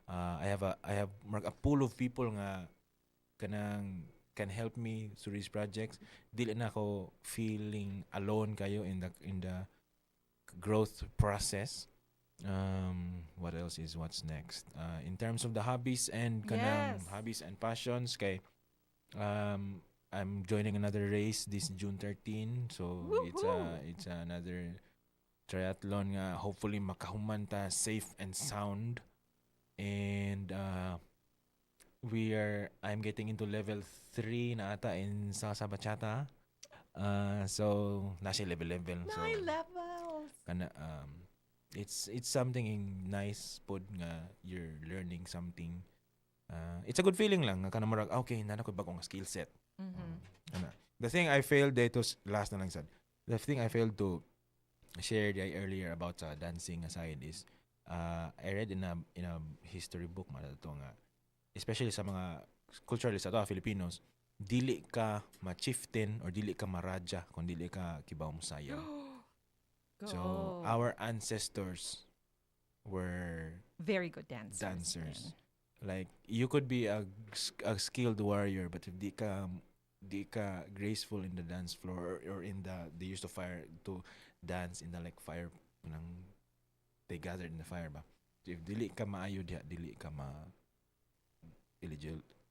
I have a pool of people nga kanang can help me through these projects. Dili na ako feeling alone kayo in the growth process. What else is what's next? In terms of the hobbies and kanang Yes. hobbies and passions kay I'm joining another race this June 13. So Woohoo! it's another triathlon nga hopefully makahuman ta safe and sound. And I'm getting into level 3 na ata in sa bachata. So nasa level. So 9 levels. kana it's something nice pod nga you're learning something. It's a good feeling lang nga kana murag okay na ko bagong skill set. Kana. The thing I failed dito last na lang sad. The thing I failed to share earlier about dancing aside is I read in a history book man to nga especially sa mga culturalists ato Filipinos dili ka ma-chieftain or dili ka maraja kung dili ka kibaw mo sayaw. So our ancestors were very good dancers. dancers. Like you could be a skilled warrior but if di ka graceful in the dance floor or in they used to fire to dance in the like fire nang they gathered in the fire ba. So if dili ka maayo diha dili ka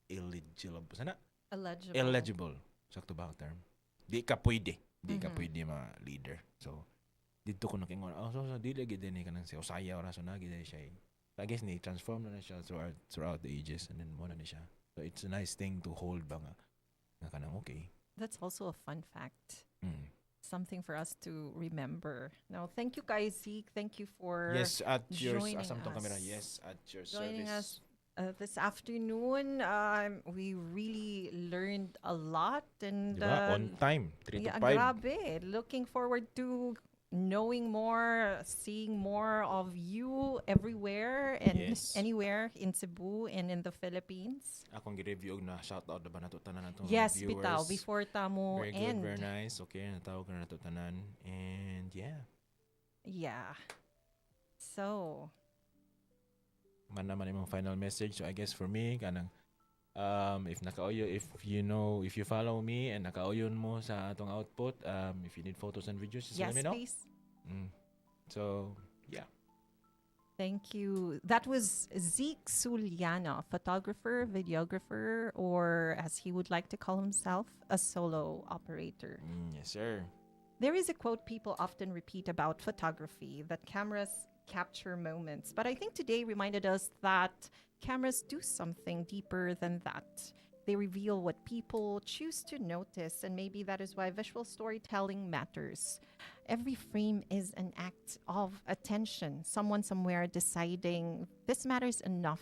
eligible sana eligible sakto ba ang term di ka pwede ma leader. So dito ko nakingon so dili gid ni kanang siya usaya ora so na gid siya I guess ni transform na siya throughout the ages and then mo na siya. So it's a nice thing to hold ba nga kanang okay. That's also a fun fact. Something for us to remember. Now, thank you, guys. Zeke. Thank you for Yes, at your joining camera. us. Yes, at your Joining service. us this afternoon. We really learned a lot. And Diba? On time, 3 to yeah, 5. grabe. Looking forward to knowing more, seeing more of you everywhere and Yes. anywhere in Cebu and in the Philippines. Akong gi-review na shoutout na ba nato tanan nato Yes, viewers. bitaw. Before tamo Very good, end. very nice. Okay, natawag na nato tanan. And yeah. Yeah. So, Man naman imong final message. So I guess for me, kanang if you follow me and nakauyon mo sa atong output, if you need photos and videos, just yes, let me know. please. So, yeah. Thank you. That was Zeke Sullano, photographer, videographer, or as he would like to call himself, a solo operator. Yes, sir. There is a quote people often repeat about photography that cameras capture moments, but I think today reminded us that cameras do something deeper than that. They reveal what people choose to notice, and maybe that is why visual storytelling matters. Every frame is an act of attention, someone somewhere deciding this matters enough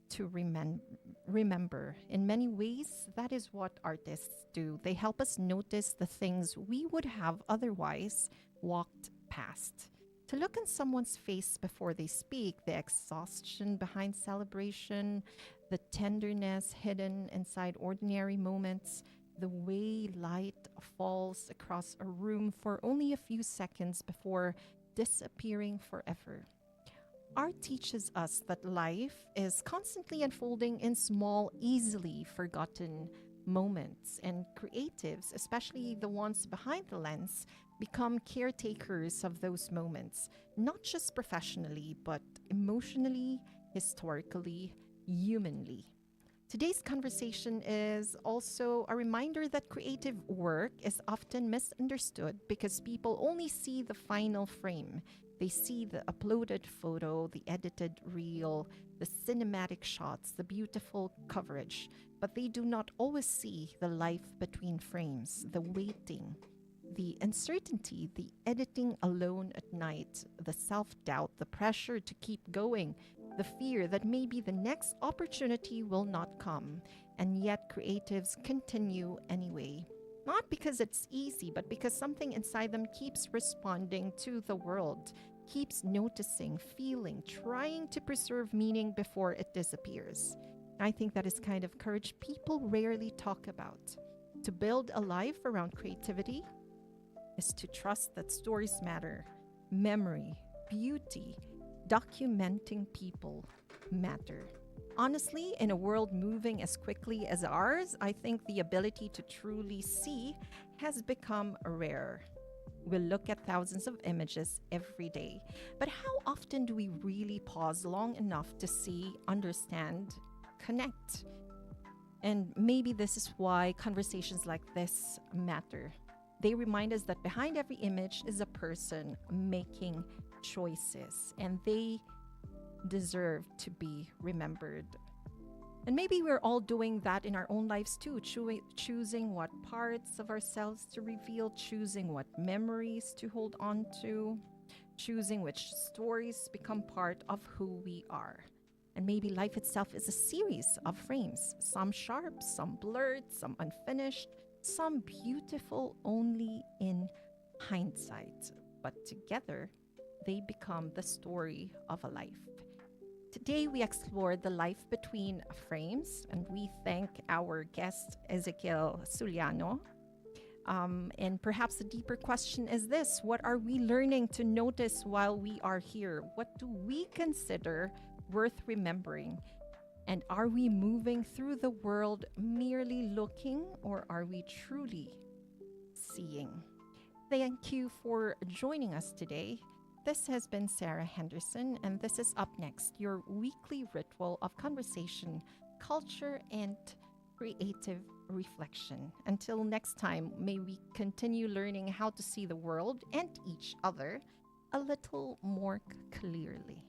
to remember. In many ways, that is what artists do. They help us notice the things we would have otherwise walked past. To look in someone's face before they speak, the exhaustion behind celebration, the tenderness hidden inside ordinary moments, the way light falls across a room for only a few seconds before disappearing forever. Art teaches us that life is constantly unfolding in small, easily forgotten moments, and creatives, especially the ones behind the lens, become caretakers of those moments, not just professionally, but emotionally, historically, humanly. Today's conversation is also a reminder that creative work is often misunderstood because people only see the final frame. They see the uploaded photo, the edited reel, the cinematic shots, the beautiful coverage, but they do not always see the life between frames, the waiting, the uncertainty, the editing alone at night, the self doubt, the pressure to keep going, the fear that maybe the next opportunity will not come, and yet creatives continue anyway. Not because it's easy, but because something inside them keeps responding to the world, keeps noticing, feeling, trying to preserve meaning before it disappears. I think that is kind of courage people rarely talk about. To build a life around creativity is to trust that stories matter, memory, beauty, documenting people, matter. Honestly, in a world moving as quickly as ours, I think the ability to truly see has become rare. We look at thousands of images every day, but how often do we really pause long enough to see, understand, connect? And maybe this is why conversations like this matter. They remind us that behind every image is a person making choices, and they deserve to be remembered. And maybe we're all doing that in our own lives too, choosing what parts of ourselves to reveal, choosing what memories to hold on to, choosing which stories become part of who we are. And maybe life itself is a series of frames, some sharp, some blurred, some unfinished, some beautiful only in hindsight. But together, they become the story of a life. Today, we explored the life between frames, and we thank our guest, Ezekiel Sullano. And perhaps the deeper question is this: what are we learning to notice while we are here? What do we consider worth remembering? And are we moving through the world merely looking, or are we truly seeing? Thank you for joining us today. This has been Sarah Henderson, and this is Up Next, your weekly ritual of conversation, culture, and creative reflection. Until next time, may we continue learning how to see the world and each other a little more clearly.